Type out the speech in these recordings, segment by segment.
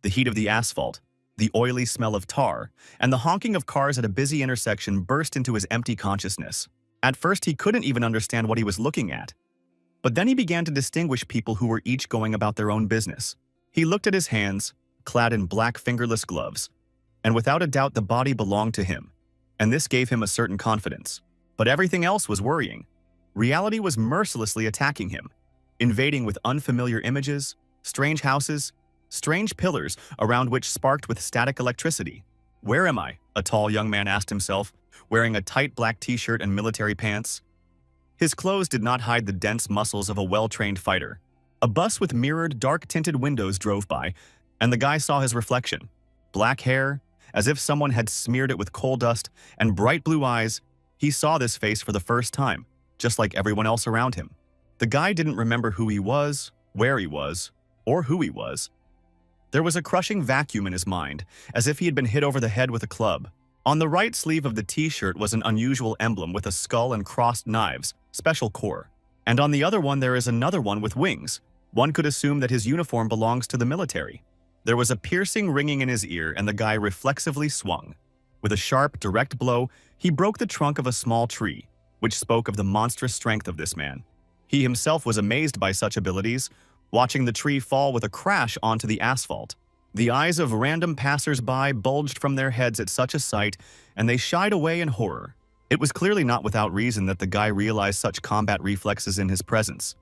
The heat of the asphalt, the oily smell of tar, and the honking of cars at a busy intersection burst into his empty consciousness. At first, he couldn't even understand what he was looking at. But then he began to distinguish people who were each going about their own business. He looked at his hands, clad in black fingerless gloves, and without a doubt the body belonged to him, and this gave him a certain confidence. But everything else was worrying. Reality was mercilessly attacking him, invading with unfamiliar images, strange houses, strange pillars around which sparked with static electricity. "Where am I?" a tall young man asked himself, wearing a tight black t-shirt and military pants. His clothes did not hide the dense muscles of a well-trained fighter. A bus with mirrored, dark-tinted windows drove by, and the guy saw his reflection. Black hair, as if someone had smeared it with coal dust, and bright blue eyes. He saw this face for the first time, just like everyone else around him. The guy didn't remember who he was, where he was, or who he was. There was a crushing vacuum in his mind, as if he had been hit over the head with a club. On the right sleeve of the t-shirt was an unusual emblem with a skull and crossed knives, Special Corps. And on the other one there is another one with wings. One could assume that his uniform belongs to the military. There was a piercing ringing in his ear, and the guy reflexively swung. With a sharp, direct blow, he broke the trunk of a small tree, which spoke of the monstrous strength of this man. He himself was amazed by such abilities, watching the tree fall with a crash onto the asphalt. The eyes of random passers-by bulged from their heads at such a sight, and they shied away in horror. It was clearly not without reason that the guy realized such combat reflexes in his presence.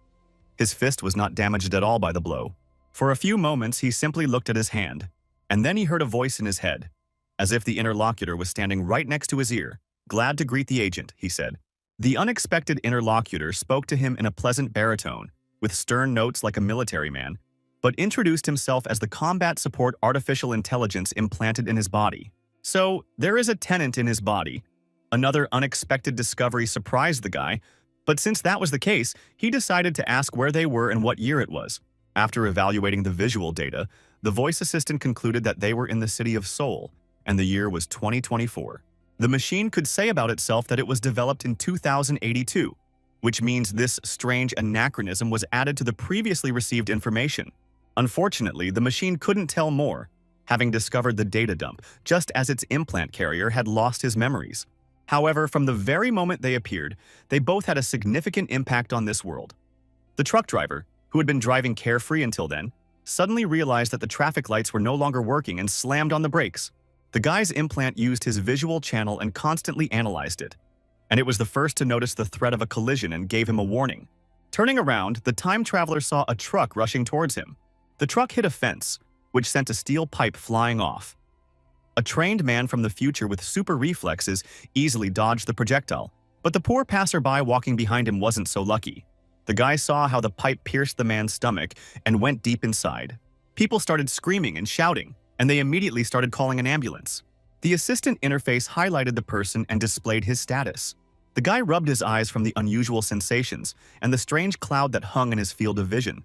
His fist was not damaged at all by the blow. For a few moments, he simply looked at his hand, and then he heard a voice in his head, as if the interlocutor was standing right next to his ear. "Glad to greet the agent," he said. The unexpected interlocutor spoke to him in a pleasant baritone, with stern notes like a military man, but introduced himself as the combat support artificial intelligence implanted in his body. So, there is a tenant in his body. Another unexpected discovery surprised the guy, but since that was the case, he decided to ask where they were and what year it was. After evaluating the visual data, the voice assistant concluded that they were in the city of Seoul, and the year was 2024. The machine could say about itself that it was developed in 2082, which means this strange anachronism was added to the previously received information. Unfortunately, the machine couldn't tell more, having discovered the data dump, just as its implant carrier had lost his memories. However, from the very moment they appeared, they both had a significant impact on this world. The truck driver, who had been driving carefree until then, suddenly realized that the traffic lights were no longer working and slammed on the brakes. The guy's implant used his visual channel and constantly analyzed it, and it was the first to notice the threat of a collision and gave him a warning. Turning around, the time traveler saw a truck rushing towards him. The truck hit a fence, which sent a steel pipe flying off. A trained man from the future with super reflexes easily dodged the projectile, but the poor passerby walking behind him wasn't so lucky. The guy saw how the pipe pierced the man's stomach and went deep inside. People started screaming and shouting, and they immediately started calling an ambulance. The assistant interface highlighted the person and displayed his status. The guy rubbed his eyes from the unusual sensations and the strange cloud that hung in his field of vision.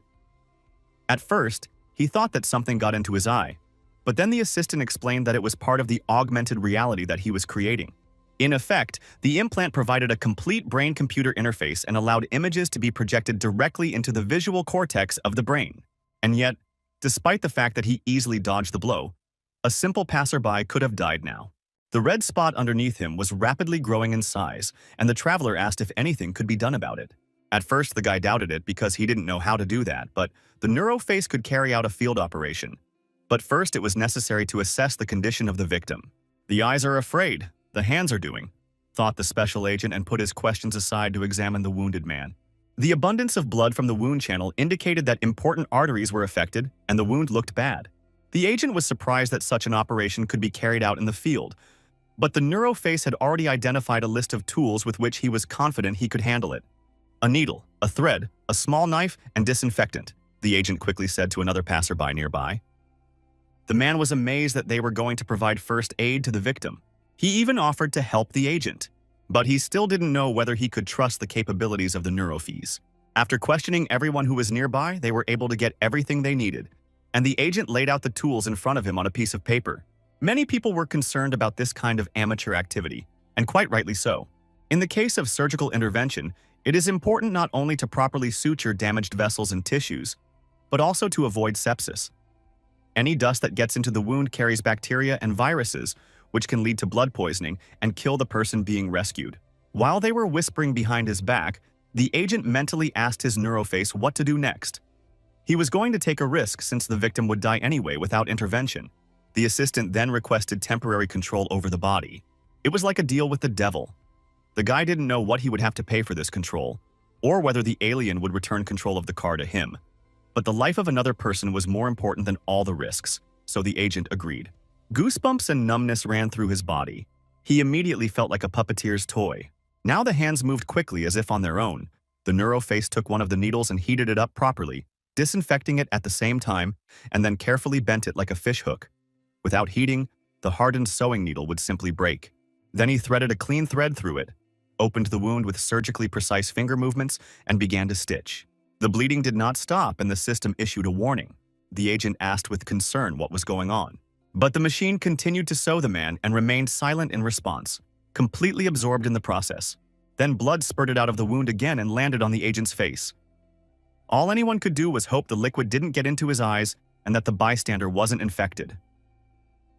At first, he thought that something got into his eye, but then the assistant explained that it was part of the augmented reality that he was creating. In effect, the implant provided a complete brain-computer interface and allowed images to be projected directly into the visual cortex of the brain. And yet, despite the fact that he easily dodged the blow, a simple passerby could have died now. The red spot underneath him was rapidly growing in size, and the traveler asked if anything could be done about it. At first, the guy doubted it because he didn't know how to do that, but the neuroface could carry out a field operation. But first, it was necessary to assess the condition of the victim. "The eyes are afraid, the hands are doing," thought the special agent, and put his questions aside to examine the wounded man. The abundance of blood from the wound channel indicated that important arteries were affected, and the wound looked bad. The agent was surprised that such an operation could be carried out in the field, but the neuroface had already identified a list of tools with which he was confident he could handle it. "A needle, a thread, a small knife, and disinfectant," the agent quickly said to another passerby nearby. The man was amazed that they were going to provide first aid to the victim. He even offered to help the agent, but he still didn't know whether he could trust the capabilities of the neuroface. After questioning everyone who was nearby, they were able to get everything they needed, and the agent laid out the tools in front of him on a piece of paper. Many people were concerned about this kind of amateur activity, and quite rightly so. In the case of surgical intervention, it is important not only to properly suture damaged vessels and tissues, but also to avoid sepsis. Any dust that gets into the wound carries bacteria and viruses, which can lead to blood poisoning and kill the person being rescued. While they were whispering behind his back, the agent mentally asked his neuroface what to do next. He was going to take a risk since the victim would die anyway without intervention. The assistant then requested temporary control over the body. It was like a deal with the devil. The guy didn't know what he would have to pay for this control, or whether the alien would return control of the car to him. But the life of another person was more important than all the risks, so the agent agreed. Goosebumps and numbness ran through his body. He immediately felt like a puppeteer's toy. Now the hands moved quickly as if on their own. The neuroface took one of the needles and heated it up properly, disinfecting it at the same time, and then carefully bent it like a fish hook. Without heating, the hardened sewing needle would simply break. Then he threaded a clean thread through it, opened the wound with surgically precise finger movements, and began to stitch. The bleeding did not stop and the system issued a warning. The agent asked with concern what was going on. But the machine continued to sew the man and remained silent in response, completely absorbed in the process. Then blood spurted out of the wound again and landed on the agent's face. All anyone could do was hope the liquid didn't get into his eyes and that the bystander wasn't infected.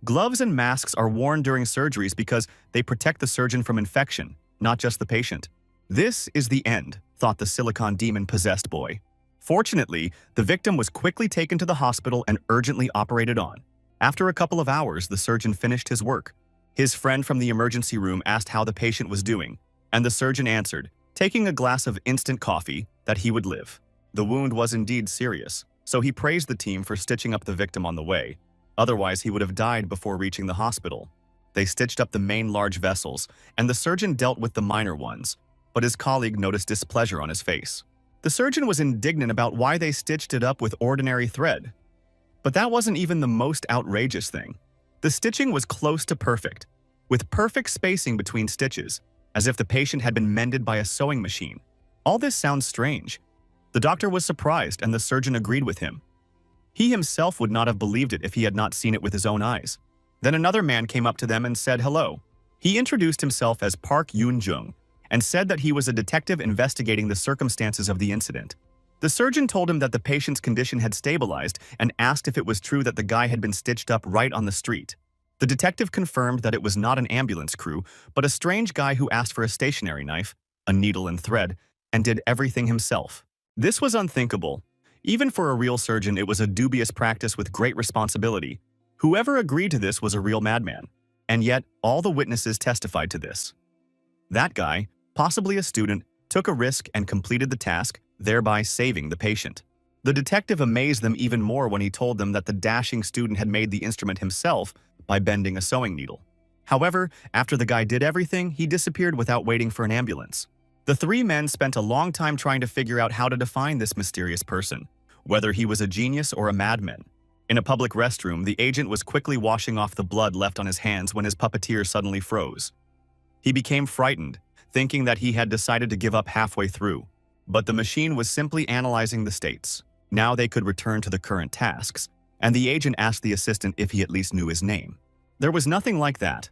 Gloves and masks are worn during surgeries because they protect the surgeon from infection, not just the patient. This is the end, thought the silicon demon-possessed boy. Fortunately, the victim was quickly taken to the hospital and urgently operated on. After a couple of hours, the surgeon finished his work. His friend from the emergency room asked how the patient was doing, and the surgeon answered, taking a glass of instant coffee, that he would live. The wound was indeed serious, so he praised the team for stitching up the victim on the way. Otherwise, he would have died before reaching the hospital. They stitched up the main large vessels, and the surgeon dealt with the minor ones, but his colleague noticed displeasure on his face. The surgeon was indignant about why they stitched it up with ordinary thread. But that wasn't even the most outrageous thing. The stitching was close to perfect, with perfect spacing between stitches, as if the patient had been mended by a sewing machine. All this sounds strange. The doctor was surprised and the surgeon agreed with him. He himself would not have believed it if he had not seen it with his own eyes. Then another man came up to them and said hello. He introduced himself as Park Yoon-jung and said that he was a detective investigating the circumstances of the incident. The surgeon told him that the patient's condition had stabilized and asked if it was true that the guy had been stitched up right on the street. The detective confirmed that it was not an ambulance crew, but a strange guy who asked for a stationery knife, a needle and thread, and did everything himself. This was unthinkable. Even for a real surgeon, it was a dubious practice with great responsibility. Whoever agreed to this was a real madman. And yet, all the witnesses testified to this. That guy, possibly a student, took a risk and completed the task, thereby saving the patient. The detective amazed them even more when he told them that the dashing student had made the instrument himself by bending a sewing needle. However, after the guy did everything, he disappeared without waiting for an ambulance. The three men spent a long time trying to figure out how to define this mysterious person, whether he was a genius or a madman. In a public restroom, the agent was quickly washing off the blood left on his hands when his puppeteer suddenly froze. He became frightened, thinking that he had decided to give up halfway through. But the machine was simply analyzing the states. Now they could return to the current tasks, and the agent asked the assistant if he at least knew his name. There was nothing like that,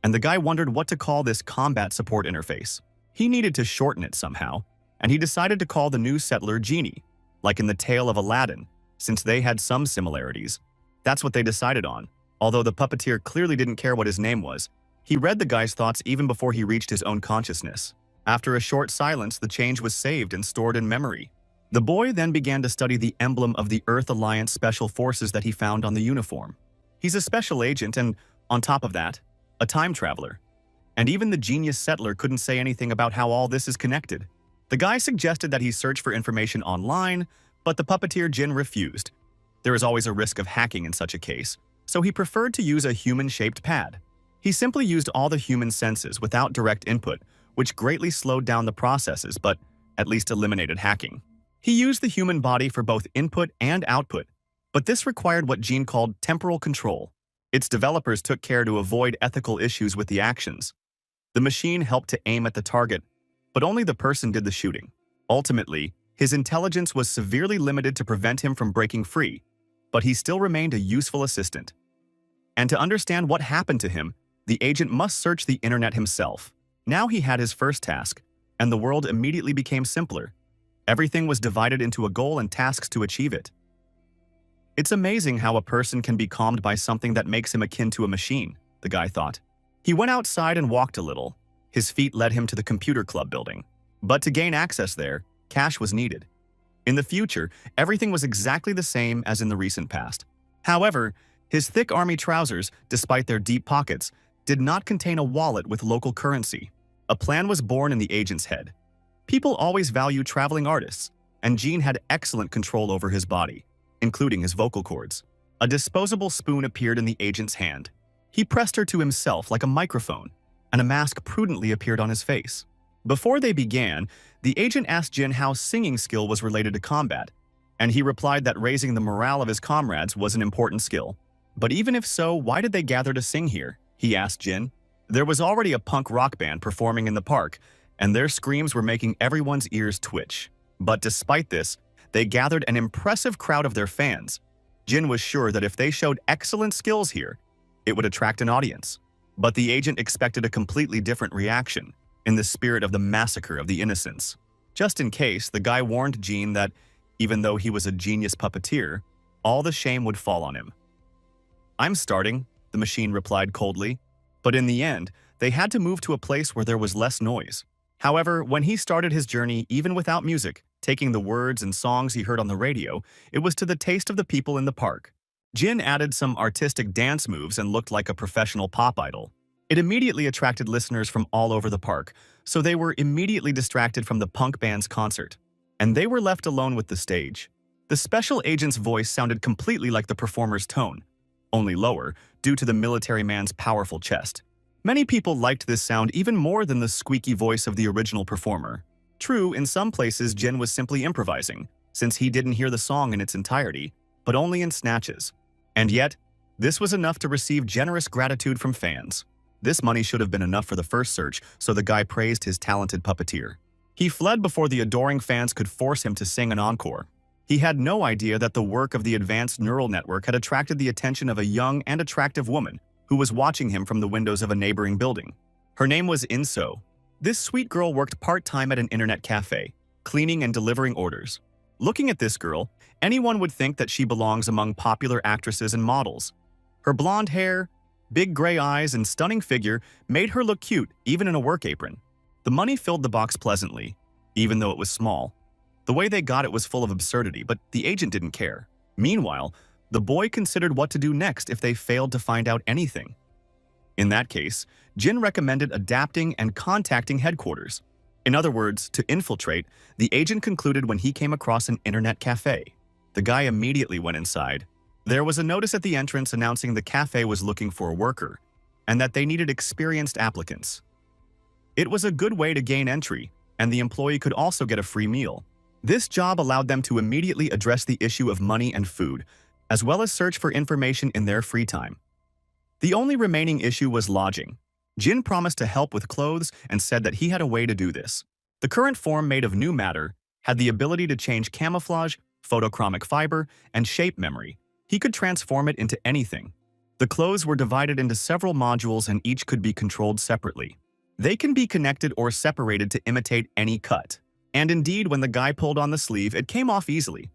and the guy wondered what to call this combat support interface. He needed to shorten it somehow, and he decided to call the new settler Genie, like in the tale of Aladdin, since they had some similarities. That's what they decided on. Although the puppeteer clearly didn't care what his name was, he read the guy's thoughts even before he reached his own consciousness. After a short silence, the change was saved and stored in memory. The boy then began to study the emblem of the Earth Alliance Special Forces that he found on the uniform. He's a special agent and, on top of that, a time traveler. And even the genius settler couldn't say anything about how all this is connected. The guy suggested that he search for information online, but the puppeteer Jin refused. There is always a risk of hacking in such a case, so he preferred to use a human-shaped pad. He simply used all the human senses without direct input, which greatly slowed down the processes but at least eliminated hacking. He used the human body for both input and output, but this required what Gene called temporal control. Its developers took care to avoid ethical issues with the actions. The machine helped to aim at the target, but only the person did the shooting. Ultimately, his intelligence was severely limited to prevent him from breaking free, but he still remained a useful assistant. And to understand what happened to him, the agent must search the internet himself. Now he had his first task, and the world immediately became simpler. Everything was divided into a goal and tasks to achieve it. It's amazing how a person can be calmed by something that makes him akin to a machine, the guy thought. He went outside and walked a little. His feet led him to the computer club building. But to gain access there, cash was needed. In the future, everything was exactly the same as in the recent past. However, his thick army trousers, despite their deep pockets, did not contain a wallet with local currency. A plan was born in the agent's head. People always value traveling artists, and Gene had excellent control over his body, including his vocal cords. A disposable spoon appeared in the agent's hand. He pressed her to himself like a microphone, and a mask prudently appeared on his face. Before they began, the agent asked Jin how singing skill was related to combat, and he replied that raising the morale of his comrades was an important skill. But even if so, why did they gather to sing here? He asked Jin. There was already a punk rock band performing in the park, and their screams were making everyone's ears twitch. But despite this, they gathered an impressive crowd of their fans. Jin was sure that if they showed excellent skills here, it would attract an audience. But the agent expected a completely different reaction, in the spirit of the massacre of the innocents. Just in case, the guy warned Gene that, even though he was a genius puppeteer, all the shame would fall on him. "I'm starting," the machine replied coldly. But in the end, they had to move to a place where there was less noise. However, when he started his journey, even without music, taking the words and songs he heard on the radio, it was to the taste of the people in the park. Jin added some artistic dance moves and looked like a professional pop idol. It immediately attracted listeners from all over the park, so they were immediately distracted from the punk band's concert. And they were left alone with the stage. The special agent's voice sounded completely like the performer's tone, only lower, due to the military man's powerful chest. Many people liked this sound even more than the squeaky voice of the original performer. True, in some places Jin was simply improvising, since he didn't hear the song in its entirety, but only in snatches. And yet, this was enough to receive generous gratitude from fans. This money should have been enough for the first search, so the guy praised his talented puppeteer. He fled before the adoring fans could force him to sing an encore. He had no idea that the work of the advanced neural network had attracted the attention of a young and attractive woman who was watching him from the windows of a neighboring building. Her name was Inso. This sweet girl worked part-time at an internet cafe, cleaning and delivering orders. Looking at this girl, anyone would think that she belongs among popular actresses and models. Her blonde hair, big gray eyes, and stunning figure made her look cute even in a work apron. The money filled the box pleasantly, even though it was small. The way they got it was full of absurdity, but the agent didn't care. Meanwhile, the boy considered what to do next if they failed to find out anything. In that case, Jin recommended adapting and contacting headquarters. In other words, to infiltrate, the agent concluded when he came across an internet cafe. The guy immediately went inside. There was a notice at the entrance announcing the cafe was looking for a worker, and that they needed experienced applicants. It was a good way to gain entry, and the employee could also get a free meal. This job allowed them to immediately address the issue of money and food, as well as search for information in their free time. The only remaining issue was lodging. Jin promised to help with clothes and said that he had a way to do this. The current form made of new matter had the ability to change camouflage, photochromic fiber, and shape memory. He could transform it into anything. The clothes were divided into several modules and each could be controlled separately. They can be connected or separated to imitate any cut. And indeed, when the guy pulled on the sleeve, it came off easily,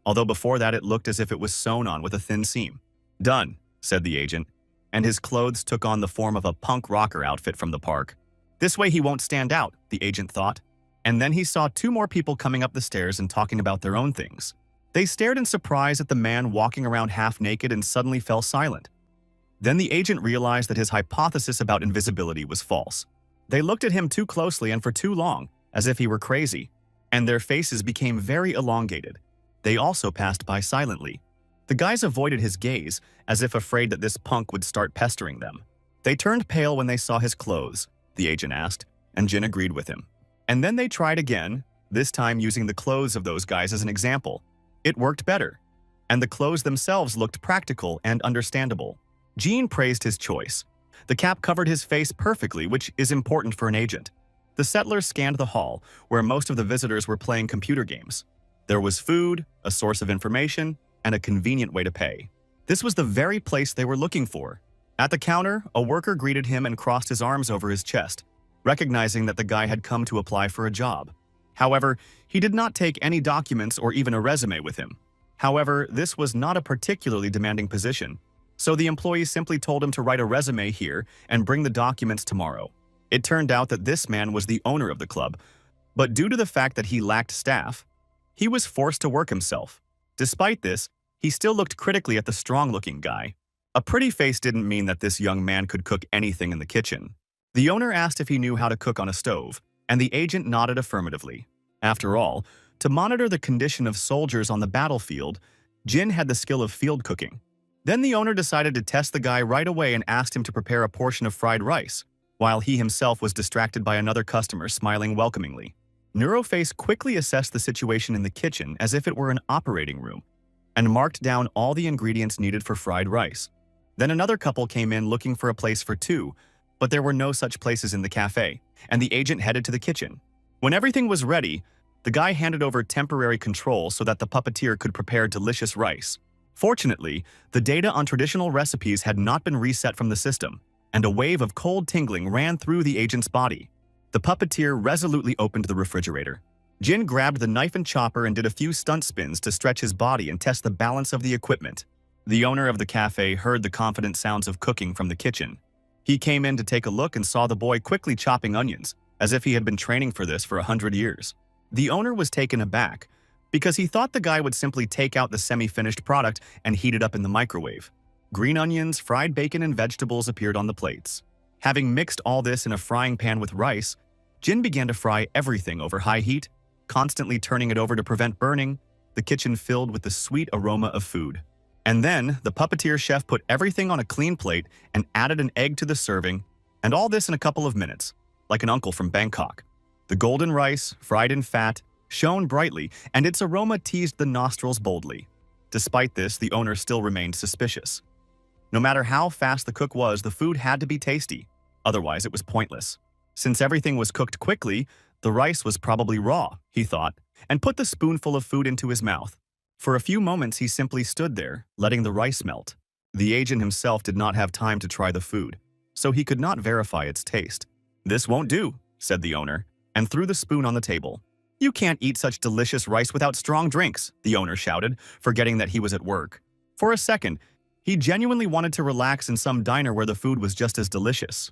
although before that it looked as if it was sewn on with a thin seam. "Done," said the agent, and his clothes took on the form of a punk rocker outfit from the park. This way he won't stand out, the agent thought. And then he saw two more people coming up the stairs and talking about their own things. They stared in surprise at the man walking around half naked and suddenly fell silent. Then the agent realized that his hypothesis about invisibility was false. They looked at him too closely and for too long, as if he were crazy, and their faces became very elongated. They also passed by silently. The guys avoided his gaze, as if afraid that this punk would start pestering them. They turned pale when they saw his clothes, the agent asked, and Jin agreed with him. And then they tried again, this time using the clothes of those guys as an example. It worked better, and the clothes themselves looked practical and understandable. Gene praised his choice. The cap covered his face perfectly, which is important for an agent. The settlers scanned the hall, where most of the visitors were playing computer games. There was food, a source of information, and a convenient way to pay. This was the very place they were looking for. At the counter, a worker greeted him and crossed his arms over his chest, recognizing that the guy had come to apply for a job. However, he did not take any documents or even a resume with him. However, this was not a particularly demanding position, so the employee simply told him to write a resume here and bring the documents tomorrow. It turned out that this man was the owner of the club, but due to the fact that he lacked staff, he was forced to work himself. Despite this, he still looked critically at the strong-looking guy. A pretty face didn't mean that this young man could cook anything in the kitchen. The owner asked if he knew how to cook on a stove, and the agent nodded affirmatively. After all, to monitor the condition of soldiers on the battlefield, Jin had the skill of field cooking. Then the owner decided to test the guy right away and asked him to prepare a portion of fried rice, while he himself was distracted by another customer smiling welcomingly. Neuroface quickly assessed the situation in the kitchen as if it were an operating room, and marked down all the ingredients needed for fried rice. Then another couple came in looking for a place for two, but there were no such places in the cafe, and the agent headed to the kitchen. When everything was ready, the guy handed over temporary control so that the puppeteer could prepare delicious rice. Fortunately, the data on traditional recipes had not been reset from the system, and a wave of cold tingling ran through the agent's body. The puppeteer resolutely opened the refrigerator. Jin grabbed the knife and chopper and did a few stunt spins to stretch his body and test the balance of the equipment. The owner of the cafe heard the confident sounds of cooking from the kitchen. He came in to take a look and saw the boy quickly chopping onions, as if he had been training for this for 100 years. The owner was taken aback, because he thought the guy would simply take out the semi-finished product and heat it up in the microwave. Green onions, fried bacon, and vegetables appeared on the plates. Having mixed all this in a frying pan with rice, Jin began to fry everything over high heat, constantly turning it over to prevent burning, the kitchen filled with the sweet aroma of food. And then, the puppeteer chef put everything on a clean plate and added an egg to the serving, and all this in a couple of minutes, like an uncle from Bangkok. The golden rice, fried in fat, shone brightly, and its aroma teased the nostrils boldly. Despite this, the owner still remained suspicious. No matter how fast the cook was, the food had to be tasty, otherwise it was pointless. Since everything was cooked quickly, the rice was probably raw, he thought, and put the spoonful of food into his mouth. For a few moments, he simply stood there, letting the rice melt. The agent himself did not have time to try the food, so he could not verify its taste. "This won't do," said the owner, and threw the spoon on the table. "You can't eat such delicious rice without strong drinks," the owner shouted, forgetting that he was at work. For a second, he genuinely wanted to relax in some diner where the food was just as delicious.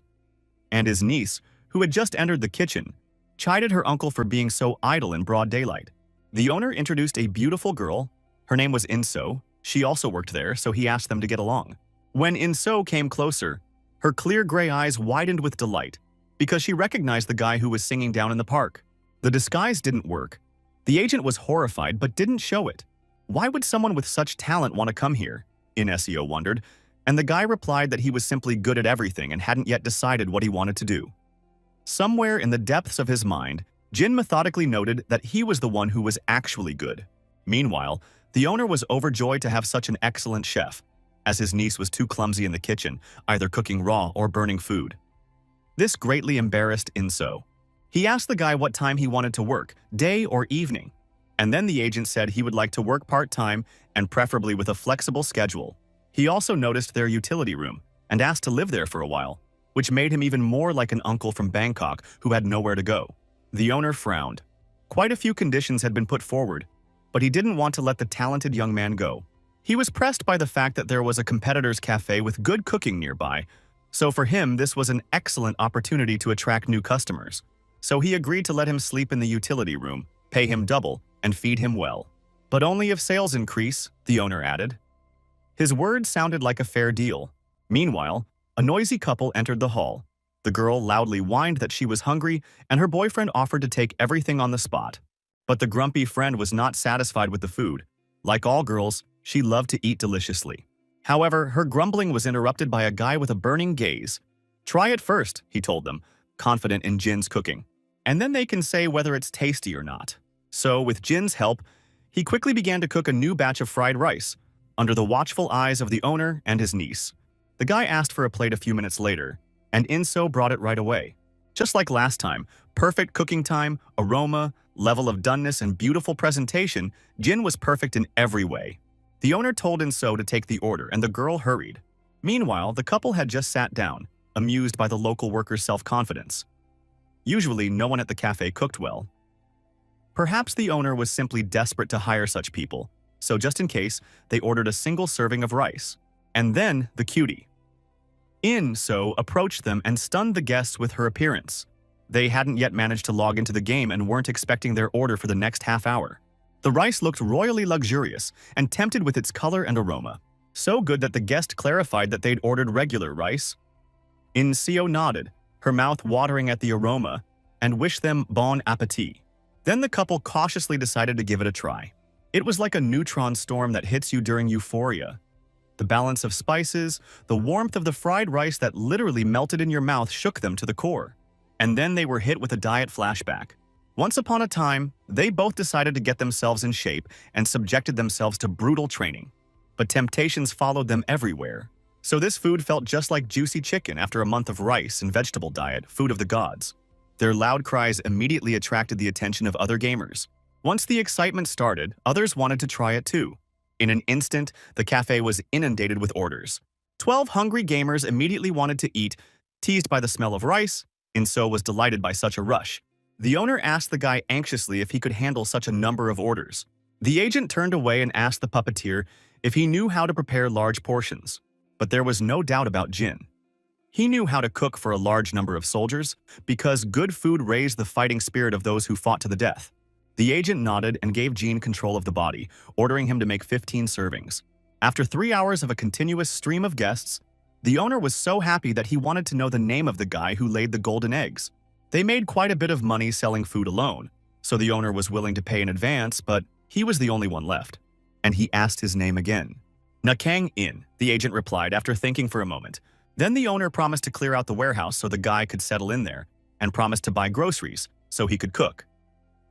And his niece, who had just entered the kitchen, chided her uncle for being so idle in broad daylight. The owner introduced a beautiful girl. Her name was Inso. She also worked there, so he asked them to get along. When Inso came closer, her clear gray eyes widened with delight, because she recognized the guy who was singing down in the park. The disguise didn't work. The agent was horrified but didn't show it. Why would someone with such talent want to come here? Inesio wondered, and the guy replied that he was simply good at everything and hadn't yet decided what he wanted to do. Somewhere in the depths of his mind, Jin methodically noted that he was the one who was actually good. Meanwhile, the owner was overjoyed to have such an excellent chef, as his niece was too clumsy in the kitchen, either cooking raw or burning food. This greatly embarrassed Inso. He asked the guy what time he wanted to work, day or evening, and then the agent said he would like to work part-time and preferably with a flexible schedule. He also noticed their utility room and asked to live there for a while, which made him even more like an uncle from Bangkok who had nowhere to go. The owner frowned. Quite a few conditions had been put forward, but he didn't want to let the talented young man go. He was pressed by the fact that there was a competitor's cafe with good cooking nearby, so for him this was an excellent opportunity to attract new customers. So he agreed to let him sleep in the utility room, pay him double, and feed him well. But only if sales increase, the owner added. His words sounded like a fair deal. Meanwhile, a noisy couple entered the hall. The girl loudly whined that she was hungry, and her boyfriend offered to take everything on the spot. But the grumpy friend was not satisfied with the food. Like all girls, she loved to eat deliciously. However, her grumbling was interrupted by a guy with a burning gaze. "Try it first," he told them, confident in Jin's cooking. "And then they can say whether it's tasty or not." So, with Jin's help, he quickly began to cook a new batch of fried rice, under the watchful eyes of the owner and his niece. The guy asked for a plate a few minutes later, and Inso brought it right away. Just like last time, perfect cooking time, aroma, level of doneness, and beautiful presentation, Jin was perfect in every way. The owner told Inso to take the order, and the girl hurried. Meanwhile, the couple had just sat down, amused by the local workers' self-confidence. Usually, no one at the cafe cooked well. Perhaps the owner was simply desperate to hire such people, So just in case, they ordered a single serving of rice. And then the cutie In-so approached them and stunned the guests with her appearance. They hadn't yet managed to log into the game and weren't expecting their order for the next half hour. The rice looked royally luxurious and tempted with its color and aroma. So good that the guest clarified that they'd ordered regular rice. In-so nodded, her mouth watering at the aroma, and wished them bon appetit. Then the couple cautiously decided to give it a try. It was like a neutron storm that hits you during euphoria. The balance of spices, the warmth of the fried rice that literally melted in your mouth shook them to the core. And then they were hit with a diet flashback. Once upon a time, they both decided to get themselves in shape and subjected themselves to brutal training. But temptations followed them everywhere. So this food felt just like juicy chicken after a month of rice and vegetable diet, food of the gods. Their loud cries immediately attracted the attention of other gamers. Once the excitement started, others wanted to try it too. In an instant, the cafe was inundated with orders. 12 hungry gamers immediately wanted to eat, teased by the smell of rice, In-so was delighted by such a rush. The owner asked the guy anxiously if he could handle such a number of orders. The agent turned away and asked the puppeteer if he knew how to prepare large portions. But there was no doubt about Jin. He knew how to cook for a large number of soldiers because good food raised the fighting spirit of those who fought to the death. The agent nodded and gave Jin control of the body, ordering him to make 15 servings. After 3 hours of a continuous stream of guests, the owner was so happy that he wanted to know the name of the guy who laid the golden eggs. They made quite a bit of money selling food alone, so the owner was willing to pay in advance, but he was the only one left. And he asked his name again. Nakang In, the agent replied after thinking for a moment. Then the owner promised to clear out the warehouse so the guy could settle in there, and promised to buy groceries so he could cook.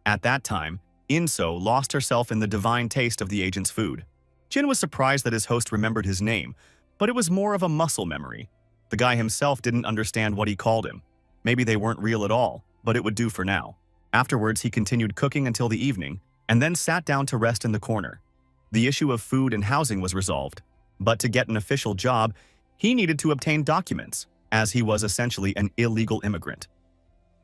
At that time, In-so lost herself in the divine taste of the agent's food. Jin was surprised that his host remembered his name, but it was more of a muscle memory. The guy himself didn't understand what he called him. Maybe they weren't real at all, but it would do for now. Afterwards, he continued cooking until the evening, and then sat down to rest in the corner. The issue of food and housing was resolved, but to get an official job, he needed to obtain documents, as he was essentially an illegal immigrant.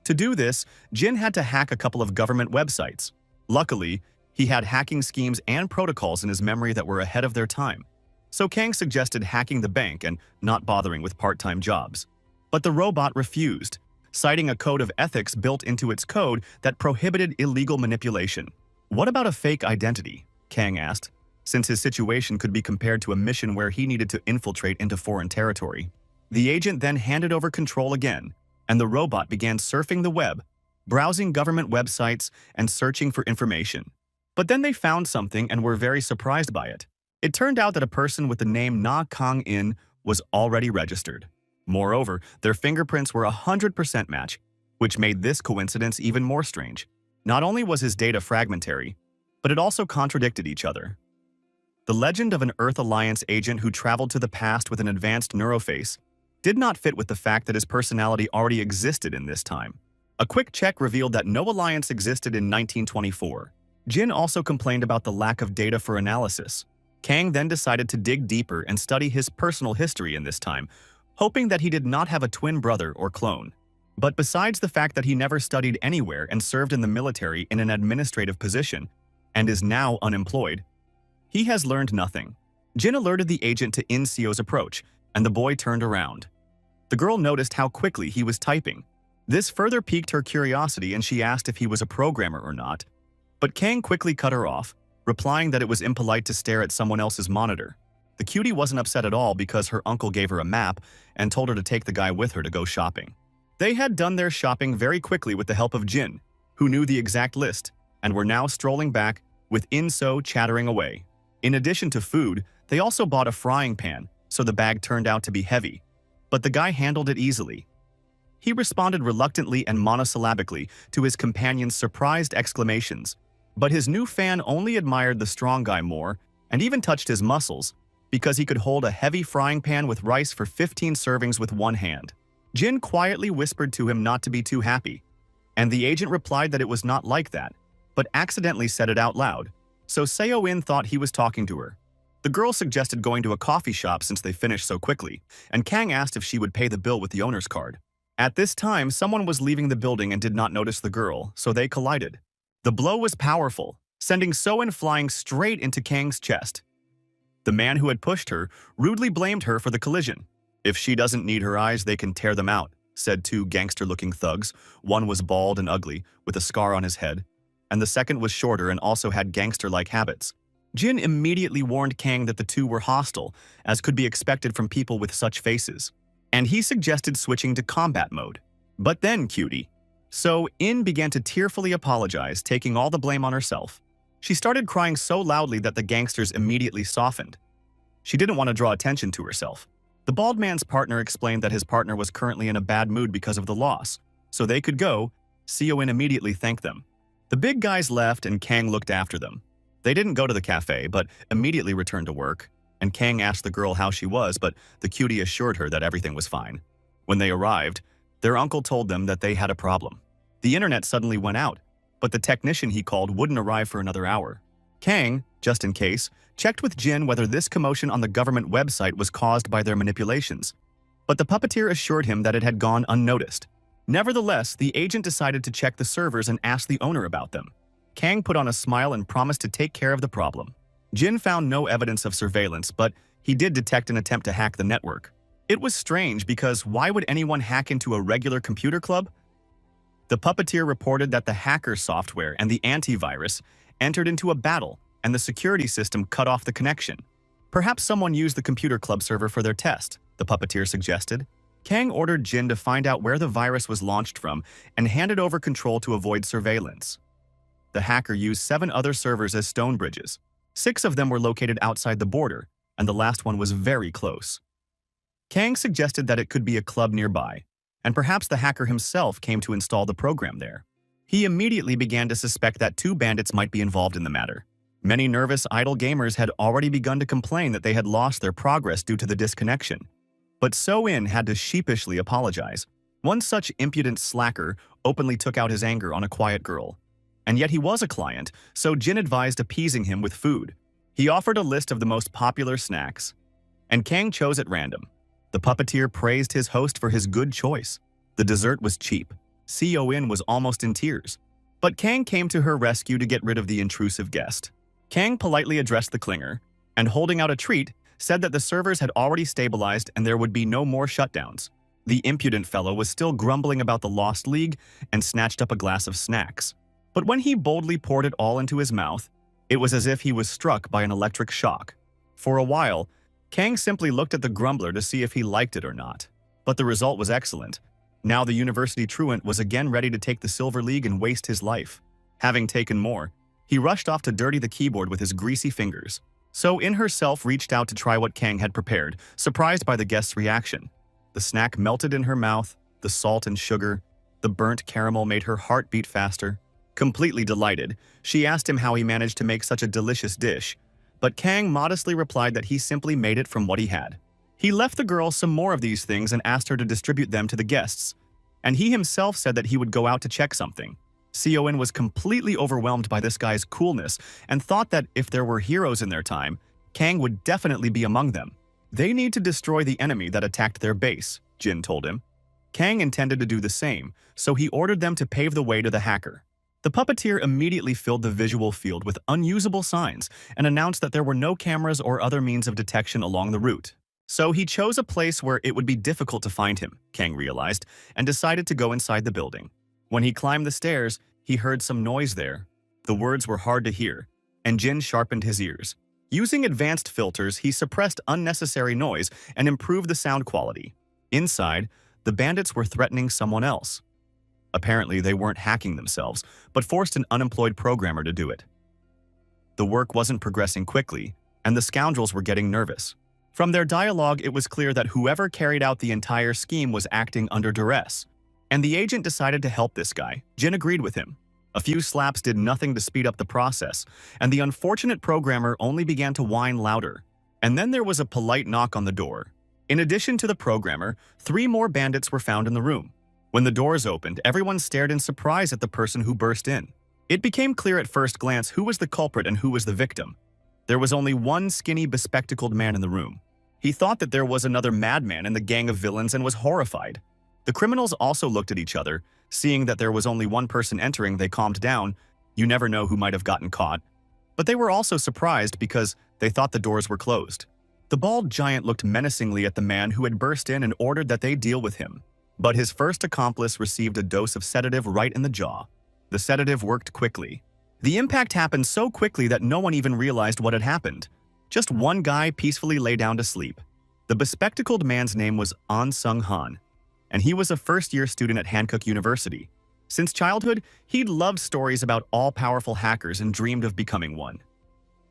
To do this, Jin had to hack a couple of government websites. Luckily, he had hacking schemes and protocols in his memory that were ahead of their time. So Kang suggested hacking the bank and not bothering with part-time jobs. But the robot refused, citing a code of ethics built into its code that prohibited illegal manipulation. "What about a fake identity?" Kang asked, since his situation could be compared to a mission where he needed to infiltrate into foreign territory. The agent then handed over control again, and the robot began surfing the web, browsing government websites and searching for information. But then they found something and were very surprised by it. It turned out that a person with the name Na Kang In was already registered. Moreover, their fingerprints were a 100% match, which made this coincidence even more strange. Not only was his data fragmentary, but it also contradicted each other. The legend of an Earth Alliance agent who traveled to the past with an advanced neuroface did not fit with the fact that his personality already existed in this time. A quick check revealed that no alliance existed in 1924. Jin also complained about the lack of data for analysis. Kang then decided to dig deeper and study his personal history in this time, hoping that he did not have a twin brother or clone. But besides the fact that he never studied anywhere and served in the military in an administrative position, and is now unemployed, he has learned nothing. Jin alerted the agent to In-so's approach, and the boy turned around. The girl noticed how quickly he was typing. This further piqued her curiosity and she asked if he was a programmer or not. But Kang quickly cut her off, replying that it was impolite to stare at someone else's monitor. The cutie wasn't upset at all because her uncle gave her a map and told her to take the guy with her to go shopping. They had done their shopping very quickly with the help of Jin, who knew the exact list, and were now strolling back with In-so chattering away. In addition to food, they also bought a frying pan, so the bag turned out to be heavy. But the guy handled it easily. He responded reluctantly and monosyllabically to his companion's surprised exclamations, but his new fan only admired the strong guy more and even touched his muscles because he could hold a heavy frying pan with rice for 15 servings with one hand. Jin quietly whispered to him not to be too happy, and the agent replied that it was not like that, but accidentally said it out loud, so Seo-in thought he was talking to her. The girl suggested going to a coffee shop since they finished so quickly, and Kang asked if she would pay the bill with the owner's card. At this time, someone was leaving the building and did not notice the girl, so they collided. The blow was powerful, sending So-in flying straight into Kang's chest. The man who had pushed her rudely blamed her for the collision. "If she doesn't need her eyes, they can tear them out," said two gangster-looking thugs. One was bald and ugly, with a scar on his head, and the second was shorter and also had gangster-like habits. Jin immediately warned Kang that the two were hostile, as could be expected from people with such faces, and he suggested switching to combat mode. But then, cutie. So-in began to tearfully apologize, taking all the blame on herself. She started crying so loudly that the gangsters immediately softened. She didn't want to draw attention to herself. The bald man's partner explained that his partner was currently in a bad mood because of the loss, so they could go. So-in immediately thanked them. The big guys left and Kang looked after them. They didn't go to the cafe, but immediately returned to work, and Kang asked the girl how she was, but the cutie assured her that everything was fine. When they arrived, their uncle told them that they had a problem. The internet suddenly went out, but the technician he called wouldn't arrive for another hour. Kang, just in case, checked with Jin whether this commotion on the government website was caused by their manipulations, but the puppeteer assured him that it had gone unnoticed. Nevertheless, the agent decided to check the servers and ask the owner about them. Kang put on a smile and promised to take care of the problem. Jin found no evidence of surveillance, but he did detect an attempt to hack the network. It was strange because why would anyone hack into a regular computer club? The puppeteer reported that the hacker software and the antivirus entered into a battle, and the security system cut off the connection. Perhaps someone used the computer club server for their test, the puppeteer suggested. Kang ordered Jin to find out where the virus was launched from and handed over control to avoid surveillance. The hacker used 7 other servers as stone bridges. 6 of them were located outside the border, and the last one was very close. Kang suggested that it could be a club nearby, and perhaps the hacker himself came to install the program there. He immediately began to suspect that 2 bandits might be involved in the matter. Many nervous, idle gamers had already begun to complain that they had lost their progress due to the disconnection. But So-in had to sheepishly apologize. One such impudent slacker openly took out his anger on a quiet girl. And yet he was a client, so Jin advised appeasing him with food. He offered a list of the most popular snacks, and Kang chose at random. The puppeteer praised his host for his good choice. The dessert was cheap. So-in was almost in tears. But Kang came to her rescue to get rid of the intrusive guest. Kang politely addressed the clinger, and holding out a treat, said that the servers had already stabilized and there would be no more shutdowns. The impudent fellow was still grumbling about the Lost League and snatched up a glass of snacks. But when he boldly poured it all into his mouth, it was as if he was struck by an electric shock. For a while, Kang simply looked at the grumbler to see if he liked it or not. But the result was excellent. Now the university truant was again ready to take the Silver League and waste his life. Having taken more, he rushed off to dirty the keyboard with his greasy fingers. So-in herself reached out to try what Kang had prepared, surprised by the guest's reaction. The snack melted in her mouth, the salt and sugar, the burnt caramel made her heart beat faster. Completely delighted, she asked him how he managed to make such a delicious dish, but Kang modestly replied that he simply made it from what he had. He left the girl some more of these things and asked her to distribute them to the guests, and he himself said that he would go out to check something. So-in was completely overwhelmed by this guy's coolness and thought that if there were heroes in their time, Kang would definitely be among them. They need to destroy the enemy that attacked their base, Jin told him. Kang intended to do the same, so he ordered them to pave the way to the hacker. The puppeteer immediately filled the visual field with unusable signs and announced that there were no cameras or other means of detection along the route. So he chose a place where it would be difficult to find him, Kang realized, and decided to go inside the building. When he climbed the stairs, he heard some noise there. The words were hard to hear, and Jin sharpened his ears. Using advanced filters, he suppressed unnecessary noise and improved the sound quality. Inside, the bandits were threatening someone else. Apparently, they weren't hacking themselves, but forced an unemployed programmer to do it. The work wasn't progressing quickly, and the scoundrels were getting nervous. From their dialogue, it was clear that whoever carried out the entire scheme was acting under duress. And the agent decided to help this guy. Jin agreed with him. A few slaps did nothing to speed up the process, and the unfortunate programmer only began to whine louder. And then there was a polite knock on the door. In addition to the programmer, 3 more bandits were found in the room. When the doors opened, everyone stared in surprise at the person who burst in. It became clear at first glance who was the culprit and who was the victim. There was only one skinny, bespectacled man in the room. He thought that there was another madman in the gang of villains and was horrified. The criminals also looked at each other. Seeing that there was only one person entering, they calmed down. You never know who might have gotten caught. But they were also surprised because they thought the doors were closed. The bald giant looked menacingly at the man who had burst in and ordered that they deal with him. But his first accomplice received a dose of sedative right in the jaw. The sedative worked quickly. The impact happened so quickly that no one even realized what had happened. Just one guy peacefully lay down to sleep. The bespectacled man's name was An Sung-han, and he was a first-year student at Hankook University. Since childhood, he'd loved stories about all-powerful hackers and dreamed of becoming one.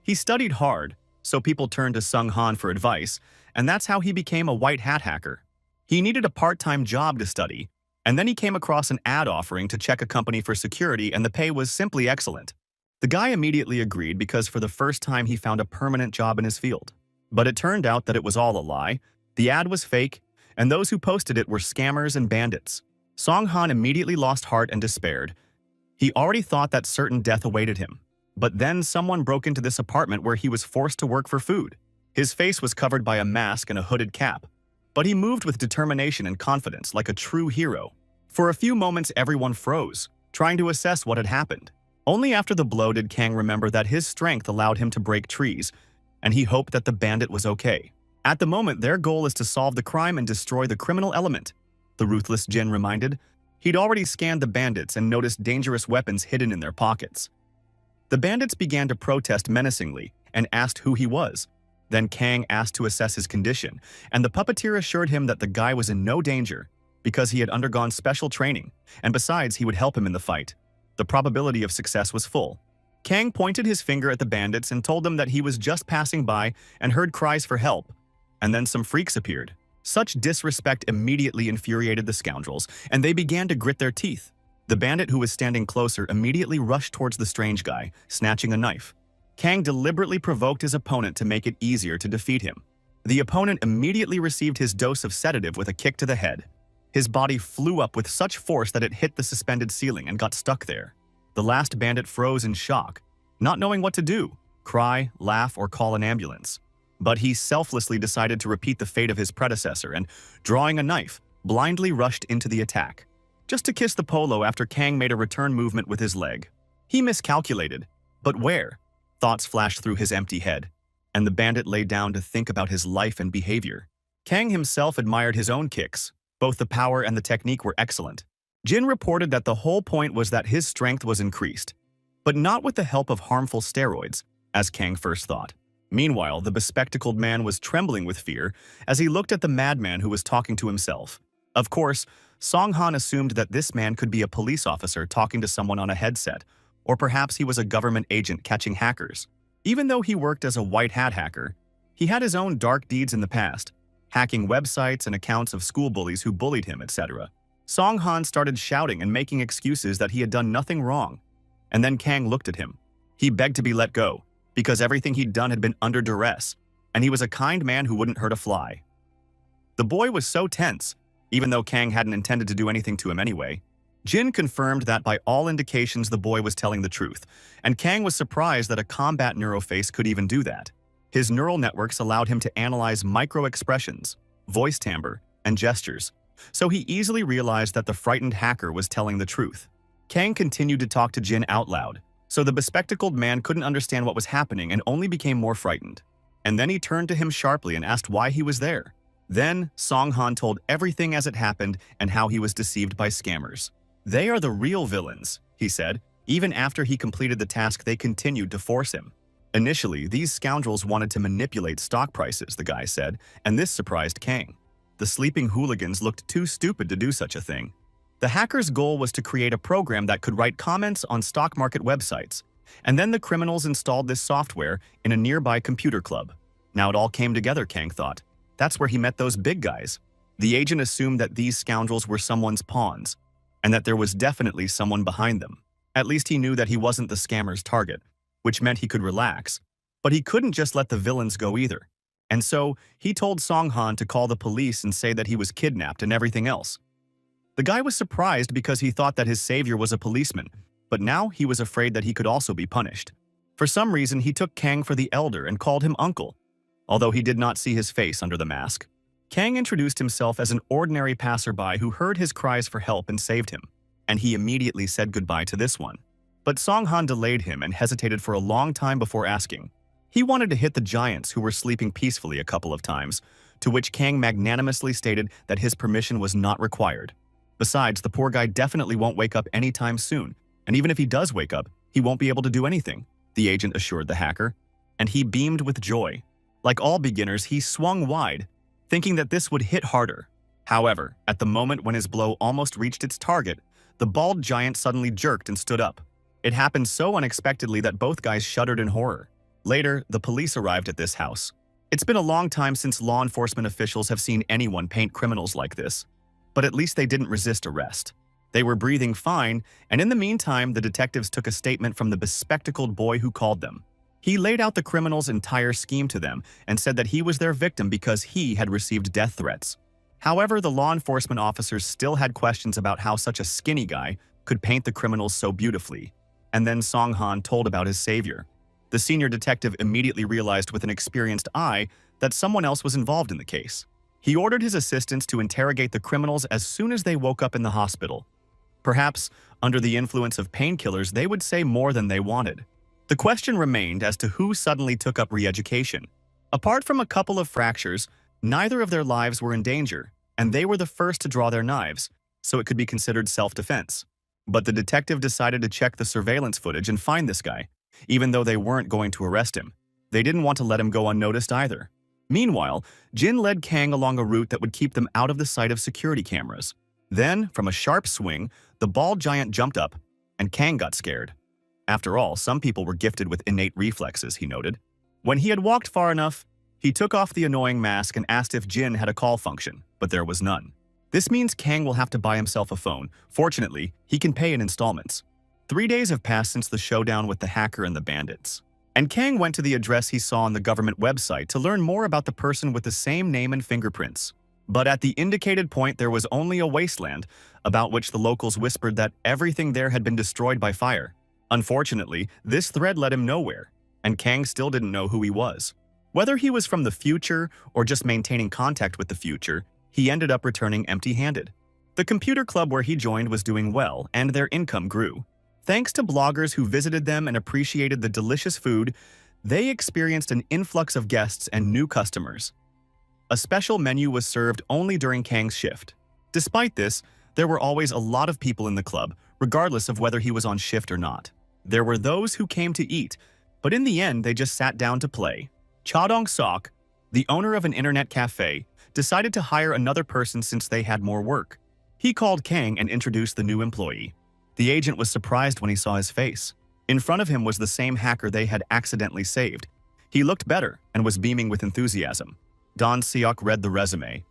He studied hard, so people turned to Sung-han for advice, and that's how he became a white hat hacker. He needed a part-time job to study, and then he came across an ad offering to check a company for security, and the pay was simply excellent. The guy immediately agreed because for the first time he found a permanent job in his field. But it turned out that it was all a lie, the ad was fake, and those who posted it were scammers and bandits. Sung-han immediately lost heart and despaired. He already thought that certain death awaited him. But then someone broke into this apartment where he was forced to work for food. His face was covered by a mask and a hooded cap. But he moved with determination and confidence like a true hero. For a few moments everyone froze, trying to assess what had happened. Only after the blow did Kang remember that his strength allowed him to break trees, and he hoped that the bandit was okay. At the moment, their goal is to solve the crime and destroy the criminal element, the ruthless Jin reminded. He'd already scanned the bandits and noticed dangerous weapons hidden in their pockets. The bandits began to protest menacingly and asked who he was. Then Kang asked to assess his condition, and the puppeteer assured him that the guy was in no danger because he had undergone special training, and besides, he would help him in the fight. The probability of success was full. Kang pointed his finger at the bandits and told them that he was just passing by and heard cries for help. And then some freaks appeared. Such disrespect immediately infuriated the scoundrels, and they began to grit their teeth. The bandit who was standing closer immediately rushed towards the strange guy, snatching a knife. Kang deliberately provoked his opponent to make it easier to defeat him. The opponent immediately received his dose of sedative with a kick to the head. His body flew up with such force that it hit the suspended ceiling and got stuck there. The last bandit froze in shock, not knowing what to do, cry, laugh, or call an ambulance. But he selflessly decided to repeat the fate of his predecessor and, drawing a knife, blindly rushed into the attack. Just to kiss the polo after Kang made a return movement with his leg. He miscalculated. But where? Thoughts flashed through his empty head, and the bandit lay down to think about his life and behavior. Kang himself admired his own kicks. Both the power and the technique were excellent. Jin reported that the whole point was that his strength was increased, but not with the help of harmful steroids, as Kang first thought. Meanwhile, the bespectacled man was trembling with fear as he looked at the madman who was talking to himself. Of course, Sung-han assumed that this man could be a police officer talking to someone on a headset, or perhaps he was a government agent catching hackers. Even though he worked as a white hat hacker, he had his own dark deeds in the past, hacking websites and accounts of school bullies who bullied him, etc. Sung-han started shouting and making excuses that he had done nothing wrong. And then Kang looked at him. He begged to be let go, because everything he'd done had been under duress, and he was a kind man who wouldn't hurt a fly. The boy was so tense, even though Kang hadn't intended to do anything to him anyway. Jin confirmed that by all indications the boy was telling the truth, and Kang was surprised that a combat neuroface could even do that. His neural networks allowed him to analyze micro-expressions, voice timbre, and gestures, so he easily realized that the frightened hacker was telling the truth. Kang continued to talk to Jin out loud, so the bespectacled man couldn't understand what was happening and only became more frightened. And then he turned to him sharply and asked why he was there. Then, Sung-han told everything as it happened and how he was deceived by scammers. "They are the real villains," he said. Even after he completed the task, they continued to force him. Initially, these scoundrels wanted to manipulate stock prices, the guy said, and this surprised Kang. The sleeping hooligans looked too stupid to do such a thing. The hacker's goal was to create a program that could write comments on stock market websites, and then the criminals installed this software in a nearby computer club. Now it all came together, Kang thought. That's where he met those big guys. The agent assumed that these scoundrels were someone's pawns, and that there was definitely someone behind them. At least he knew that he wasn't the scammer's target, which meant he could relax. But he couldn't just let the villains go either. And so, he told Sung-han to call the police and say that he was kidnapped and everything else. The guy was surprised because he thought that his savior was a policeman, but now he was afraid that he could also be punished. For some reason, he took Kang for the elder and called him uncle, although he did not see his face under the mask. Kang introduced himself as an ordinary passerby who heard his cries for help and saved him, and he immediately said goodbye to this one. But Song-han delayed him and hesitated for a long time before asking. He wanted to hit the giants who were sleeping peacefully a couple of times, to which Kang magnanimously stated that his permission was not required. Besides, the poor guy definitely won't wake up anytime soon, and even if he does wake up, he won't be able to do anything, the agent assured the hacker, and he beamed with joy. Like all beginners, he swung wide, thinking that this would hit harder. However, at the moment when his blow almost reached its target, the bald giant suddenly jerked and stood up. It happened so unexpectedly that both guys shuddered in horror. Later, the police arrived at this house. It's been a long time since law enforcement officials have seen anyone paint criminals like this, but at least they didn't resist arrest. They were breathing fine, and in the meantime, the detectives took a statement from the bespectacled boy who called them. He laid out the criminal's entire scheme to them and said that he was their victim because he had received death threats. However, the law enforcement officers still had questions about how such a skinny guy could paint the criminals so beautifully. And then Song-han told about his savior. The senior detective immediately realized with an experienced eye that someone else was involved in the case. He ordered his assistants to interrogate the criminals as soon as they woke up in the hospital. Perhaps, under the influence of painkillers, they would say more than they wanted. The question remained as to who suddenly took up re-education. Apart from a couple of fractures, neither of their lives were in danger, and they were the first to draw their knives, so it could be considered self-defense. But the detective decided to check the surveillance footage and find this guy, even though they weren't going to arrest him. They didn't want to let him go unnoticed either. Meanwhile, Jin led Kang along a route that would keep them out of the sight of security cameras. Then, from a sharp swing, the bald giant jumped up, and Kang got scared. After all, some people were gifted with innate reflexes, he noted. When he had walked far enough, he took off the annoying mask and asked if Jin had a call function, but there was none. This means Kang will have to buy himself a phone. Fortunately, he can pay in installments. 3 days have passed since the showdown with the hacker and the bandits, and Kang went to the address he saw on the government website to learn more about the person with the same name and fingerprints. But at the indicated point, there was only a wasteland, about which the locals whispered that everything there had been destroyed by fire. Unfortunately, this thread led him nowhere, and Kang still didn't know who he was. Whether he was from the future or just maintaining contact with the future, he ended up returning empty-handed. The computer club where he joined was doing well, and their income grew. Thanks to bloggers who visited them and appreciated the delicious food, they experienced an influx of guests and new customers. A special menu was served only during Kang's shift. Despite this, there were always a lot of people in the club, regardless of whether he was on shift or not. There were those who came to eat, but in the end they just sat down to play. Cha Dong-sok, the owner of an internet cafe, decided to hire another person since they had more work. He called Kang and introduced the new employee. The agent was surprised when he saw his face. In front of him was the same hacker they had accidentally saved. He looked better and was beaming with enthusiasm. Don Seok read the resume.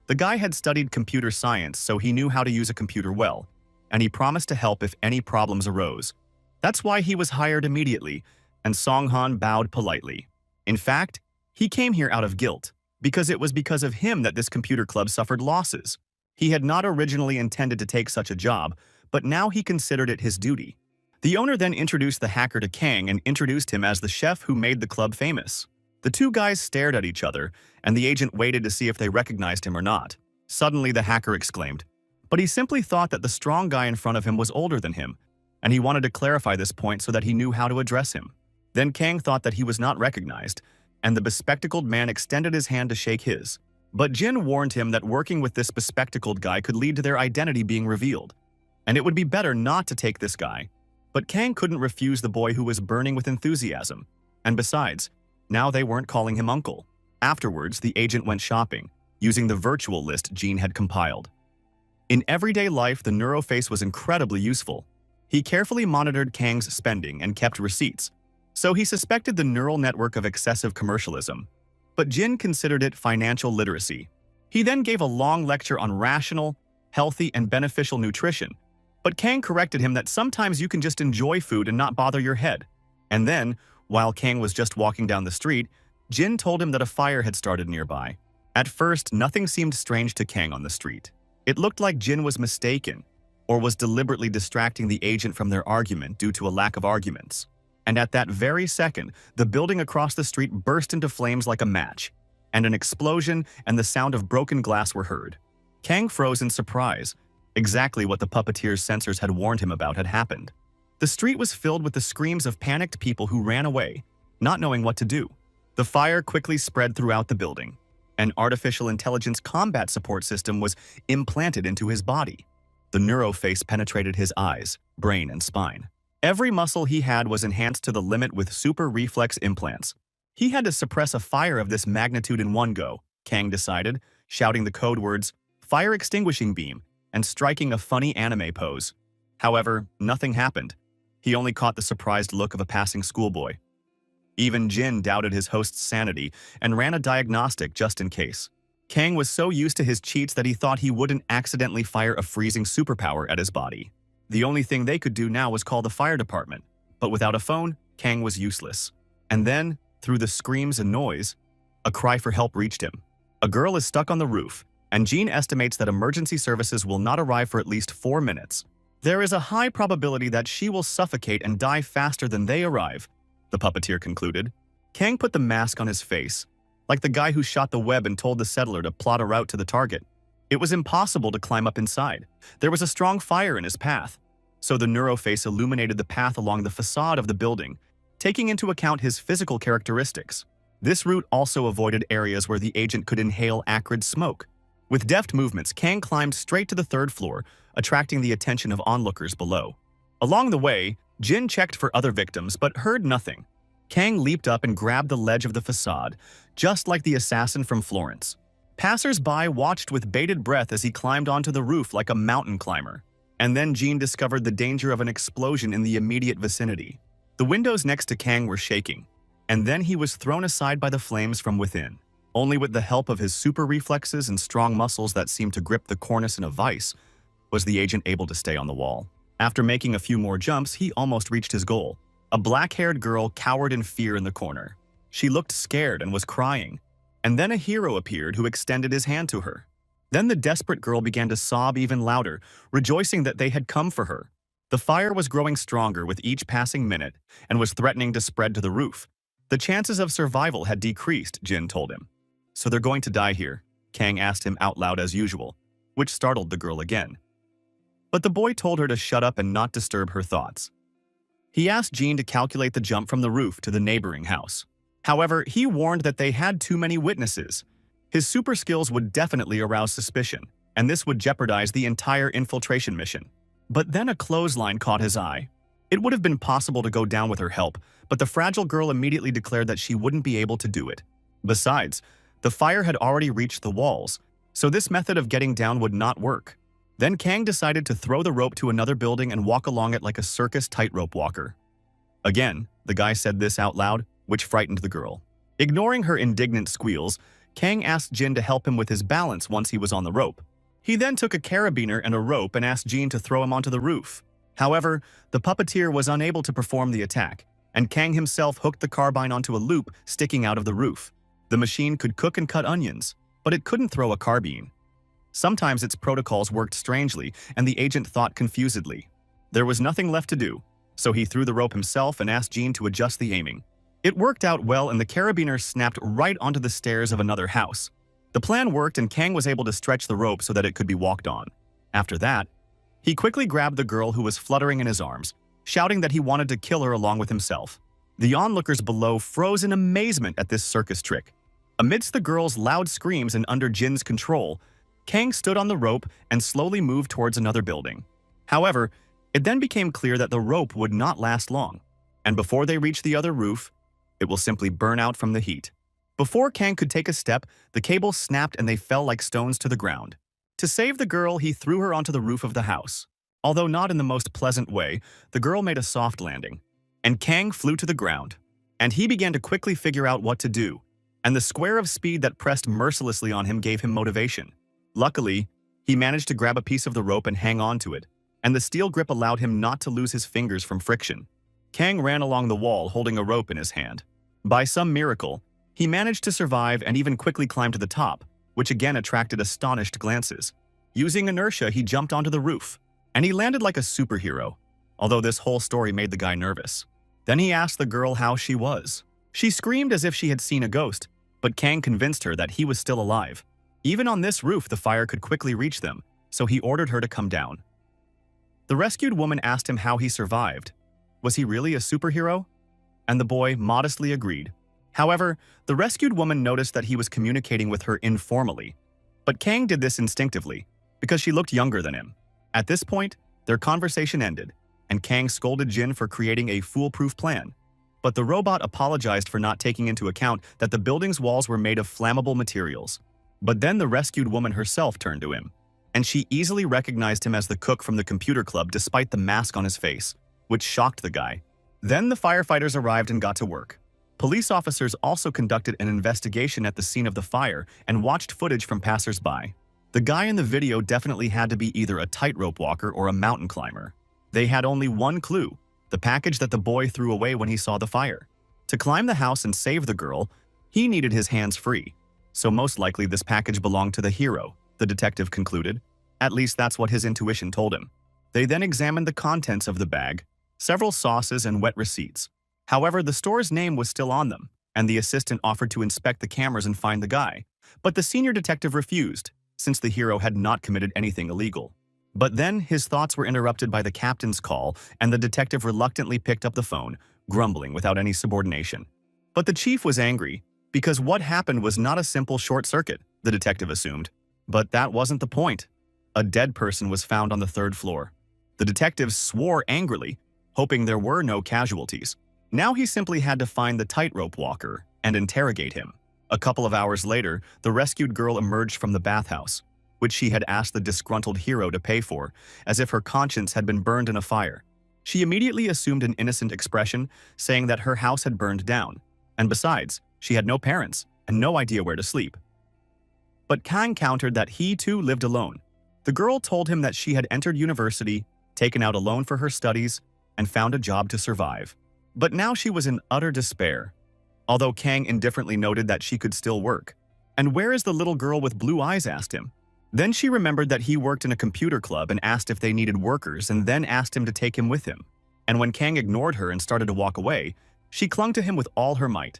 The guy had studied computer science, so he knew how to use a computer well, and he promised to help if any problems arose. That's why he was hired immediately, and Song-han bowed politely. In fact, he came here out of guilt, because it was because of him that this computer club suffered losses. He had not originally intended to take such a job, but now he considered it his duty. The owner then introduced the hacker to Kang and introduced him as the chef who made the club famous. The two guys stared at each other, and the agent waited to see if they recognized him or not. Suddenly, the hacker exclaimed, but he simply thought that the strong guy in front of him was older than him, and he wanted to clarify this point so that he knew how to address him. Then Kang thought that he was not recognized, and the bespectacled man extended his hand to shake his. But Jin warned him that working with this bespectacled guy could lead to their identity being revealed, and it would be better not to take this guy. But Kang couldn't refuse the boy who was burning with enthusiasm, and besides, now they weren't calling him uncle. Afterwards, the agent went shopping, using the virtual list Jin had compiled. In everyday life, the neuroface was incredibly useful. He carefully monitored Kang's spending and kept receipts, so he suspected the neural network of excessive commercialism. But Jin considered it financial literacy. He then gave a long lecture on rational, healthy, and beneficial nutrition, but Kang corrected him that sometimes you can just enjoy food and not bother your head. And then, while Kang was just walking down the street, Jin told him that a fire had started nearby. At first, nothing seemed strange to Kang on the street. It looked like Jin was mistaken, or was deliberately distracting the agent from their argument due to a lack of arguments. And at that very second, the building across the street burst into flames like a match, and an explosion and the sound of broken glass were heard. Kang froze in surprise. Exactly what the puppeteer's sensors had warned him about had happened. The street was filled with the screams of panicked people who ran away, not knowing what to do. The fire quickly spread throughout the building. An artificial intelligence combat support system was implanted into his body. The neuroface penetrated his eyes, brain, and spine. Every muscle he had was enhanced to the limit with super reflex implants. He had to suppress a fire of this magnitude in one go, Kang decided, shouting the code words, "Fire extinguishing beam," and striking a funny anime pose. However, nothing happened. He only caught the surprised look of a passing schoolboy. Even Jin doubted his host's sanity and ran a diagnostic just in case. Kang was so used to his cheats that he thought he wouldn't accidentally fire a freezing superpower at his body. The only thing they could do now was call the fire department, but without a phone, Kang was useless. And then, through the screams and noise, a cry for help reached him. A girl is stuck on the roof, and Jean estimates that emergency services will not arrive for at least 4 minutes. There is a high probability that she will suffocate and die faster than they arrive, the puppeteer concluded. Kang put the mask on his face, like the guy who shot the web and told the settler to plot a route to the target. It was impossible to climb up inside. There was a strong fire in his path. So the neuroface illuminated the path along the facade of the building, taking into account his physical characteristics. This route also avoided areas where the agent could inhale acrid smoke. With deft movements, Kang climbed straight to the 3rd floor, attracting the attention of onlookers below. Along the way, Jin checked for other victims but heard nothing. Kang leaped up and grabbed the ledge of the facade, just like the assassin from Florence. Passers-by watched with bated breath as he climbed onto the roof like a mountain climber. And then Jean discovered the danger of an explosion in the immediate vicinity. The windows next to Kang were shaking, and then he was thrown aside by the flames from within. Only with the help of his super reflexes and strong muscles that seemed to grip the cornice in a vice was the agent able to stay on the wall. After making a few more jumps, he almost reached his goal. A black-haired girl cowered in fear in the corner. She looked scared and was crying. And then a hero appeared who extended his hand to her. Then the desperate girl began to sob even louder, rejoicing that they had come for her. The fire was growing stronger with each passing minute and was threatening to spread to the roof. The chances of survival had decreased, Jin told him. "So they're going to die here?" Kang asked him out loud as usual, which startled the girl again. But the boy told her to shut up and not disturb her thoughts. He asked Jean to calculate the jump from the roof to the neighboring house. However, he warned that they had too many witnesses. His super skills would definitely arouse suspicion, and this would jeopardize the entire infiltration mission. But then a clothesline caught his eye. It would have been possible to go down with her help, but the fragile girl immediately declared that she wouldn't be able to do it. Besides, the fire had already reached the walls, so this method of getting down would not work. Then Kang decided to throw the rope to another building and walk along it like a circus tightrope walker. Again, the guy said this out loud, which frightened the girl. Ignoring her indignant squeals, Kang asked Jin to help him with his balance once he was on the rope. He then took a carabiner and a rope and asked Jean to throw him onto the roof. However, the puppeteer was unable to perform the attack, and Kang himself hooked the carbine onto a loop sticking out of the roof. The machine could cook and cut onions, but it couldn't throw a carbine. Sometimes its protocols worked strangely, and the agent thought confusedly. There was nothing left to do, so he threw the rope himself and asked Jean to adjust the aiming. It worked out well, and the carabiner snapped right onto the stairs of another house. The plan worked, and Kang was able to stretch the rope so that it could be walked on. After that, he quickly grabbed the girl who was fluttering in his arms, shouting that he wanted to kill her along with himself. The onlookers below froze in amazement at this circus trick. Amidst the girl's loud screams and under Jin's control, Kang stood on the rope and slowly moved towards another building. However, it then became clear that the rope would not last long, and before they reached the other roof, it will simply burn out from the heat. Before Kang could take a step, the cable snapped and they fell like stones to the ground. To save the girl, he threw her onto the roof of the house. Although not in the most pleasant way, the girl made a soft landing, and Kang flew to the ground. And he began to quickly figure out what to do, and the square of speed that pressed mercilessly on him gave him motivation. Luckily, he managed to grab a piece of the rope and hang on to it, and the steel grip allowed him not to lose his fingers from friction. Kang ran along the wall holding a rope in his hand. By some miracle, he managed to survive and even quickly climbed to the top, which again attracted astonished glances. Using inertia, he jumped onto the roof, and he landed like a superhero, although this whole story made the guy nervous. Then he asked the girl how she was. She screamed as if she had seen a ghost, but Kang convinced her that he was still alive. Even on this roof, the fire could quickly reach them, so he ordered her to come down. The rescued woman asked him how he survived, Was he really a superhero? And the boy modestly agreed. However, the rescued woman noticed that he was communicating with her informally. But Kang did this instinctively, because she looked younger than him. At this point, their conversation ended, and Kang scolded Jin for creating a foolproof plan. But the robot apologized for not taking into account that the building's walls were made of flammable materials. But then the rescued woman herself turned to him, and she easily recognized him as the cook from the computer club despite the mask on his face, which shocked the guy. Then the firefighters arrived and got to work. Police officers also conducted an investigation at the scene of the fire and watched footage from passers-by. The guy in the video definitely had to be either a tightrope walker or a mountain climber. They had only one clue: the package that the boy threw away when he saw the fire. To climb the house and save the girl, he needed his hands free. So most likely this package belonged to the hero, the detective concluded. At least that's what his intuition told him. They then examined the contents of the bag, several sauces and wet receipts. However, the store's name was still on them, and the assistant offered to inspect the cameras and find the guy. But the senior detective refused, since the hero had not committed anything illegal. But then his thoughts were interrupted by the captain's call, and the detective reluctantly picked up the phone, grumbling without any subordination. But the chief was angry, because what happened was not a simple short circuit, the detective assumed. But that wasn't the point. A dead person was found on the third floor. The detective swore angrily, hoping there were no casualties. Now he simply had to find the tightrope walker and interrogate him. A couple of hours later, the rescued girl emerged from the bathhouse, which she had asked the disgruntled hero to pay for, as if her conscience had been burned in a fire. She immediately assumed an innocent expression, saying that her house had burned down, and besides, she had no parents and no idea where to sleep. But Kang countered that he too lived alone. The girl told him that she had entered university, taken out a loan for her studies, and found a job to survive. But now she was in utter despair, although Kang indifferently noted that she could still work. And where is the little girl with blue eyes, asked him. Then she remembered that he worked in a computer club and asked if they needed workers and then asked him to take him with him. And when Kang ignored her and started to walk away, she clung to him with all her might.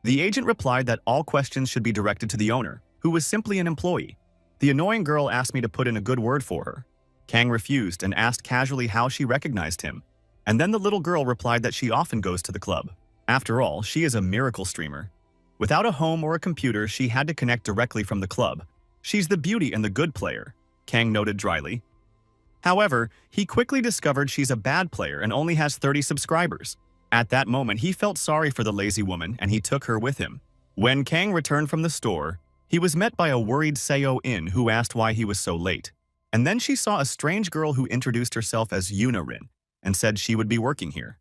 The agent replied that all questions should be directed to the owner, who was simply an employee. The annoying girl asked me to put in a good word for her. Kang refused and asked casually how she recognized him. And then the little girl replied that she often goes to the club. After all, she is a miracle streamer. Without a home or a computer, she had to connect directly from the club. She's the beauty and the good player, Kang noted dryly. However, he quickly discovered she's a bad player and only has 30 subscribers. At that moment, he felt sorry for the lazy woman and he took her with him. When Kang returned from the store, he was met by a worried Seo-in who asked why he was so late. And then she saw a strange girl who introduced herself as Yunarin and said she would be working here.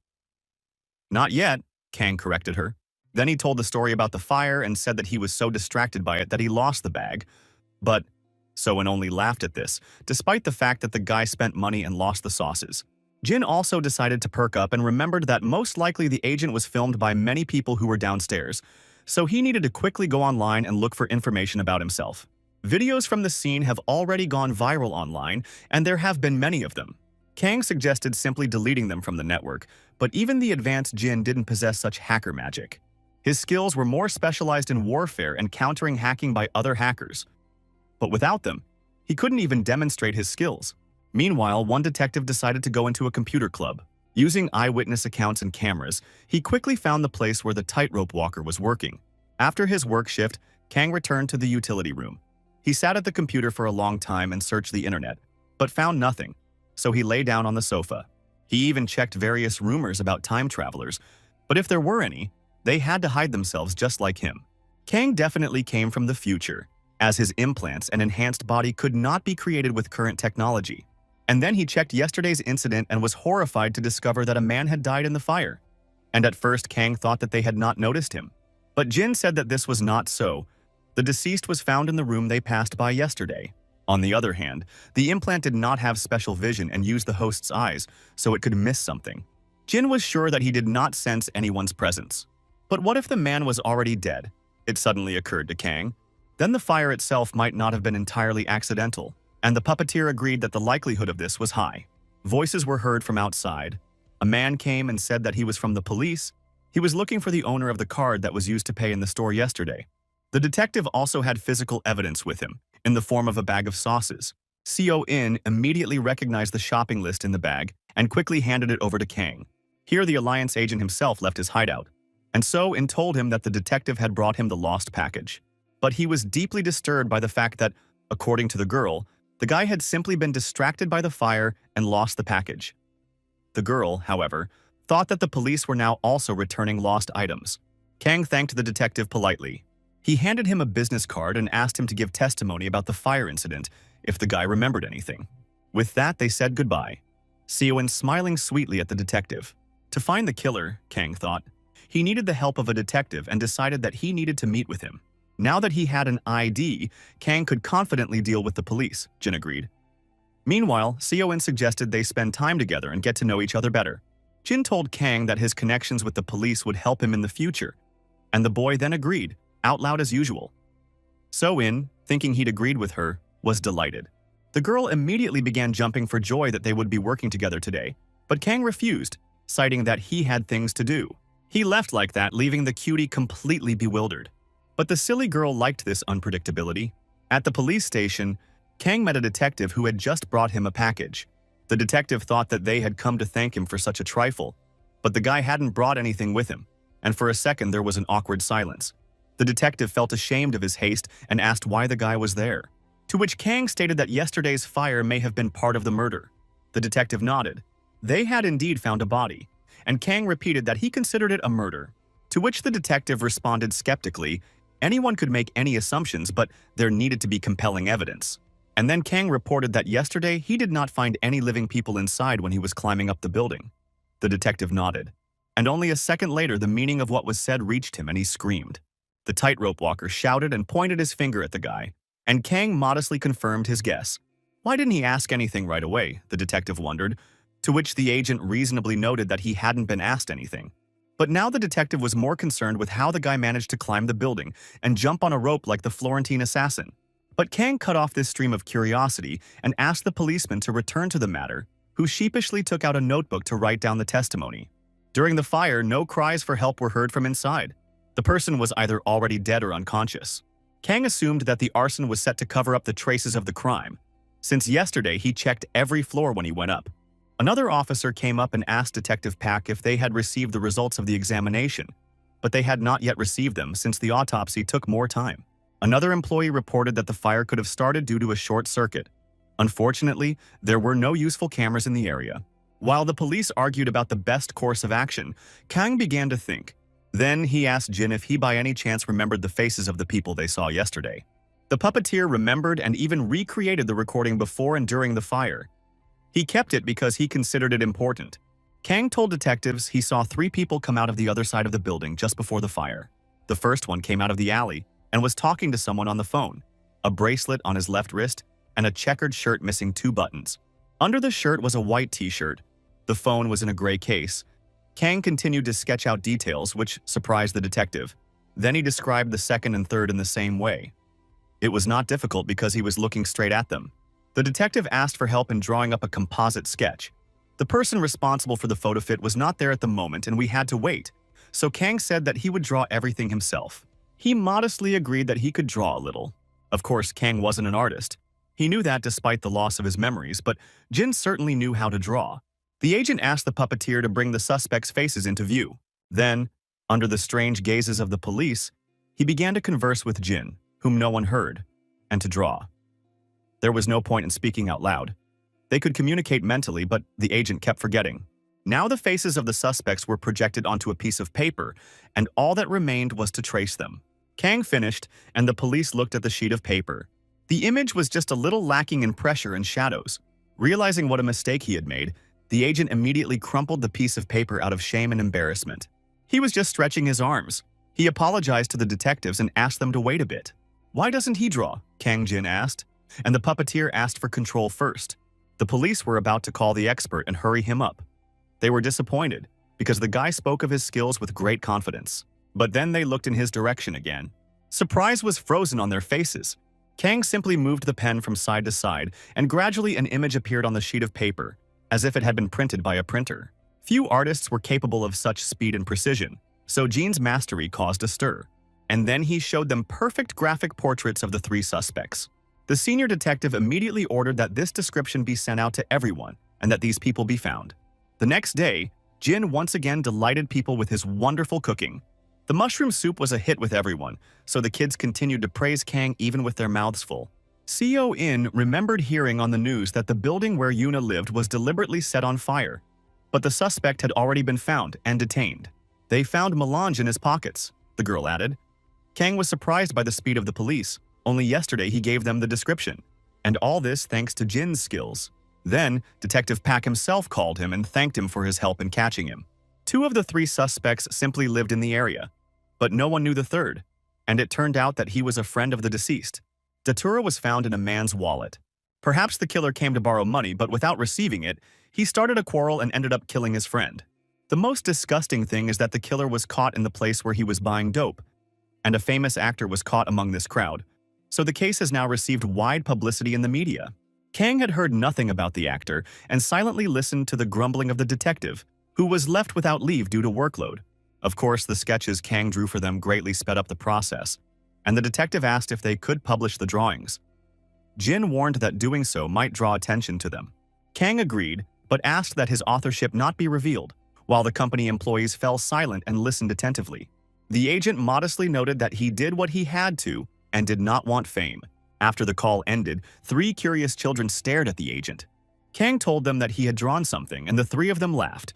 Not yet, Kang corrected her. Then he told the story about the fire and said that he was so distracted by it that he lost the bag. But Soen only laughed at this, despite the fact that the guy spent money and lost the sauces. Jin also decided to perk up and remembered that most likely the agent was filmed by many people who were downstairs, so he needed to quickly go online and look for information about himself. Videos from the scene have already gone viral online, and there have been many of them. Kang suggested simply deleting them from the network, but even the advanced Jin didn't possess such hacker magic. His skills were more specialized in warfare and countering hacking by other hackers. But without them, he couldn't even demonstrate his skills. Meanwhile, one detective decided to go into a computer club. Using eyewitness accounts and cameras, he quickly found the place where the tightrope walker was working. After his work shift, Kang returned to the utility room. He sat at the computer for a long time and searched the internet, but found nothing. So he lay down on the sofa. He even checked various rumors about time travelers, but if there were any, they had to hide themselves just like him. Kang definitely came from the future, as his implants and enhanced body could not be created with current technology. And then he checked yesterday's incident and was horrified to discover that a man had died in the fire. And at first, Kang thought that they had not noticed him. But Jin said that this was not so. The deceased was found in the room they passed by yesterday. On the other hand, the implant did not have special vision and used the host's eyes, so it could miss something. Jin was sure that he did not sense anyone's presence. But what if the man was already dead? It suddenly occurred to Kang. Then the fire itself might not have been entirely accidental, and the puppeteer agreed that the likelihood of this was high. Voices were heard from outside. A man came and said that he was from the police. He was looking for the owner of the card that was used to pay in the store yesterday. The detective also had physical evidence with him, in the form of a bag of sauces. Seo-in immediately recognized the shopping list in the bag and quickly handed it over to Kang. Here the Alliance agent himself left his hideout, and So-in told him that the detective had brought him the lost package. But he was deeply disturbed by the fact that, according to the girl, the guy had simply been distracted by the fire and lost the package. The girl, however, thought that the police were now also returning lost items. Kang thanked the detective politely. He handed him a business card and asked him to give testimony about the fire incident if the guy remembered anything. With that, they said goodbye, So-in smiling sweetly at the detective. To find the killer, Kang thought, he needed the help of a detective and decided that he needed to meet with him. Now that he had an ID, Kang could confidently deal with the police, Jin agreed. Meanwhile, So-in suggested they spend time together and get to know each other better. Jin told Kang that his connections with the police would help him in the future, and the boy then agreed, out loud as usual. So-in, thinking he'd agreed with her, was delighted. The girl immediately began jumping for joy that they would be working together today, but Kang refused, citing that he had things to do. He left like that, leaving the cutie completely bewildered. But the silly girl liked this unpredictability. At the police station, Kang met a detective who had just brought him a package. The detective thought that they had come to thank him for such a trifle, but the guy hadn't brought anything with him, and for a second there was an awkward silence. The detective felt ashamed of his haste and asked why the guy was there, to which Kang stated that yesterday's fire may have been part of the murder. The detective nodded. They had indeed found a body, and Kang repeated that he considered it a murder, to which the detective responded skeptically, anyone could make any assumptions, but there needed to be compelling evidence. And then Kang reported that yesterday he did not find any living people inside when he was climbing up the building. The detective nodded, and only a second later the meaning of what was said reached him and he screamed. The tightrope walker shouted and pointed his finger at the guy, and Kang modestly confirmed his guess. Why didn't he ask anything right away, the detective wondered, to which the agent reasonably noted that he hadn't been asked anything. But now the detective was more concerned with how the guy managed to climb the building and jump on a rope like the Florentine assassin. But Kang cut off this stream of curiosity and asked the policeman to return to the matter, who sheepishly took out a notebook to write down the testimony. During the fire, no cries for help were heard from inside. The person was either already dead or unconscious. Kang assumed that the arson was set to cover up the traces of the crime, since yesterday he checked every floor when he went up. Another officer came up and asked Detective Pak if they had received the results of the examination, but they had not yet received them since the autopsy took more time. Another employee reported that the fire could have started due to a short circuit. Unfortunately, there were no useful cameras in the area. While the police argued about the best course of action, Kang began to think. Then he asked Jin if he by any chance remembered the faces of the people they saw yesterday. The puppeteer remembered and even recreated the recording before and during the fire. He kept it because he considered it important. Kang told detectives he saw 3 people come out of the other side of the building just before the fire. The first one came out of the alley and was talking to someone on the phone, a bracelet on his left wrist, and a checkered shirt missing 2 buttons. Under the shirt was a white t-shirt. The phone was in a gray case. Kang continued to sketch out details, which surprised the detective. Then he described the second and third in the same way. It was not difficult because he was looking straight at them. The detective asked for help in drawing up a composite sketch. The person responsible for the photo fit was not there at the moment and we had to wait, so Kang said that he would draw everything himself. He modestly agreed that he could draw a little. Of course, Kang wasn't an artist. He knew that despite the loss of his memories, but Jin certainly knew how to draw. The agent asked the puppeteer to bring the suspects' faces into view. Then, under the strange gazes of the police, he began to converse with Jin, whom no one heard, and to draw. There was no point in speaking out loud. They could communicate mentally, but the agent kept forgetting. Now the faces of the suspects were projected onto a piece of paper, and all that remained was to trace them. Kang finished, and the police looked at the sheet of paper. The image was just a little lacking in pressure and shadows. Realizing what a mistake he had made, the agent immediately crumpled the piece of paper out of shame and embarrassment. He was just stretching his arms. He apologized to the detectives and asked them to wait a bit. "Why doesn't he draw?" Kang Jin asked, and the puppeteer asked for control first. The police were about to call the expert and hurry him up. They were disappointed, because the guy spoke of his skills with great confidence. But then they looked in his direction again. Surprise was frozen on their faces. Kang simply moved the pen from side to side, and gradually an image appeared on the sheet of paper, as if it had been printed by a printer. Few artists were capable of such speed and precision, so Jin's mastery caused a stir. And then he showed them perfect graphic portraits of the 3 suspects. The senior detective immediately ordered that this description be sent out to everyone and that these people be found. The next day, Jin once again delighted people with his wonderful cooking. The mushroom soup was a hit with everyone, so the kids continued to praise Kang even with their mouths full. Seo-in remembered hearing on the news that the building where Yuna lived was deliberately set on fire, but the suspect had already been found and detained. They found melange in his pockets, the girl added. Kang was surprised by the speed of the police. Only yesterday he gave them the description. And all this thanks to Jin's skills. Then, Detective Pak himself called him and thanked him for his help in catching him. 2 of the 3 suspects simply lived in the area, but no one knew the third, and it turned out that he was a friend of the deceased. Datura was found in a man's wallet. Perhaps the killer came to borrow money, but without receiving it, he started a quarrel and ended up killing his friend. The most disgusting thing is that the killer was caught in the place where he was buying dope, and a famous actor was caught among this crowd. So the case has now received wide publicity in the media. Kang had heard nothing about the actor and silently listened to the grumbling of the detective, who was left without leave due to workload. Of course, the sketches Kang drew for them greatly sped up the process, and the detective asked if they could publish the drawings. Jin warned that doing so might draw attention to them. Kang agreed, but asked that his authorship not be revealed, while the company employees fell silent and listened attentively. The agent modestly noted that he did what he had to and did not want fame. After the call ended, 3 curious children stared at the agent. Kang told them that he had drawn something, and the 3 of them laughed,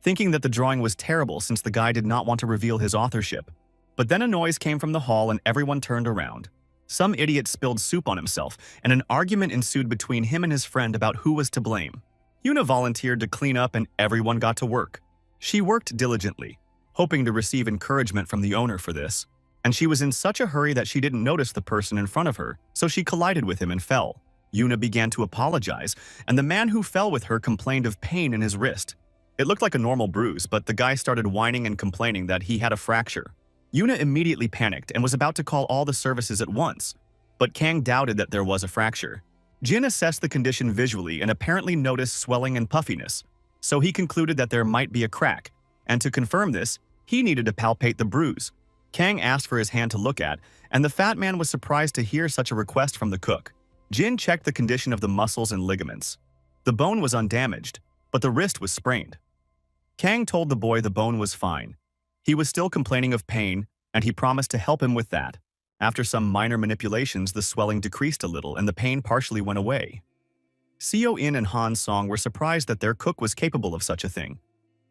thinking that the drawing was terrible since the guy did not want to reveal his authorship. But then a noise came from the hall and everyone turned around. Some idiot spilled soup on himself, and an argument ensued between him and his friend about who was to blame. Yuna volunteered to clean up and everyone got to work. She worked diligently, hoping to receive encouragement from the owner for this. And she was in such a hurry that she didn't notice the person in front of her, so she collided with him and fell. Yuna began to apologize, and the man who fell with her complained of pain in his wrist. It looked like a normal bruise, but the guy started whining and complaining that he had a fracture. Yuna immediately panicked and was about to call all the services at once, but Kang doubted that there was a fracture. Jin assessed the condition visually and apparently noticed swelling and puffiness, so he concluded that there might be a crack, and to confirm this, he needed to palpate the bruise. Kang asked for his hand to look at, and the fat man was surprised to hear such a request from the cook. Jin checked the condition of the muscles and ligaments. The bone was undamaged, but the wrist was sprained. Kang told the boy the bone was fine. He was still complaining of pain, and he promised to help him with that. After some minor manipulations, the swelling decreased a little and the pain partially went away. Seo-in and Han Song were surprised that their cook was capable of such a thing.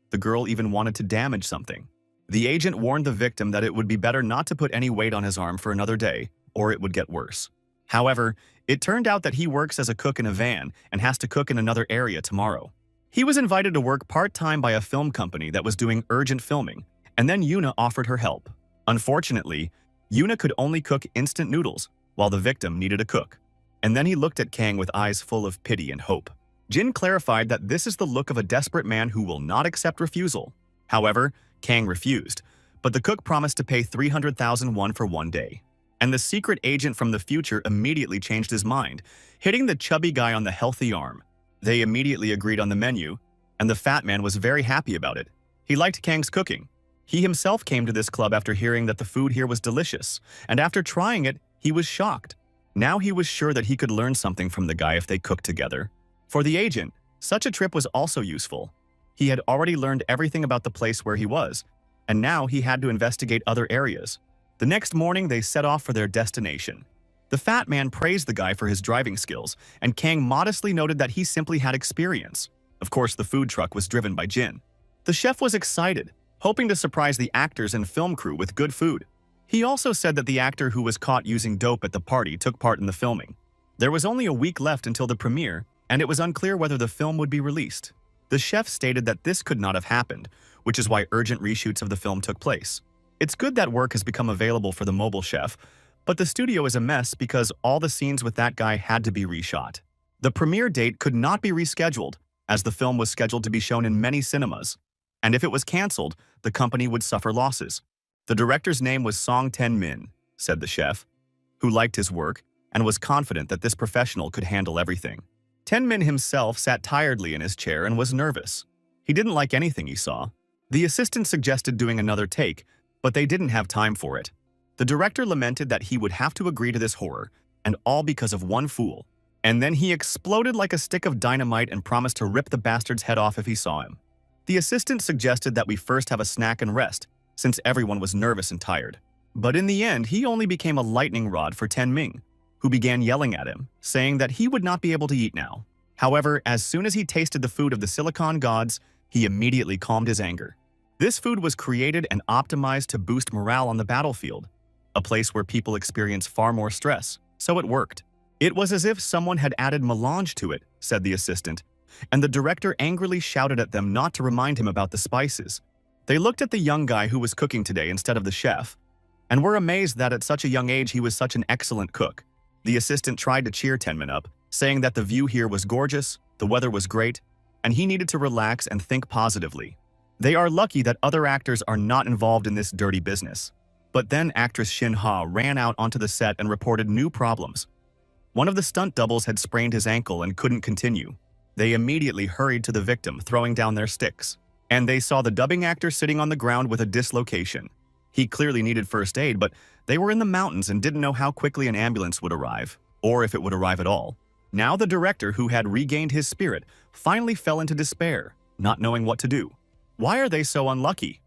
The girl even wanted to damage something. The agent warned the victim that it would be better not to put any weight on his arm for another day, or it would get worse. However, it turned out that he works as a cook in a van and has to cook in another area tomorrow. He was invited to work part-time by a film company that was doing urgent filming, and then Yuna offered her help. Unfortunately, Yuna could only cook instant noodles, while the victim needed a cook. And then he looked at Kang with eyes full of pity and hope. Jin clarified that this is the look of a desperate man who will not accept refusal. However, Kang refused, but the cook promised to pay 300,000 won for 1 day. And the secret agent from the future immediately changed his mind, hitting the chubby guy on the healthy arm. They immediately agreed on the menu, and the fat man was very happy about it. He liked Kang's cooking. He himself came to this club after hearing that the food here was delicious, and after trying it, he was shocked. Now he was sure that he could learn something from the guy if they cooked together. For the agent, such a trip was also useful. He had already learned everything about the place where he was, and now he had to investigate other areas. The next morning, they set off for their destination. The fat man praised the guy for his driving skills, and Kang modestly noted that he simply had experience. Of course, the food truck was driven by Jin. The chef was excited, hoping to surprise the actors and film crew with good food. He also said that the actor who was caught using dope at the party took part in the filming. There was only a week left until the premiere, and it was unclear whether the film would be released. The chef stated that this could not have happened, which is why urgent reshoots of the film took place. It's good that work has become available for the mobile chef, but the studio is a mess because all the scenes with that guy had to be reshot. The premiere date could not be rescheduled, as the film was scheduled to be shown in many cinemas. And if it was cancelled, the company would suffer losses. The director's name was Song Ten-min, said the chef, who liked his work and was confident that this professional could handle everything. Ten-min himself sat tiredly in his chair and was nervous. He didn't like anything he saw. The assistant suggested doing another take, but they didn't have time for it. The director lamented that he would have to agree to this horror, and all because of one fool. And then he exploded like a stick of dynamite and promised to rip the bastard's head off if he saw him. The assistant suggested that we first have a snack and rest, since everyone was nervous and tired. But in the end, he only became a lightning rod for Tenming, who began yelling at him, saying that he would not be able to eat now. However, as soon as he tasted the food of the silicon gods, he immediately calmed his anger. This food was created and optimized to boost morale on the battlefield, a place where people experience far more stress, so it worked. It was as if someone had added melange to it, said the assistant, and the director angrily shouted at them not to remind him about the spices. They looked at the young guy who was cooking today instead of the chef, and were amazed that at such a young age he was such an excellent cook. The assistant tried to cheer Tenmin up, saying that the view here was gorgeous, the weather was great, and he needed to relax and think positively. They are lucky that other actors are not involved in this dirty business. But then actress Shin Ha ran out onto the set and reported new problems. One of the stunt doubles had sprained his ankle and couldn't continue. They immediately hurried to the victim, throwing down their sticks. And they saw the dubbing actor sitting on the ground with a dislocation. He clearly needed first aid, but they were in the mountains and didn't know how quickly an ambulance would arrive, or if it would arrive at all. Now the director, who had regained his spirit, finally fell into despair, not knowing what to do. Why are they so unlucky?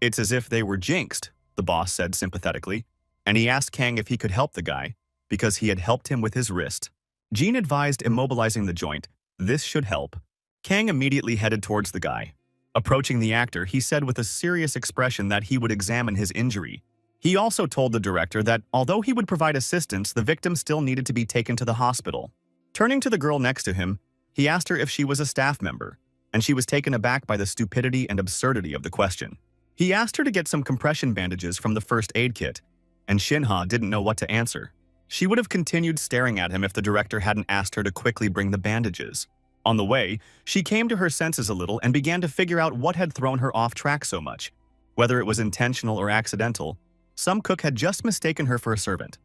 It's as if they were jinxed, the boss said sympathetically, and he asked Kang if he could help the guy, because he had helped him with his wrist. Jean advised immobilizing the joint. This should help. Kang immediately headed towards the guy. Approaching the actor, he said with a serious expression that he would examine his injury. He also told the director that although he would provide assistance, the victim still needed to be taken to the hospital. Turning to the girl next to him, he asked her if she was a staff member, and she was taken aback by the stupidity and absurdity of the question. He asked her to get some compression bandages from the first aid kit, and Shinha didn't know what to answer. She would have continued staring at him if the director hadn't asked her to quickly bring the bandages. On the way, she came to her senses a little and began to figure out what had thrown her off track so much. Whether it was intentional or accidental, some cook had just mistaken her for a servant.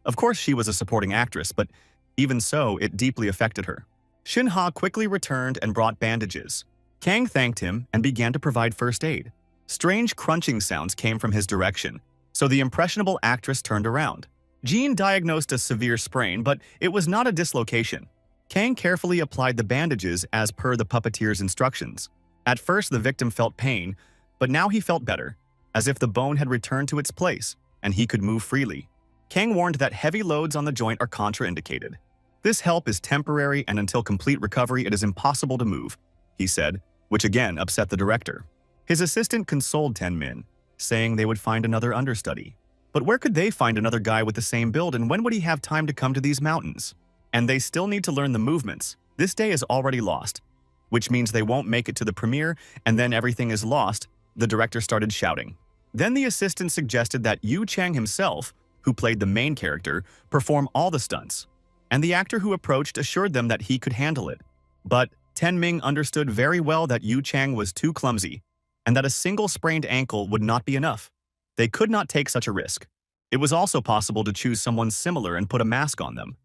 Of course, she was a supporting actress, but even so, it deeply affected her. Shinha quickly returned and brought bandages. Kang thanked him and began to provide first aid. Strange crunching sounds came from his direction, so the impressionable actress turned around. Jean diagnosed a severe sprain, but it was not a dislocation. Kang carefully applied the bandages as per the puppeteer's instructions. At first, the victim felt pain, but now he felt better, as if the bone had returned to its place, and he could move freely. Kang warned that heavy loads on the joint are contraindicated. This help is temporary, and until complete recovery, it is impossible to move, he said, which again upset the director. His assistant consoled Tenmin, saying they would find another understudy. But where could they find another guy with the same build, and when would he have time to come to these mountains? And they still need to learn the movements. This day is already lost, which means they won't make it to the premiere, and then everything is lost, the director started shouting. Then the assistant suggested that Yu Chang himself, who played the main character, perform all the stunts. And the actor who approached assured them that he could handle it. But Tenming understood very well that Yu Chang was too clumsy, and that a single sprained ankle would not be enough. They could not take such a risk. It was also possible to choose someone similar and put a mask on them.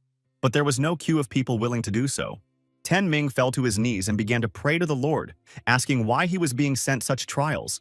But there was no queue of people willing to do so. Tenming fell to his knees and began to pray to the Lord, asking why he was being sent such trials.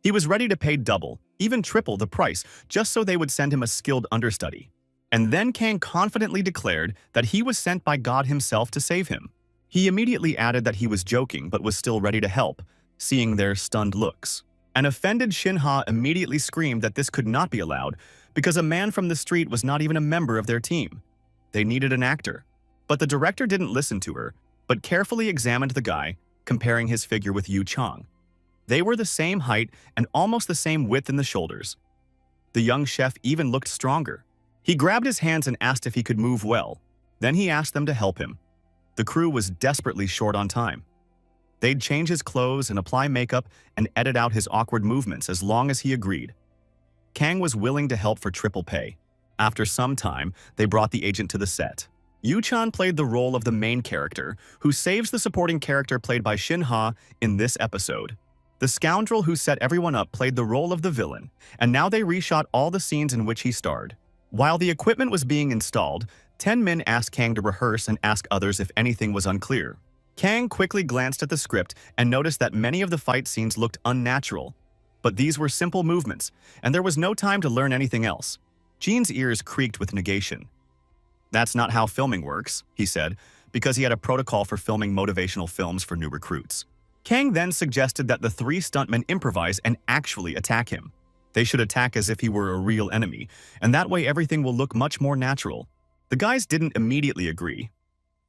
He was ready to pay double, even triple the price, just so they would send him a skilled understudy. And then Kang confidently declared that he was sent by God himself to save him. He immediately added that he was joking but was still ready to help, seeing their stunned looks. An offended Shinha immediately screamed that this could not be allowed because a man from the street was not even a member of their team. They needed an actor. But the director didn't listen to her, but carefully examined the guy, comparing his figure with Yu Chang. They were the same height and almost the same width in the shoulders. The young chef even looked stronger. He grabbed his hands and asked if he could move well. Then he asked them to help him. The crew was desperately short on time. They'd change his clothes and apply makeup and edit out his awkward movements as long as he agreed. Kang was willing to help for triple pay. After some time, they brought the agent to the set. Yu-chan played the role of the main character, who saves the supporting character played by Shin-ha in this episode. The scoundrel who set everyone up played the role of the villain, and now they reshot all the scenes in which he starred. While the equipment was being installed, Tenmin asked Kang to rehearse and ask others if anything was unclear. Kang quickly glanced at the script and noticed that many of the fight scenes looked unnatural. But these were simple movements, and there was no time to learn anything else. Jean's ears creaked with negation. "That's not how filming works," he said, because he had a protocol for filming motivational films for new recruits. Kang then suggested that the three stuntmen improvise and actually attack him. They should attack as if he were a real enemy, and that way everything will look much more natural. The guys didn't immediately agree.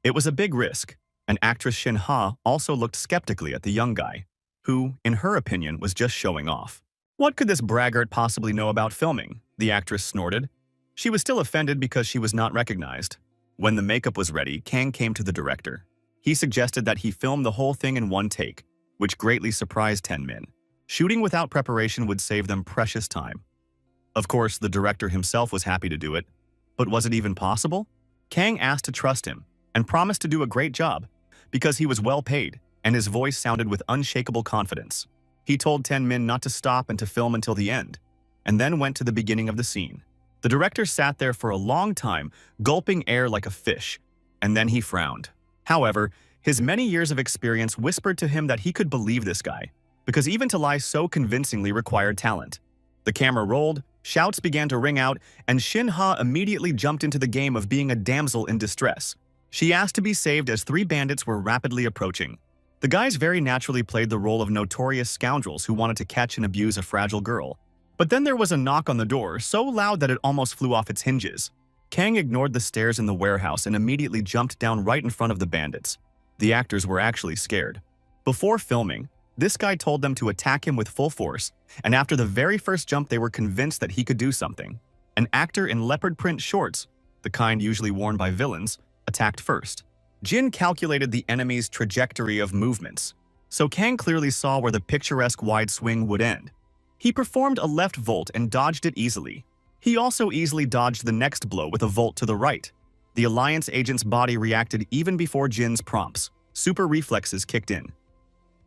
It was a big risk, and actress Shin Ha also looked skeptically at the young guy, who, in her opinion, was just showing off. What could this braggart possibly know about filming? The actress snorted. She was still offended because she was not recognized. When the makeup was ready, Kang came to the director. He suggested that he film the whole thing in one take, which greatly surprised 10 men. Shooting without preparation would save them precious time. Of course, the director himself was happy to do it. But was it even possible? Kang asked to trust him and promised to do a great job because he was well paid and his voice sounded with unshakable confidence. He told 10 men not to stop and to film until the end, and then went to the beginning of the scene. The director sat there for a long time, gulping air like a fish, and then he frowned. However, his many years of experience whispered to him that he could believe this guy, because even to lie so convincingly required talent. The camera rolled, shouts began to ring out, and Shin Ha immediately jumped into the game of being a damsel in distress. She asked to be saved as three bandits were rapidly approaching. The guys very naturally played the role of notorious scoundrels who wanted to catch and abuse a fragile girl. But then there was a knock on the door, so loud that it almost flew off its hinges. Kang ignored the stairs in the warehouse and immediately jumped down right in front of the bandits. The actors were actually scared. Before filming, this guy told them to attack him with full force, and after the very first jump they were convinced that he could do something. An actor in leopard print shorts, the kind usually worn by villains, attacked first. Jin calculated the enemy's trajectory of movements, so Kang clearly saw where the picturesque wide swing would end. He performed a left volt and dodged it easily. He also easily dodged the next blow with a volt to the right. The Alliance agent's body reacted even before Jin's prompts. Super reflexes kicked in.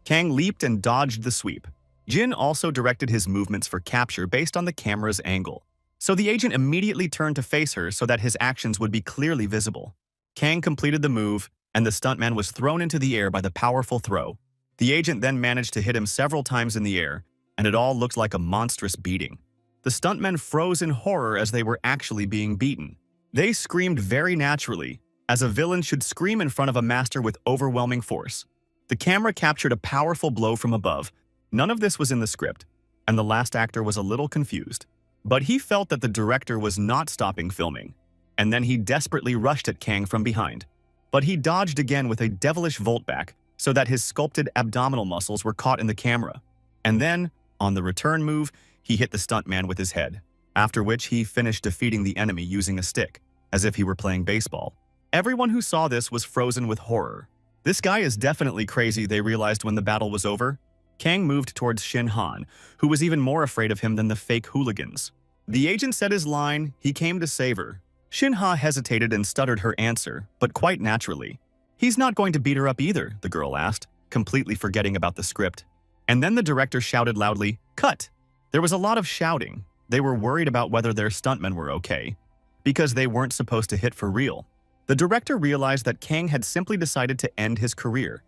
Kang leaped and dodged the sweep. Jin also directed his movements for capture based on the camera's angle, so the agent immediately turned to face her so that his actions would be clearly visible. Kang completed the move, and the stuntman was thrown into the air by the powerful throw. The agent then managed to hit him several times in the air, and it all looked like a monstrous beating. The stuntmen froze in horror as they were actually being beaten. They screamed very naturally, as a villain should scream in front of a master with overwhelming force. The camera captured a powerful blow from above. None of this was in the script, and the last actor was a little confused. But he felt that the director was not stopping filming, and then he desperately rushed at Kang from behind. But he dodged again with a devilish volt back so that his sculpted abdominal muscles were caught in the camera. And then, on the return move, he hit the stuntman with his head, after which he finished defeating the enemy using a stick, as if he were playing baseball. Everyone who saw this was frozen with horror. This guy is definitely crazy, they realized when the battle was over. Kang moved towards Shin Han, who was even more afraid of him than the fake hooligans. The agent said his line, he came to save her. Shin Ha hesitated and stuttered her answer, but quite naturally. He's not going to beat her up either, the girl asked, completely forgetting about the script. And then the director shouted loudly, "Cut!" There was a lot of shouting. They were worried about whether their stuntmen were okay, because they weren't supposed to hit for real. The director realized that Kang had simply decided to end his career,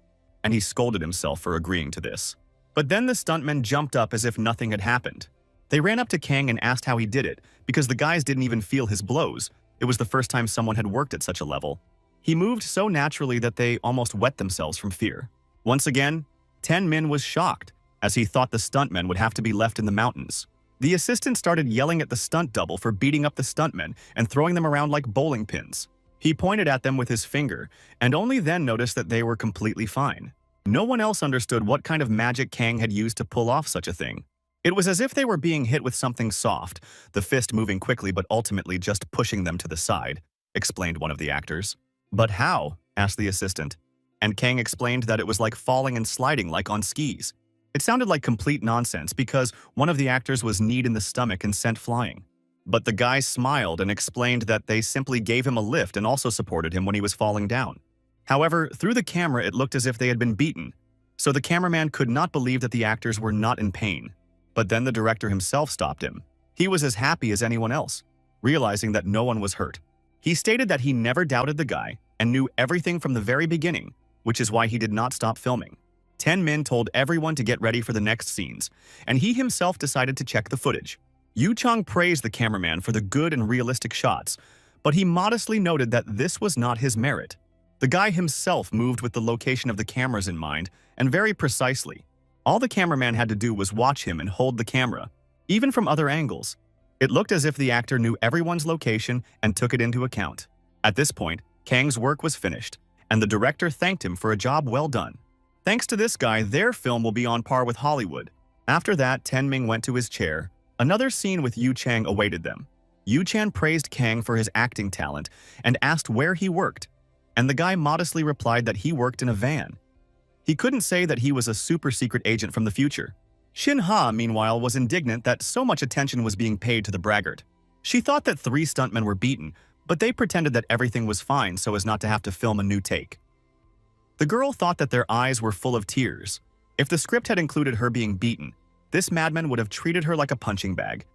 and he scolded himself for agreeing to this. But then the stuntmen jumped up as if nothing had happened. They ran up to Kang and asked how he did it, because the guys didn't even feel his blows. It was the first time someone had worked at such a level. He moved so naturally that they almost wet themselves from fear. Once again, 10 Min was shocked, as he thought the stuntmen would have to be left in the mountains. The assistant started yelling at the stunt double for beating up the stuntmen and throwing them around like bowling pins. He pointed at them with his finger, and only then noticed that they were completely fine. No one else understood what kind of magic Kang had used to pull off such a thing. It was as if they were being hit with something soft, the fist moving quickly but ultimately just pushing them to the side, explained one of the actors. But how? Asked the assistant. And Kang explained that it was like falling and sliding like on skis. It sounded like complete nonsense because one of the actors was kneed in the stomach and sent flying. But the guy smiled and explained that they simply gave him a lift and also supported him when he was falling down. However, through the camera it looked as if they had been beaten, so the cameraman could not believe that the actors were not in pain. But then the director himself stopped him. He was as happy as anyone else, realizing that no one was hurt. He stated that he never doubted the guy and knew everything from the very beginning, which is why he did not stop filming. 10 Min told everyone to get ready for the next scenes, and he himself decided to check the footage. Yu Chang praised the cameraman for the good and realistic shots, but he modestly noted that this was not his merit. The guy himself moved with the location of the cameras in mind, and very precisely. All the cameraman had to do was watch him and hold the camera, even from other angles. It looked as if the actor knew everyone's location and took it into account. At this point, Kang's work was finished, and the director thanked him for a job well done. Thanks to this guy, their film will be on par with Hollywood. After that, Ten-Ming went to his chair. Another scene with Yu Chang awaited them. Yu Chan praised Kang for his acting talent and asked where he worked, and the guy modestly replied that he worked in a van. He couldn't say that he was a super-secret agent from the future. Shin Ha, meanwhile, was indignant that so much attention was being paid to the braggart. She thought that 3 stuntmen were beaten, but they pretended that everything was fine so as not to have to film a new take. The girl thought that their eyes were full of tears. If the script had included her being beaten, this madman would have treated her like a punching bag.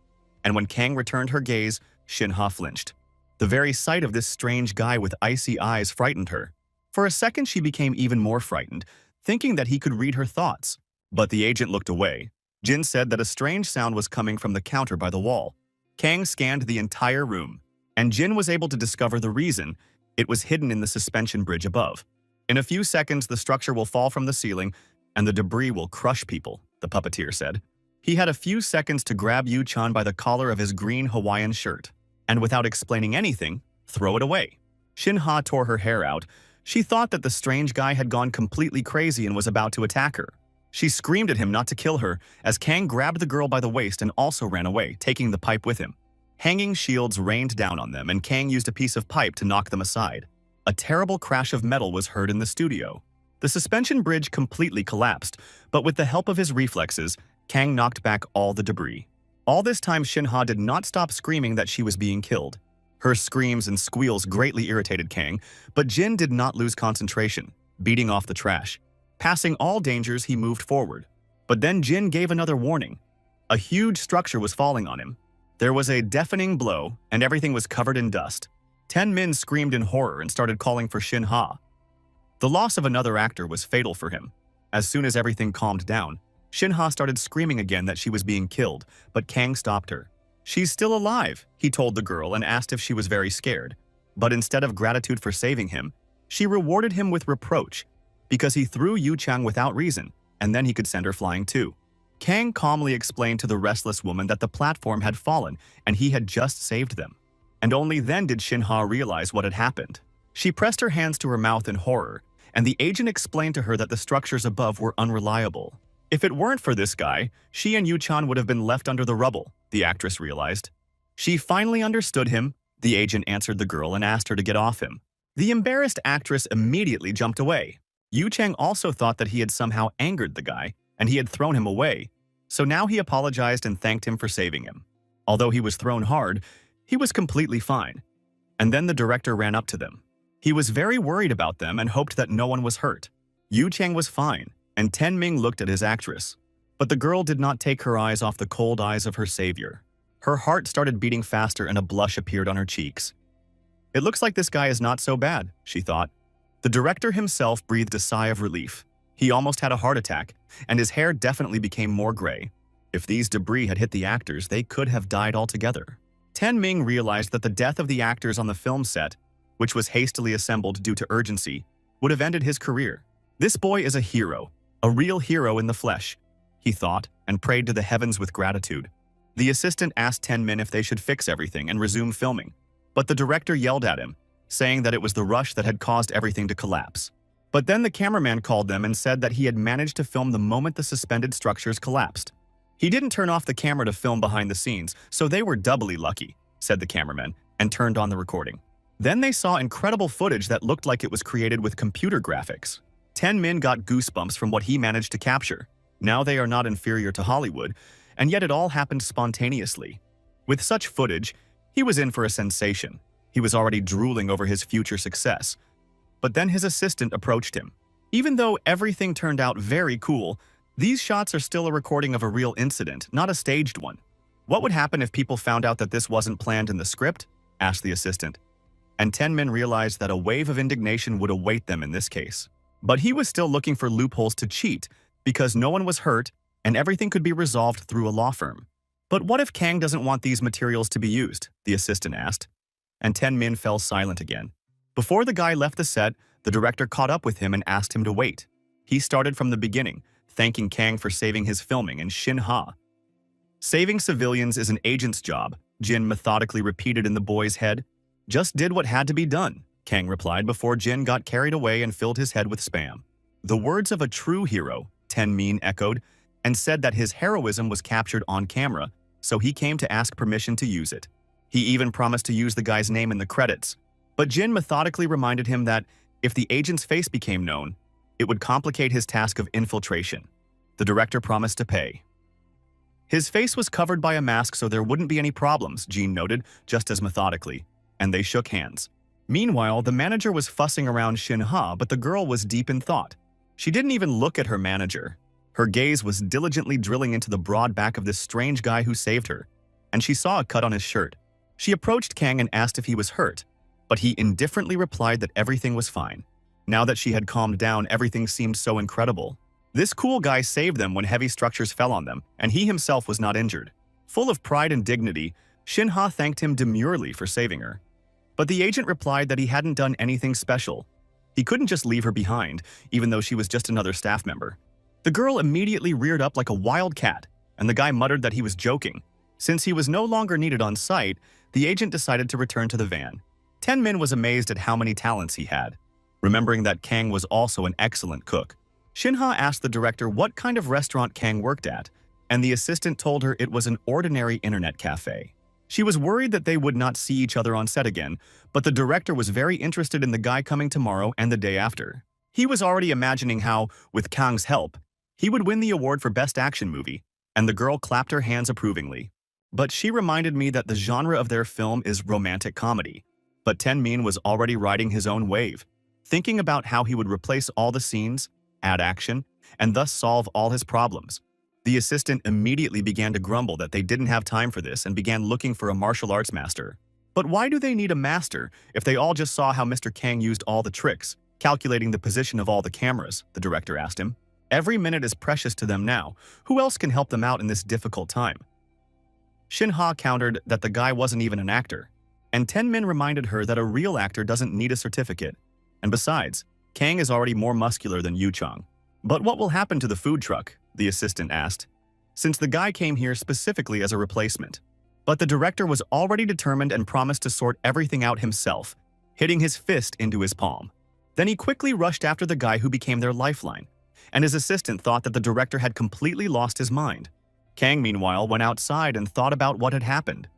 And when Kang returned her gaze, Shin Ha flinched. The very sight of this strange guy with icy eyes frightened her. For a second, she became even more frightened, thinking that he could read her thoughts. But the agent looked away. Jin said that a strange sound was coming from the counter by the wall. Kang scanned the entire room, and Jin was able to discover the reason. It was hidden in the suspension bridge above. In a few seconds, the structure will fall from the ceiling, and the debris will crush people, the puppeteer said. He had a few seconds to grab Yu Chan by the collar of his green Hawaiian shirt, and without explaining anything, throw it away. Shin Ha tore her hair out. She thought that the strange guy had gone completely crazy and was about to attack her. She screamed at him not to kill her as Kang grabbed the girl by the waist and also ran away, taking the pipe with him. Hanging shields rained down on them, and Kang used a piece of pipe to knock them aside. A terrible crash of metal was heard in the studio. The suspension bridge completely collapsed, but with the help of his reflexes, Kang knocked back all the debris. All this time, Shin Ha did not stop screaming that she was being killed. Her screams and squeals greatly irritated Kang, but Jin did not lose concentration, beating off the trash. Passing all dangers, he moved forward. But then Jin gave another warning. A huge structure was falling on him. There was a deafening blow, and everything was covered in dust. 10 men screamed in horror and started calling for Shin Ha. The loss of another actor was fatal for him. As soon as everything calmed down, Shin Ha started screaming again that she was being killed, but Kang stopped her. "She's still alive," he told the girl and asked if she was very scared. But instead of gratitude for saving him, she rewarded him with reproach because he threw Yu Chang without reason, and then he could send her flying too. Kang calmly explained to the restless woman that the platform had fallen and he had just saved them. And only then did Shin Ha realize what had happened. She pressed her hands to her mouth in horror, and the agent explained to her that the structures above were unreliable. If it weren't for this guy, she and Yu Chan would have been left under the rubble, the actress realized. She finally understood him. The agent answered the girl and asked her to get off him. The embarrassed actress immediately jumped away. Yu Chang also thought that he had somehow angered the guy, and he had thrown him away. So now he apologized and thanked him for saving him. Although he was thrown hard, he was completely fine. And then the director ran up to them. He was very worried about them and hoped that no one was hurt. Yu Chang was fine, and Ten Ming looked at his actress. But the girl did not take her eyes off the cold eyes of her savior. Her heart started beating faster and a blush appeared on her cheeks. It looks like this guy is not so bad, she thought. The director himself breathed a sigh of relief. He almost had a heart attack, and his hair definitely became more gray. If these debris had hit the actors, they could have died altogether. Ten Ming realized that the death of the actors on the film set, which was hastily assembled due to urgency, would have ended his career. This boy is a hero, a real hero in the flesh, he thought, and prayed to the heavens with gratitude. The assistant asked 10 men if they should fix everything and resume filming, but the director yelled at him, saying that it was the rush that had caused everything to collapse. But then the cameraman called them and said that he had managed to film the moment the suspended structures collapsed. He didn't turn off the camera to film behind the scenes, so they were doubly lucky, said the cameraman, and turned on the recording. Then they saw incredible footage that looked like it was created with computer graphics. 10 men got goosebumps from what he managed to capture. Now they are not inferior to Hollywood, and yet it all happened spontaneously. With such footage, he was in for a sensation. He was already drooling over his future success. But then his assistant approached him. Even though everything turned out very cool, these shots are still a recording of a real incident, not a staged one. What would happen if people found out that this wasn't planned in the script? Asked the assistant. And 10 men realized that a wave of indignation would await them in this case. But he was still looking for loopholes to cheat, because no one was hurt and everything could be resolved through a law firm. But what if Kang doesn't want these materials to be used? The assistant asked. And 10 men fell silent again. Before the guy left the set, the director caught up with him and asked him to wait. He started from the beginning, thanking Kang for saving his filming and Shin-ha. Saving civilians is an agent's job, Jin methodically repeated in the boy's head. Just did what had to be done, Kang replied before Jin got carried away and filled his head with spam. The words of a true hero, Min echoed, and said that his heroism was captured on camera, so he came to ask permission to use it. He even promised to use the guy's name in the credits. But Jin methodically reminded him that if the agent's face became known, it would complicate his task of infiltration. The director promised to pay. His face was covered by a mask so there wouldn't be any problems, Jin noted, just as methodically, and they shook hands. Meanwhile, the manager was fussing around Shin-ha, but the girl was deep in thought. She didn't even look at her manager. Her gaze was diligently drilling into the broad back of this strange guy who saved her, and she saw a cut on his shirt. She approached Kang and asked if he was hurt, but he indifferently replied that everything was fine. Now that she had calmed down, everything seemed so incredible. This cool guy saved them when heavy structures fell on them, and he himself was not injured. Full of pride and dignity, Shin-ha thanked him demurely for saving her. But the agent replied that he hadn't done anything special. He couldn't just leave her behind, even though she was just another staff member. The girl immediately reared up like a wild cat, and the guy muttered that he was joking. Since he was no longer needed on site, the agent decided to return to the van. Min was amazed at how many talents he had, remembering that Kang was also an excellent cook. Shin-ha asked the director what kind of restaurant Kang worked at, and the assistant told her it was an ordinary internet cafe. She was worried that they would not see each other on set again, but the director was very interested in the guy coming tomorrow and the day after. He was already imagining how, with Kang's help, he would win the award for Best Action Movie, and the girl clapped her hands approvingly. But she reminded me that the genre of their film is romantic comedy. But Min was already riding his own wave, thinking about how he would replace all the scenes, add action, and thus solve all his problems. The assistant immediately began to grumble that they didn't have time for this and began looking for a martial arts master. But why do they need a master if they all just saw how Mr. Kang used all the tricks, calculating the position of all the cameras, the director asked him. Every minute is precious to them now. Who else can help them out in this difficult time? Shin-ha countered that the guy wasn't even an actor, and Min reminded her that a real actor doesn't need a certificate. And besides, Kang is already more muscular than Yu Chang. But what will happen to the food truck? The assistant asked, since the guy came here specifically as a replacement. But the director was already determined and promised to sort everything out himself, hitting his fist into his palm. Then he quickly rushed after the guy who became their lifeline, and his assistant thought that the director had completely lost his mind. Kang, meanwhile, went outside and thought about what had happened.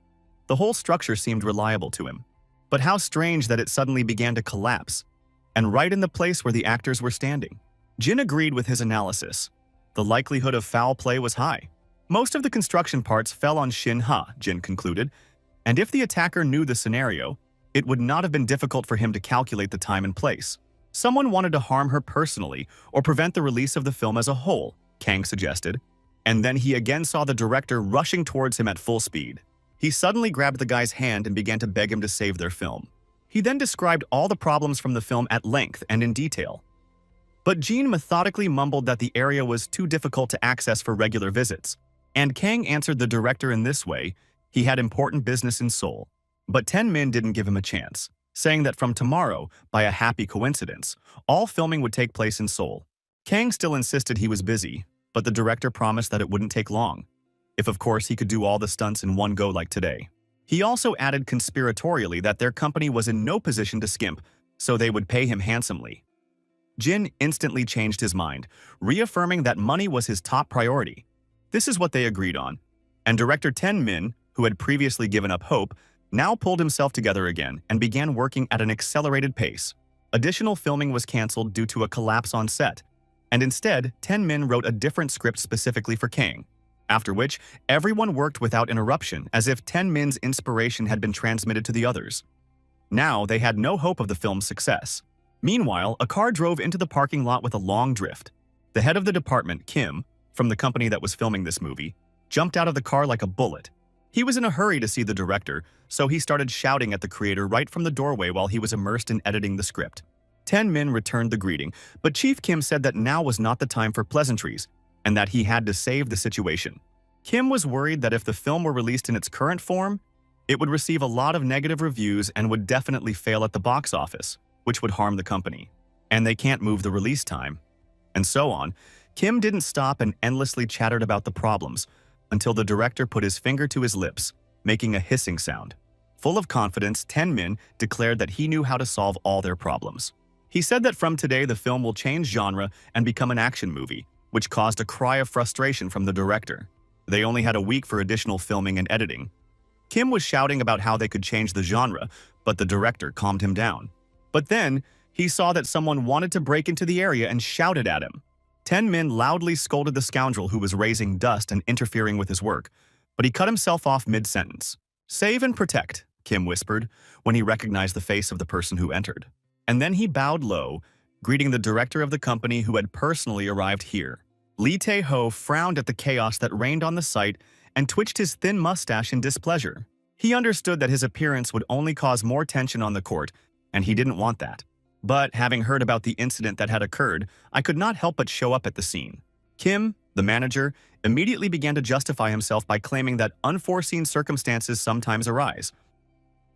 The whole structure seemed reliable to him. But how strange that it suddenly began to collapse, and right in the place where the actors were standing. Jin agreed with his analysis. The likelihood of foul play was high. Most of the construction parts fell on Shin-ha, Jin concluded, and if the attacker knew the scenario, it would not have been difficult for him to calculate the time and place. Someone wanted to harm her personally or prevent the release of the film as a whole, Kang suggested, and then he again saw the director rushing towards him at full speed. He suddenly grabbed the guy's hand and began to beg him to save their film. He then described all the problems from the film at length and in detail. But Jin methodically mumbled that the area was too difficult to access for regular visits, and Kang answered the director in this way: he had important business in Seoul. But Min didn't give him a chance, saying that from tomorrow, by a happy coincidence, all filming would take place in Seoul. Kang still insisted he was busy, but the director promised that it wouldn't take long, if of course he could do all the stunts in one go like today. He also added conspiratorially that their company was in no position to skimp, so they would pay him handsomely. Jin instantly changed his mind, reaffirming that money was his top priority. This is what they agreed on, and director Min, who had previously given up hope, now pulled himself together again and began working at an accelerated pace. Additional filming was cancelled due to a collapse on set, and instead, Min wrote a different script specifically for Kang, after which everyone worked without interruption as if Min's inspiration had been transmitted to the others. Now they had no hope of the film's success. Meanwhile, a car drove into the parking lot with a long drift. The head of the department, Kim, from the company that was filming this movie, jumped out of the car like a bullet. He was in a hurry to see the director, so he started shouting at the creator right from the doorway while he was immersed in editing the script. Min returned the greeting, but Chief Kim said that now was not the time for pleasantries, and that he had to save the situation. Kim was worried that if the film were released in its current form, it would receive a lot of negative reviews and would definitely fail at the box office, which would harm the company. and they can't move the release time, and so on. Kim didn't stop and endlessly chattered about the problems until the director put his finger to his lips, making a hissing sound. Full of confidence, Min declared that he knew how to solve all their problems. He said that from today the film will change genre and become an action movie, which caused a cry of frustration from the director. They only had a week for additional filming and editing. Kim was shouting about how they could change the genre, but the director calmed him down. But then, he saw that someone wanted to break into the area and shouted at him. Min loudly scolded the scoundrel who was raising dust and interfering with his work, but he cut himself off mid-sentence. "Save and protect," Kim whispered, when he recognized the face of the person who entered. And then he bowed low, greeting the director of the company who had personally arrived here. Lee Tae-ho frowned at the chaos that reigned on the site and twitched his thin mustache in displeasure. He understood that his appearance would only cause more tension on the court, and he didn't want that. But having heard about the incident that had occurred, I could not help but show up at the scene. Kim, the manager, immediately began to justify himself by claiming that unforeseen circumstances sometimes arise.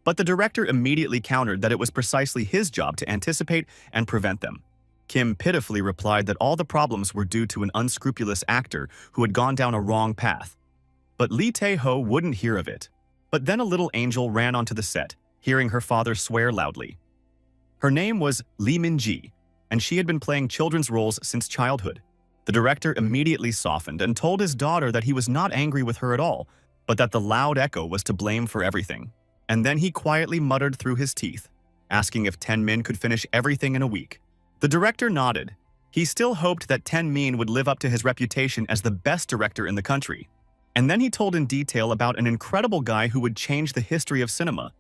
But the director immediately countered that it was precisely his job to anticipate and prevent them. Kim pitifully replied that all the problems were due to an unscrupulous actor who had gone down a wrong path. But Lee Tae-ho wouldn't hear of it. But then a little angel ran onto the set, hearing her father swear loudly. Her name was Lee Min-ji, and she had been playing children's roles since childhood. The director immediately softened and told his daughter that he was not angry with her at all, but that the loud echo was to blame for everything. And then he quietly muttered through his teeth, asking if Min could finish everything in a week. The director nodded. He still hoped that Min would live up to his reputation as the best director in the country. And then he told in detail about an incredible guy who would change the history of cinema.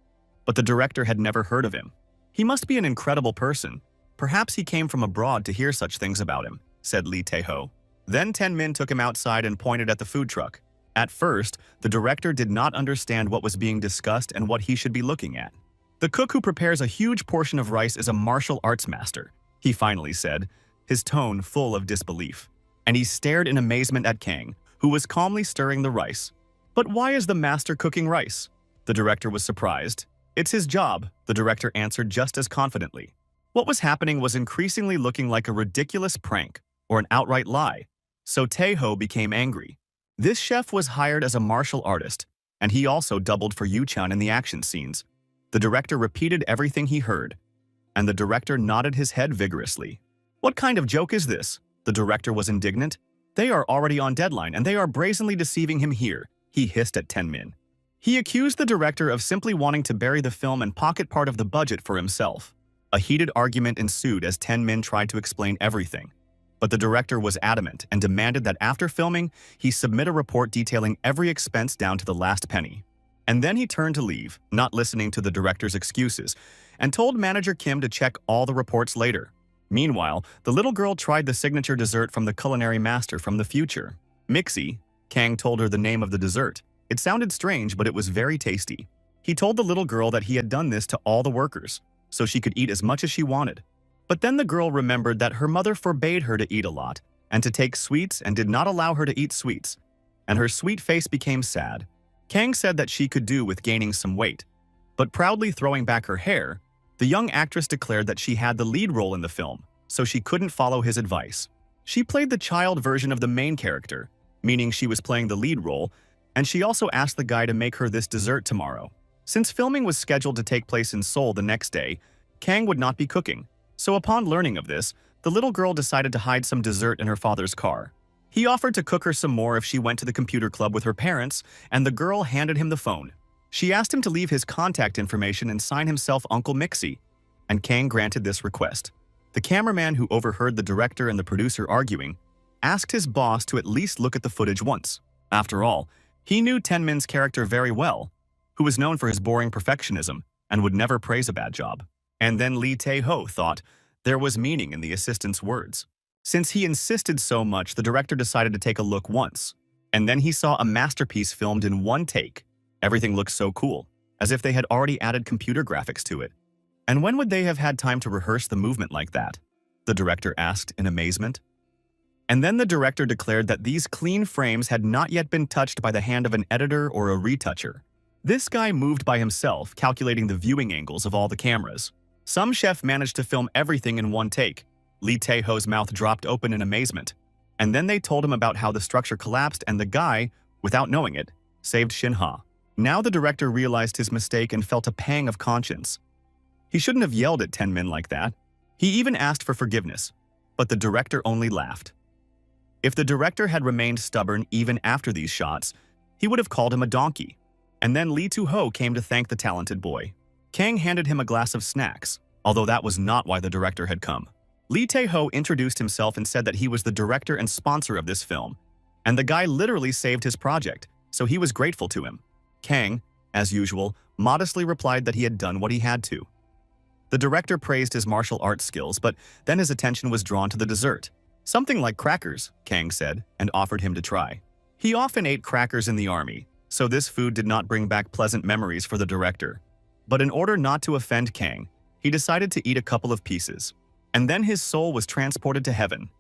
But the director had never heard of him. "He must be an incredible person. Perhaps he came from abroad to hear such things about him," said Lee Tae-ho. Then Min took him outside and pointed at the food truck. At first, the director did not understand what was being discussed and what he should be looking at. "The cook who prepares a huge portion of rice is a martial arts master," he finally said, his tone full of disbelief. And he stared in amazement at Kang, who was calmly stirring the rice. "But why is the master cooking rice?" The director was surprised. "It's his job," the director answered just as confidently. What was happening was increasingly looking like a ridiculous prank or an outright lie, so Tae-ho became angry. This chef was hired as a martial artist, and he also doubled for Yu-chan in the action scenes. The director repeated everything he heard, and the director nodded his head vigorously. "What kind of joke is this?" The director was indignant. "They are already on deadline, and they are brazenly deceiving him here," he hissed at Min. He accused the director of simply wanting to bury the film and pocket part of the budget for himself. A heated argument ensued as Min tried to explain everything. But the director was adamant and demanded that after filming, he submit a report detailing every expense down to the last penny. And then he turned to leave, not listening to the director's excuses, and told manager Kim to check all the reports later. Meanwhile, the little girl tried the signature dessert from the culinary master from the future. "Mixie," Kang told her the name of the dessert. It sounded strange, but it was very tasty. He told the little girl that he had done this to all the workers, so she could eat as much as she wanted. But then the girl remembered that her mother forbade her to eat a lot and to take sweets and did not allow her to eat sweets, and her sweet face became sad. Kang said that she could do with gaining some weight, but proudly throwing back her hair, the young actress declared that she had the lead role in the film, so she couldn't follow his advice. She played the child version of the main character, meaning she was playing the lead role, and she also asked the guy to make her this dessert tomorrow. Since filming was scheduled to take place in Seoul the next day, Kang would not be cooking. So upon learning of this, the little girl decided to hide some dessert in her father's car. He offered to cook her some more if she went to the computer club with her parents, and the girl handed him the phone. She asked him to leave his contact information and sign himself Uncle Mixie, and Kang granted this request. The cameraman who overheard the director and the producer arguing asked his boss to at least look at the footage once. After all, he knew Min's character very well, who was known for his boring perfectionism and would never praise a bad job. And then Lee Tae-ho thought there was meaning in the assistant's words. Since he insisted so much, the director decided to take a look once. And then he saw a masterpiece filmed in one take. Everything looked so cool, as if they had already added computer graphics to it. And when would they have had time to rehearse the movement like that? The director asked in amazement. And then the director declared that these clean frames had not yet been touched by the hand of an editor or a retoucher. This guy moved by himself, calculating the viewing angles of all the cameras. Some chef managed to film everything in one take. Lee Tae-ho's mouth dropped open in amazement. And then they told him about how the structure collapsed and the guy, without knowing it, saved Shin-ha. Now the director realized his mistake and felt a pang of conscience. He shouldn't have yelled at 10 men like that. He even asked for forgiveness, but the director only laughed. If the director had remained stubborn even after these shots, he would have called him a donkey. And then Lee Tae-ho came to thank the talented boy. Kang handed him a glass of snacks, although that was not why the director had come. Lee Tae-ho introduced himself and said that he was the director and sponsor of this film, and the guy literally saved his project, so he was grateful to him. Kang, as usual, modestly replied that he had done what he had to. The director praised his martial arts skills, but then his attention was drawn to the dessert. Something like crackers, Kang said, and offered him to try. He often ate crackers in the army, so this food did not bring back pleasant memories for the director. But in order not to offend Kang, he decided to eat a couple of pieces. And then his soul was transported to heaven.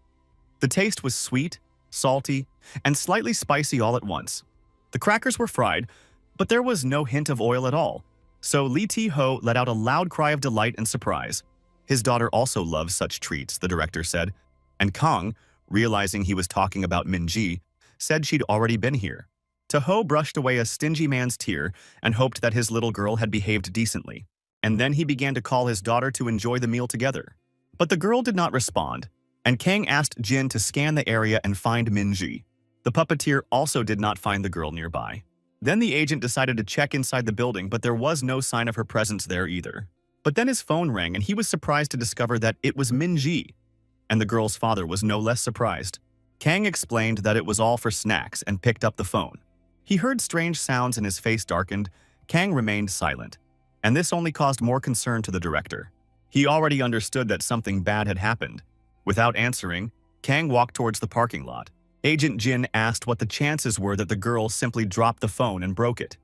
The taste was sweet, salty, and slightly spicy all at once. The crackers were fried, but there was no hint of oil at all. So Lee Tae-ho let out a loud cry of delight and surprise. His daughter also loves such treats, the director said. And Kang, realizing he was talking about Min-ji, said she'd already been here. Tae-ho brushed away a stingy man's tear and hoped that his little girl had behaved decently. And then he began to call his daughter to enjoy the meal together. But the girl did not respond, and Kang asked Jin to scan the area and find Min-ji. The puppeteer also did not find the girl nearby. Then the agent decided to check inside the building, but there was no sign of her presence there either. But then his phone rang and he was surprised to discover that it was Min-ji. And the girl's father was no less surprised. Kang explained that it was all for snacks and picked up the phone. He heard strange sounds and his face darkened. Kang remained silent, and this only caused more concern to the director. He already understood that something bad had happened. Without answering, Kang walked towards the parking lot. Agent Jin asked what the chances were that the girl simply dropped the phone and broke it.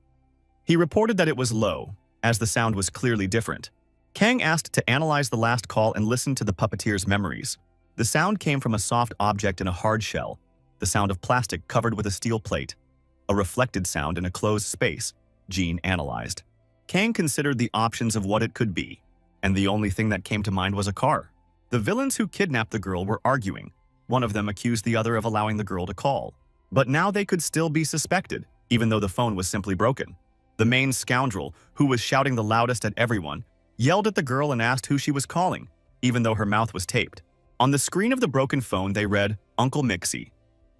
He reported that it was low, as the sound was clearly different. Kang asked to analyze the last call and listen to the puppeteer's memories. The sound came from a soft object in a hard shell, the sound of plastic covered with a steel plate. A reflected sound in a closed space, Jin analyzed. Kang considered the options of what it could be, and the only thing that came to mind was a car. The villains who kidnapped the girl were arguing. One of them accused the other of allowing the girl to call. But now they could still be suspected, even though the phone was simply broken. The main scoundrel, who was shouting the loudest at everyone, yelled at the girl and asked who she was calling, even though her mouth was taped. On the screen of the broken phone they read, Uncle Mixie.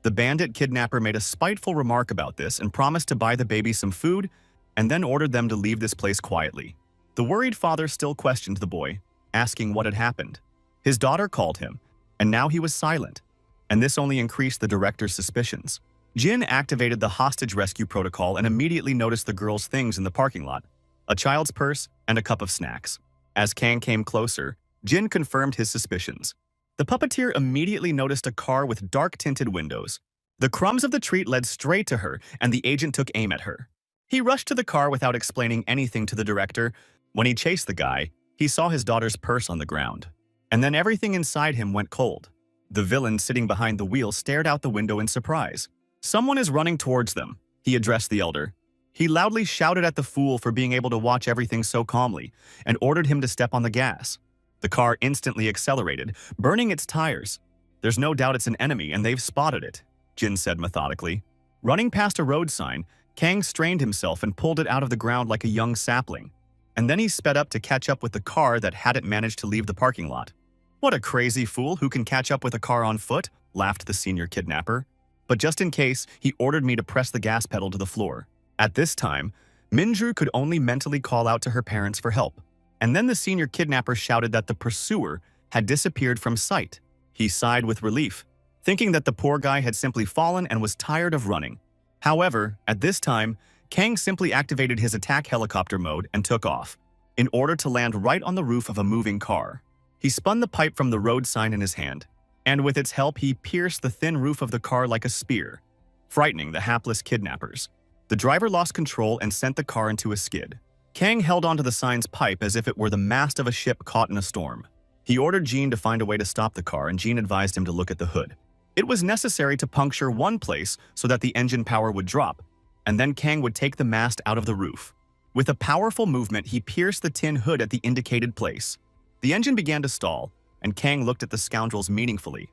The bandit kidnapper made a spiteful remark about this and promised to buy the baby some food and then ordered them to leave this place quietly. The worried father still questioned the boy, asking what had happened. His daughter called him, and now he was silent, and this only increased the director's suspicions. Jin activated the hostage rescue protocol and immediately noticed the girl's things in the parking lot, a child's purse and a cup of snacks. As Kang came closer, Jin confirmed his suspicions. The puppeteer immediately noticed a car with dark-tinted windows. The crumbs of the treat led straight to her, and the agent took aim at her. He rushed to the car without explaining anything to the director. When he chased the guy, he saw his daughter's purse on the ground. And then everything inside him went cold. The villain sitting behind the wheel stared out the window in surprise. "Someone is running towards them," he addressed the elder. He loudly shouted at the fool for being able to watch everything so calmly and ordered him to step on the gas. The car instantly accelerated, burning its tires. "There's no doubt it's an enemy and they've spotted it," Jin said methodically. Running past a road sign, Kang strained himself and pulled it out of the ground like a young sapling. And then he sped up to catch up with the car that hadn't managed to leave the parking lot. "What a crazy fool who can catch up with a car on foot," laughed the senior kidnapper. But just in case, he ordered me to press the gas pedal to the floor. At this time, Minju could only mentally call out to her parents for help. And then the senior kidnapper shouted that the pursuer had disappeared from sight. He sighed with relief, thinking that the poor guy had simply fallen and was tired of running. However, at this time, Kang simply activated his attack helicopter mode and took off, in order to land right on the roof of a moving car. He spun the pipe from the road sign in his hand, and with its help he pierced the thin roof of the car like a spear, frightening the hapless kidnappers. The driver lost control and sent the car into a skid. Kang held onto the sign's pipe as if it were the mast of a ship caught in a storm. He ordered Jean to find a way to stop the car, and Jean advised him to look at the hood. It was necessary to puncture one place so that the engine power would drop, and then Kang would take the mast out of the roof. With a powerful movement, he pierced the tin hood at the indicated place. The engine began to stall, and Kang looked at the scoundrels meaningfully.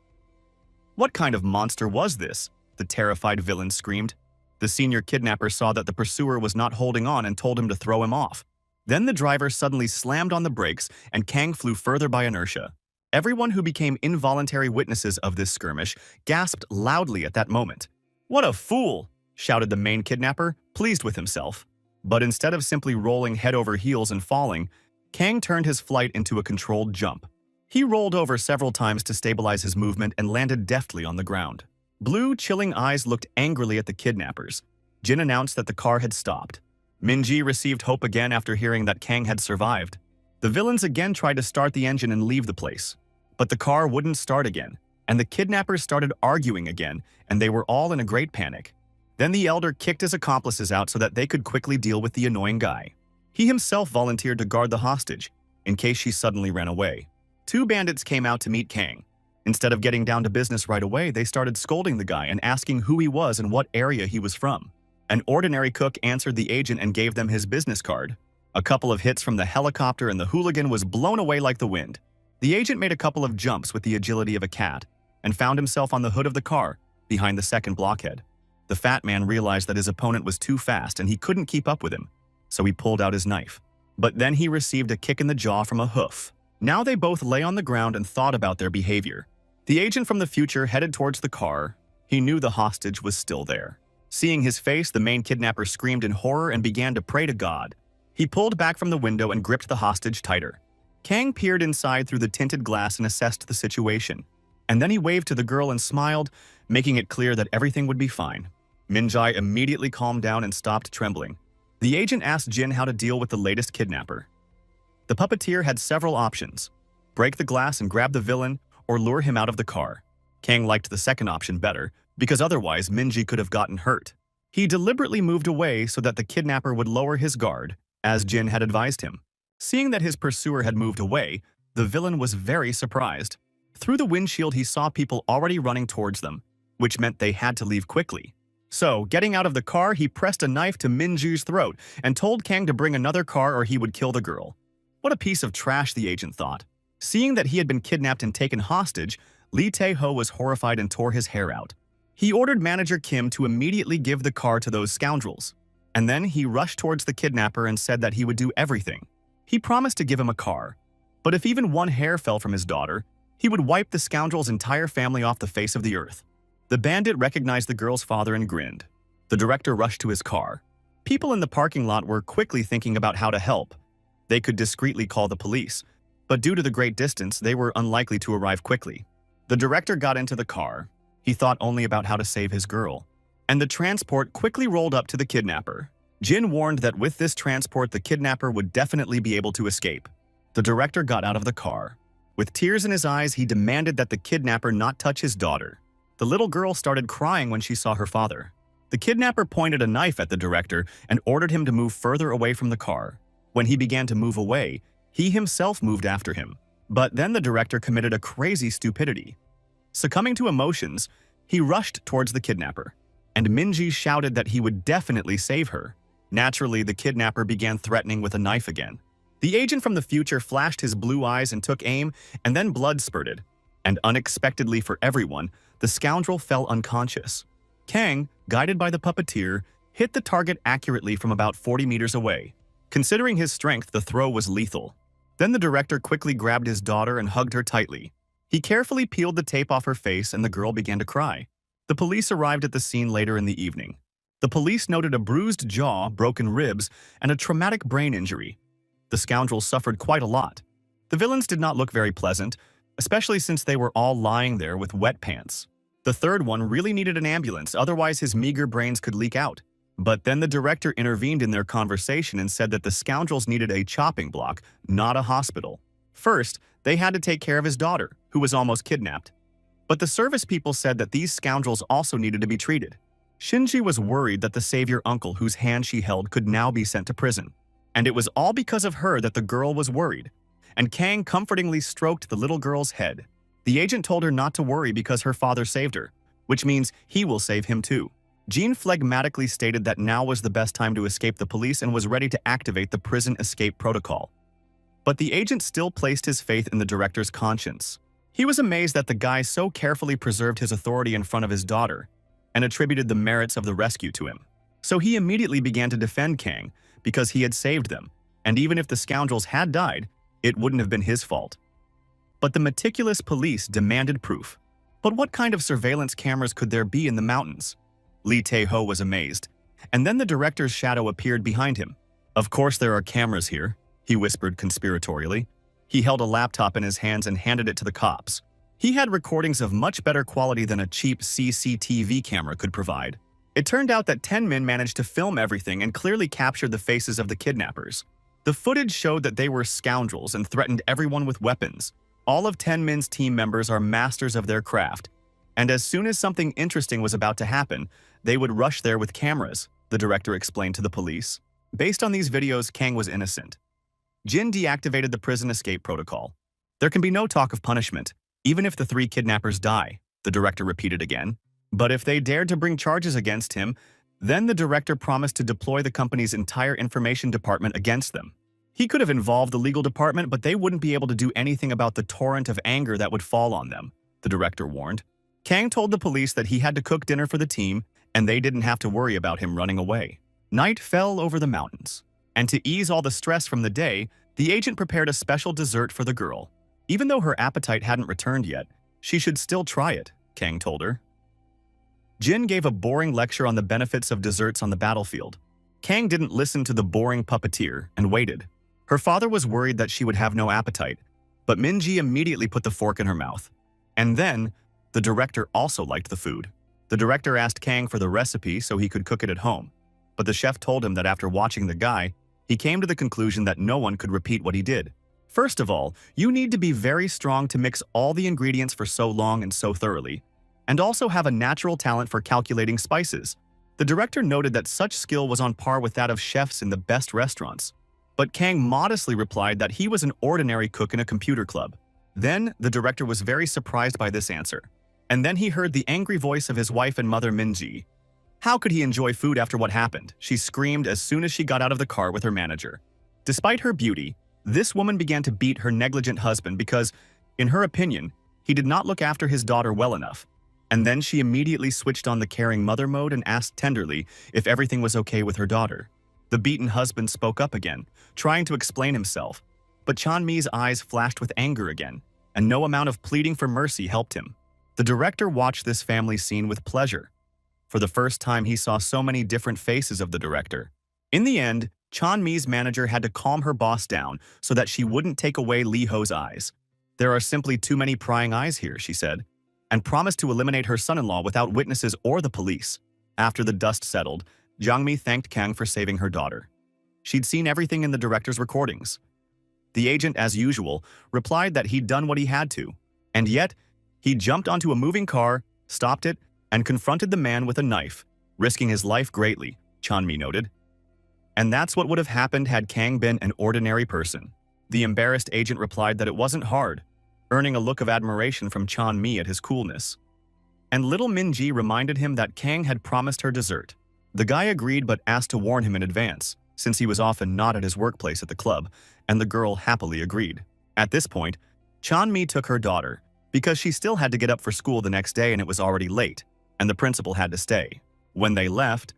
"What kind of monster was this?" the terrified villain screamed. The senior kidnapper saw that the pursuer was not holding on and told him to throw him off. Then the driver suddenly slammed on the brakes, and Kang flew further by inertia. Everyone who became involuntary witnesses of this skirmish gasped loudly at that moment. "What a fool!" shouted the main kidnapper, pleased with himself. But instead of simply rolling head over heels and falling, Kang turned his flight into a controlled jump. He rolled over several times to stabilize his movement and landed deftly on the ground. Blue, chilling eyes looked angrily at the kidnappers. Jin announced that the car had stopped. Minji received hope again after hearing that Kang had survived. The villains again tried to start the engine and leave the place. But the car wouldn't start again, and the kidnappers started arguing again, and they were all in a great panic. Then the elder kicked his accomplices out so that they could quickly deal with the annoying guy. He himself volunteered to guard the hostage, in case she suddenly ran away. Two bandits came out to meet Kang. Instead of getting down to business right away, they started scolding the guy and asking who he was and what area he was from. An ordinary cook answered the agent and gave them his business card. A couple of hits from the helicopter and the hooligan was blown away like the wind. The agent made a couple of jumps with the agility of a cat and found himself on the hood of the car, behind the second blockhead. The fat man realized that his opponent was too fast and he couldn't keep up with him, so he pulled out his knife. But then he received a kick in the jaw from a hoof. Now they both lay on the ground and thought about their behavior. The agent from the future headed towards the car. He knew the hostage was still there. Seeing his face, the main kidnapper screamed in horror and began to pray to God. He pulled back from the window and gripped the hostage tighter. Kang peered inside through the tinted glass and assessed the situation. And then he waved to the girl and smiled, making it clear that everything would be fine. Minji immediately calmed down and stopped trembling. The agent asked Jin how to deal with the latest kidnapper. The puppeteer had several options: break the glass and grab the villain, or lure him out of the car. Kang liked the second option better, because otherwise Minji could have gotten hurt. He deliberately moved away so that the kidnapper would lower his guard, as Jin had advised him. Seeing that his pursuer had moved away, the villain was very surprised. Through the windshield he saw people already running towards them, which meant they had to leave quickly. So, getting out of the car, he pressed a knife to Minju's throat and told Kang to bring another car or he would kill the girl. What a piece of trash, the agent thought. Seeing that he had been kidnapped and taken hostage, Lee Tae-ho was horrified and tore his hair out. He ordered manager Kim to immediately give the car to those scoundrels. And then he rushed towards the kidnapper and said that he would do everything. He promised to give him a car. But if even one hair fell from his daughter, he would wipe the scoundrel's entire family off the face of the earth. The bandit recognized the girl's father and grinned. The director rushed to his car. People in the parking lot were quickly thinking about how to help. They could discreetly call the police, but due to the great distance, they were unlikely to arrive quickly. The director got into the car. He thought only about how to save his girl. And the transport quickly rolled up to the kidnapper. Jin warned that with this transport, the kidnapper would definitely be able to escape. The director got out of the car. With tears in his eyes, he demanded that the kidnapper not touch his daughter. The little girl started crying when she saw her father. The kidnapper pointed a knife at the director and ordered him to move further away from the car. When he began to move away, he himself moved after him. But then the director committed a crazy stupidity. Succumbing to emotions, he rushed towards the kidnapper, and Minji shouted that he would definitely save her. Naturally, the kidnapper began threatening with a knife again. The agent from the future flashed his blue eyes and took aim, and then blood spurted. And unexpectedly for everyone, the scoundrel fell unconscious. Kang, guided by the puppeteer, hit the target accurately from about 40 meters away. Considering his strength, the throw was lethal. Then the director quickly grabbed his daughter and hugged her tightly. He carefully peeled the tape off her face and the girl began to cry. The police arrived at the scene later in the evening. The police noted a bruised jaw, broken ribs, and a traumatic brain injury. The scoundrels suffered quite a lot. The villains did not look very pleasant, especially since they were all lying there with wet pants. The third one really needed an ambulance, otherwise his meager brains could leak out. But then the director intervened in their conversation and said that the scoundrels needed a chopping block, not a hospital. First, they had to take care of his daughter, who was almost kidnapped. But the service people said that these scoundrels also needed to be treated. Shinji was worried that the savior uncle whose hand she held could now be sent to prison. And it was all because of her that the girl was worried. And Kang comfortingly stroked the little girl's head. The agent told her not to worry because her father saved her, which means he will save him too. Jean phlegmatically stated that now was the best time to escape the police and was ready to activate the prison escape protocol. But the agent still placed his faith in the director's conscience. He was amazed that the guy so carefully preserved his authority in front of his daughter and attributed the merits of the rescue to him. So he immediately began to defend Kang because he had saved them, and even if the scoundrels had died, it wouldn't have been his fault. But the meticulous police demanded proof. But what kind of surveillance cameras could there be in the mountains? Lee Tae-ho was amazed, and then the director's shadow appeared behind him. "Of course there are cameras here," he whispered conspiratorially. He held a laptop in his hands and handed it to the cops. He had recordings of much better quality than a cheap CCTV camera could provide. It turned out that 10 men managed to film everything and clearly captured the faces of the kidnappers. The footage showed that they were scoundrels and threatened everyone with weapons. All of 10 Min's team members are masters of their craft, and as soon as something interesting was about to happen, they would rush there with cameras, the director explained to the police. Based on these videos, Kang was innocent. Jin deactivated the prison escape protocol. "There can be no talk of punishment, even if the 3 kidnappers die," the director repeated again. But if they dared to bring charges against him, then the director promised to deploy the company's entire information department against them. He could have involved the legal department, but they wouldn't be able to do anything about the torrent of anger that would fall on them, the director warned. Kang told the police that he had to cook dinner for the team, and they didn't have to worry about him running away. Night fell over the mountains, and to ease all the stress from the day, the agent prepared a special dessert for the girl. Even though her appetite hadn't returned yet, she should still try it, Kang told her. Jin gave a boring lecture on the benefits of desserts on the battlefield. Kang didn't listen to the boring puppeteer and waited. Her father was worried that she would have no appetite, but Minji immediately put the fork in her mouth. And then, the director also liked the food. The director asked Kang for the recipe so he could cook it at home, but the chef told him that after watching the guy, he came to the conclusion that no one could repeat what he did. First of all, you need to be very strong to mix all the ingredients for so long and so thoroughly, and also have a natural talent for calculating spices. The director noted that such skill was on par with that of chefs in the best restaurants. But Kang modestly replied that he was an ordinary cook in a computer club. Then, the director was very surprised by this answer. And then he heard the angry voice of his wife and mother Minji. How could he enjoy food after what happened? She screamed as soon as she got out of the car with her manager. Despite her beauty, this woman began to beat her negligent husband because, in her opinion, he did not look after his daughter well enough. And then she immediately switched on the caring mother mode and asked tenderly if everything was okay with her daughter. The beaten husband spoke up again, trying to explain himself, but Chanmi's eyes flashed with anger again, and no amount of pleading for mercy helped him. The director watched this family scene with pleasure. For the first time, he saw so many different faces of the director. In the end, Chanmi's manager had to calm her boss down so that she wouldn't take away Lee Ho's eyes. "There are simply too many prying eyes here," she said, and promised to eliminate her son-in-law without witnesses or the police. After the dust settled, Jangmi thanked Kang for saving her daughter. She'd seen everything in the director's recordings. The agent, as usual, replied that he'd done what he had to, and yet, he jumped onto a moving car, stopped it, and confronted the man with a knife, risking his life greatly, Chanmi noted. And that's what would have happened had Kang been an ordinary person. The embarrassed agent replied that it wasn't hard, earning a look of admiration from Chanmi at his coolness. And little Minji reminded him that Kang had promised her dessert. The guy agreed but asked to warn him in advance, since he was often not at his workplace at the club, and the girl happily agreed. At this point, Chanmi took her daughter, because she still had to get up for school the next day and it was already late, and the principal had to stay. When they left,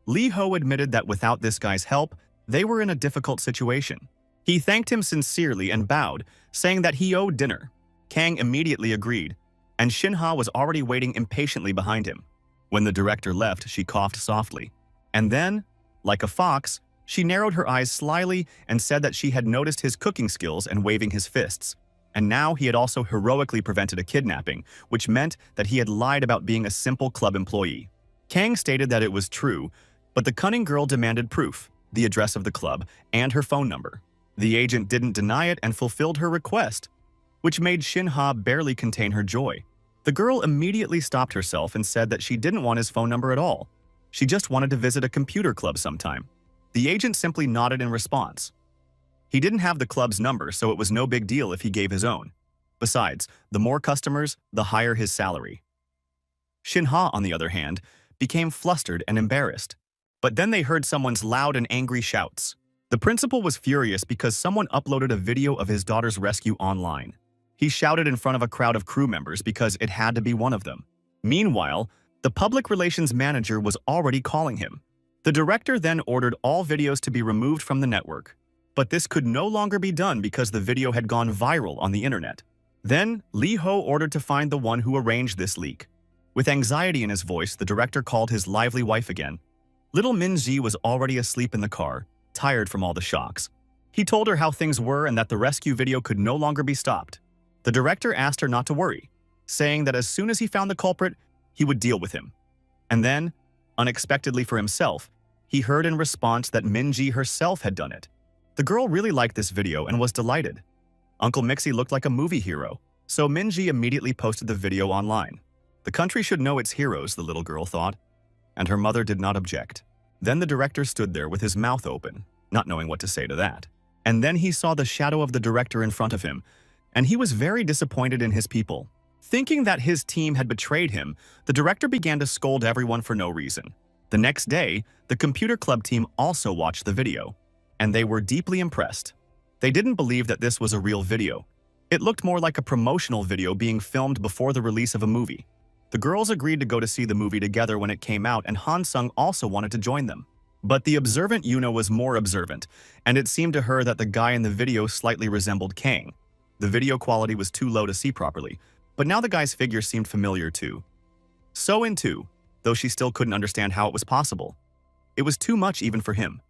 Lee Ho admitted that without this guy's help, they were in a difficult situation. He thanked him sincerely and bowed, saying that he owed dinner. Kang immediately agreed, and Shinha was already waiting impatiently behind him. When the director left, she coughed softly. And then, like a fox, she narrowed her eyes slyly and said that she had noticed his cooking skills and waving his fists. And now he had also heroically prevented a kidnapping, which meant that he had lied about being a simple club employee. Kang stated that it was true, but the cunning girl demanded proof, the address of the club, and her phone number. The agent didn't deny it and fulfilled her request, which made Shinha barely contain her joy. The girl immediately stopped herself and said that she didn't want his phone number at all. She just wanted to visit a computer club sometime. The agent simply nodded in response. He didn't have the club's number, so it was no big deal if he gave his own. Besides, the more customers, the higher his salary. Shinha, on the other hand, became flustered and embarrassed. But then they heard someone's loud and angry shouts. The principal was furious because someone uploaded a video of his daughter's rescue online. He shouted in front of a crowd of crew members because it had to be one of them. Meanwhile, the public relations manager was already calling him. The director then ordered all videos to be removed from the network. But this could no longer be done because the video had gone viral on the internet. Then, Lee Ho ordered to find the one who arranged this leak. With anxiety in his voice, the director called his lively wife again. Little Min-ji was already asleep in the car, tired from all the shocks. He told her how things were and that the rescue video could no longer be stopped. The director asked her not to worry, saying that as soon as he found the culprit, he would deal with him. And then, unexpectedly for himself, he heard in response that Min-ji herself had done it. The girl really liked this video and was delighted. Uncle Mixie looked like a movie hero, so Min-ji immediately posted the video online. The country should know its heroes, the little girl thought, and her mother did not object. Then the director stood there with his mouth open, not knowing what to say to that. And then he saw the shadow of the director in front of him, and he was very disappointed in his people. Thinking that his team had betrayed him, the director began to scold everyone for no reason. The next day, the computer club team also watched the video, and they were deeply impressed. They didn't believe that this was a real video. It looked more like a promotional video being filmed before the release of a movie. The girls agreed to go to see the movie together when it came out, and Han Sung also wanted to join them. But the observant Yuna was more observant, and it seemed to her that the guy in the video slightly resembled Kang. The video quality was too low to see properly, but now the guy's figure seemed familiar too. So-in too, though she still couldn't understand how it was possible. It was too much even for him.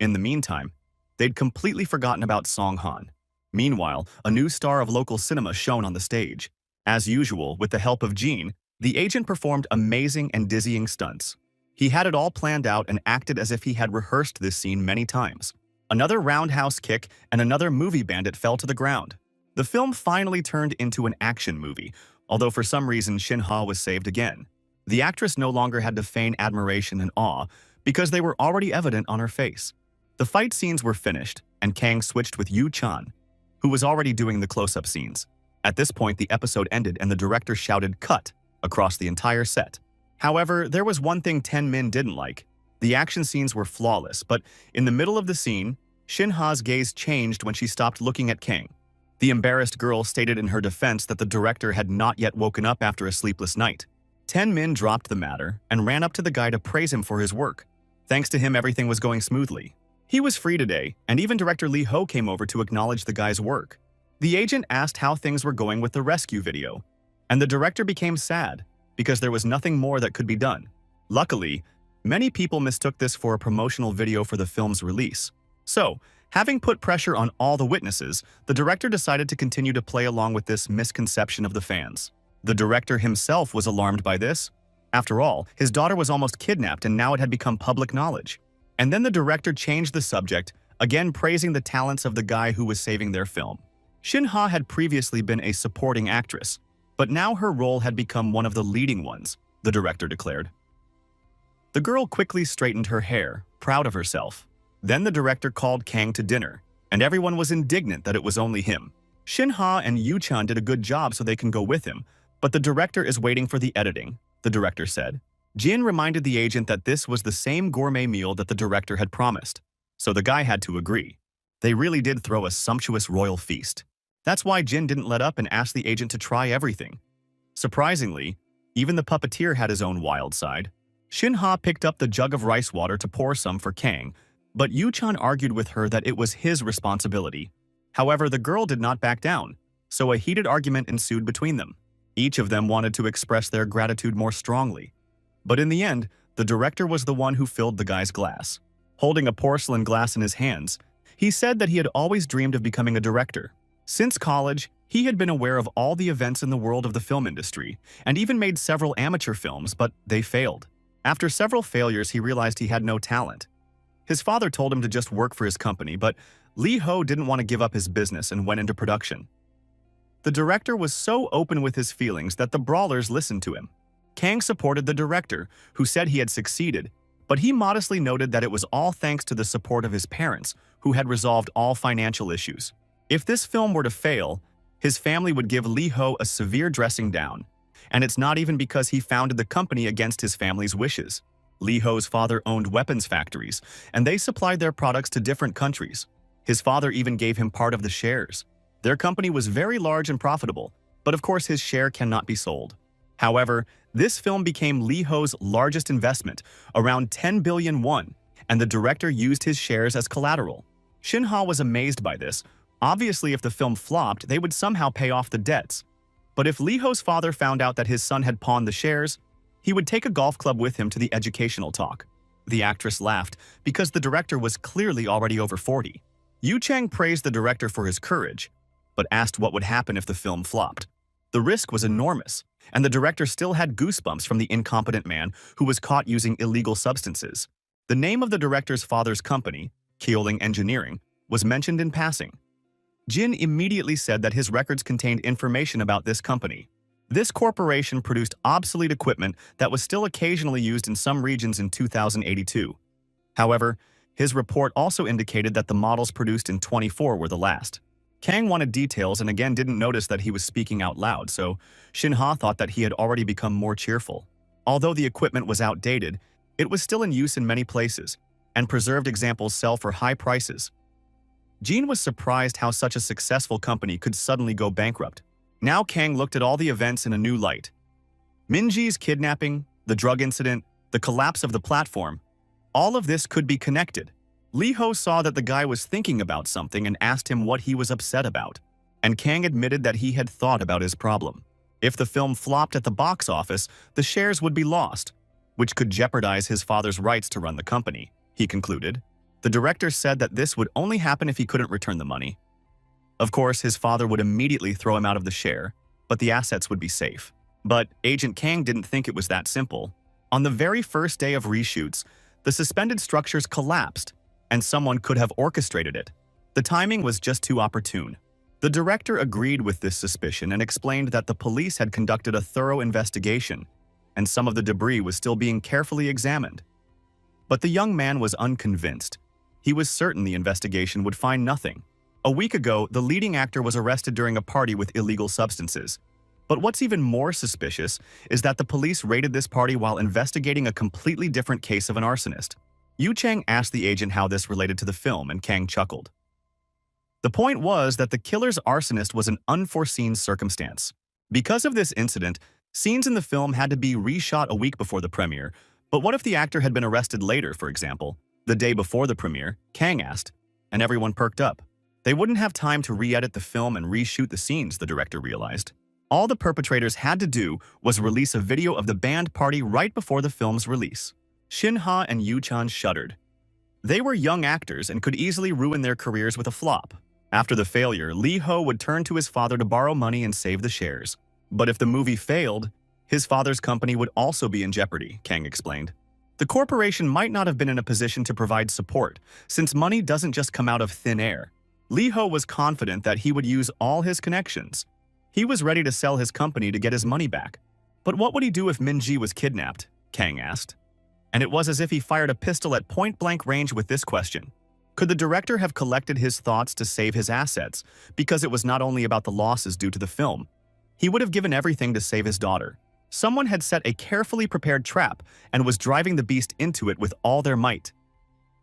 In the meantime, they'd completely forgotten about Song Han. Meanwhile, a new star of local cinema shone on the stage. As usual, with the help of Jean, the agent performed amazing and dizzying stunts. He had it all planned out and acted as if he had rehearsed this scene many times. Another roundhouse kick and another movie bandit fell to the ground. The film finally turned into an action movie, although for some reason Shin Ha was saved again. The actress no longer had to feign admiration and awe because they were already evident on her face. The fight scenes were finished, and Kang switched with Yu Chan, who was already doing the close-up scenes. At this point, the episode ended and the director shouted "cut" across the entire set. However, there was one thing Ten Min didn't like. The action scenes were flawless, but in the middle of the scene, Shin Ha's gaze changed when she stopped looking at Kang. The embarrassed girl stated in her defense that the director had not yet woken up after a sleepless night. Ten Min dropped the matter and ran up to the guy to praise him for his work. Thanks to him, everything was going smoothly. He was free today, and even director Lee Ho came over to acknowledge the guy's work. The agent asked how things were going with the rescue video, and the director became sad because there was nothing more that could be done. Luckily, many people mistook this for a promotional video for the film's release. So, having put pressure on all the witnesses, the director decided to continue to play along with this misconception of the fans. The director himself was alarmed by this. After all, his daughter was almost kidnapped and now it had become public knowledge. And then the director changed the subject, again praising the talents of the guy who was saving their film. Shin Ha had previously been a supporting actress, but now her role had become one of the leading ones, the director declared. The girl quickly straightened her hair, proud of herself. Then the director called Kang to dinner, and everyone was indignant that it was only him. Shin Ha and Yu Chan did a good job so they can go with him, but the director is waiting for the editing, the director said. Jin reminded the agent that this was the same gourmet meal that the director had promised, so the guy had to agree. They really did throw a sumptuous royal feast. That's why Jin didn't let up and asked the agent to try everything. Surprisingly, even the puppeteer had his own wild side. Shin Ha picked up the jug of rice water to pour some for Kang, but Yu Chan argued with her that it was his responsibility. However, the girl did not back down, so a heated argument ensued between them. Each of them wanted to express their gratitude more strongly. But in the end, the director was the one who filled the guy's glass. Holding a porcelain glass in his hands, he said that he had always dreamed of becoming a director. Since college, he had been aware of all the events in the world of the film industry, and even made several amateur films, but they failed. After several failures, he realized he had no talent. His father told him to just work for his company, but Lee Ho didn't want to give up his business and went into production. The director was so open with his feelings that the brawlers listened to him. Kang supported the director, who said he had succeeded, but he modestly noted that it was all thanks to the support of his parents, who had resolved all financial issues. If this film were to fail, his family would give Lee Ho a severe dressing down, and it's not even because he founded the company against his family's wishes. Lee Ho's father owned weapons factories, and they supplied their products to different countries. His father even gave him part of the shares. Their company was very large and profitable, but of course his share cannot be sold. However, this film became Lee Ho's largest investment, around 10 billion won, and the director used his shares as collateral. Shin-ha was amazed by this. Obviously, if the film flopped, they would somehow pay off the debts. But if Lee Ho's father found out that his son had pawned the shares, he would take a golf club with him to the educational talk. The actress laughed because the director was clearly already over 40. Yu Chang praised the director for his courage, but asked what would happen if the film flopped. The risk was enormous, and the director still had goosebumps from the incompetent man who was caught using illegal substances. The name of the director's father's company, Keoling Engineering, was mentioned in passing. Jin immediately said that his records contained information about this company. This corporation produced obsolete equipment that was still occasionally used in some regions in 2082. However, his report also indicated that the models produced in 24 were the last. Kang wanted details and again didn't notice that he was speaking out loud, so Shin-ha thought that he had already become more cheerful. Although the equipment was outdated, it was still in use in many places, and preserved examples sell for high prices. Jean was surprised how such a successful company could suddenly go bankrupt. Now Kang looked at all the events in a new light. Minji's kidnapping, the drug incident, the collapse of the platform, all of this could be connected. Lee Ho saw that the guy was thinking about something and asked him what he was upset about. And Kang admitted that he had thought about his problem. If the film flopped at the box office, the shares would be lost, which could jeopardize his father's rights to run the company, he concluded. The director said that this would only happen if he couldn't return the money. Of course, his father would immediately throw him out of the share, but the assets would be safe. But Agent Kang didn't think it was that simple. On the very first day of reshoots, the suspended structures collapsed, and someone could have orchestrated it. The timing was just too opportune. The director agreed with this suspicion and explained that the police had conducted a thorough investigation, and some of the debris was still being carefully examined. But the young man was unconvinced. He was certain the investigation would find nothing. A week ago, the leading actor was arrested during a party with illegal substances. But what's even more suspicious is that the police raided this party while investigating a completely different case of an arsonist. Yu Chang asked the agent how this related to the film, and Kang chuckled. The point was that the killer's arsonist was an unforeseen circumstance. Because of this incident, scenes in the film had to be reshot a week before the premiere. But what if the actor had been arrested later, for example, the day before the premiere? Kang asked, and everyone perked up. They wouldn't have time to re-edit the film and reshoot the scenes, the director realized. All the perpetrators had to do was release a video of the banned party right before the film's release. Shin-ha and Yu-chan shuddered. They were young actors and could easily ruin their careers with a flop. After the failure, Lee Ho would turn to his father to borrow money and save the shares. But if the movie failed, his father's company would also be in jeopardy, Kang explained. The corporation might not have been in a position to provide support, since money doesn't just come out of thin air. Lee Ho was confident that he would use all his connections. He was ready to sell his company to get his money back. But what would he do if Minji was kidnapped? Kang asked. And it was as if he fired a pistol at point-blank range with this question. Could the director have collected his thoughts to save his assets, because it was not only about the losses due to the film? He would have given everything to save his daughter. Someone had set a carefully prepared trap and was driving the beast into it with all their might.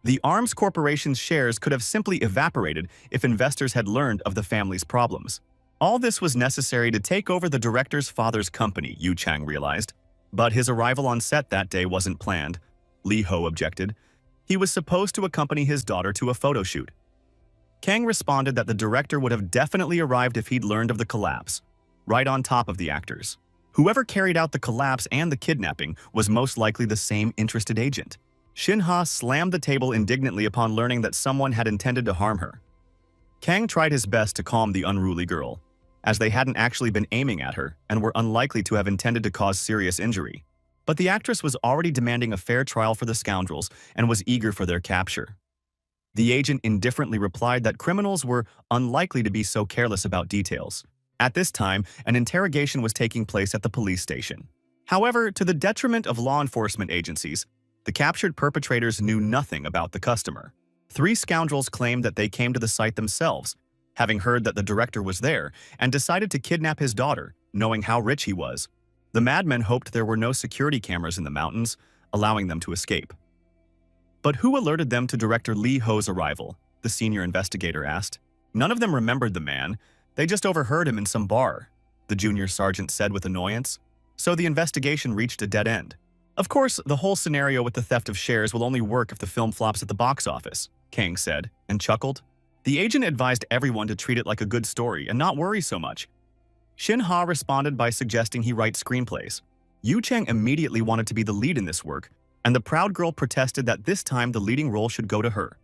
The Arms Corporation's shares could have simply evaporated if investors had learned of the family's problems. All this was necessary to take over the director's father's company, Yu Chang realized. But his arrival on set that day wasn't planned. Lee Ho objected. He was supposed to accompany his daughter to a photo shoot. Kang responded that the director would have definitely arrived if he'd learned of the collapse, right on top of the actors. Whoever carried out the collapse and the kidnapping was most likely the same interested agent. Shin-ha slammed the table indignantly upon learning that someone had intended to harm her. Kang tried his best to calm the unruly girl, as they hadn't actually been aiming at her and were unlikely to have intended to cause serious injury. But the actress was already demanding a fair trial for the scoundrels and was eager for their capture. The agent indifferently replied that criminals were unlikely to be so careless about details. At this time, an interrogation was taking place at the police station. However, to the detriment of law enforcement agencies, the captured perpetrators knew nothing about the customer. 3 scoundrels claimed that they came to the site themselves, having heard that the director was there, and decided to kidnap his daughter, knowing how rich he was. The madmen hoped there were no security cameras in the mountains, allowing them to escape. But who alerted them to Director Lee Ho's arrival? The senior investigator asked. None of them remembered the man. They just overheard him in some bar, the junior sergeant said with annoyance. So the investigation reached a dead end. Of course, the whole scenario with the theft of shares will only work if the film flops at the box office, Kang said, and chuckled. The agent advised everyone to treat it like a good story and not worry so much. Shin Ha responded by suggesting he write screenplays. Yu Chang immediately wanted to be the lead in this work, and the proud girl protested that this time the leading role should go to her.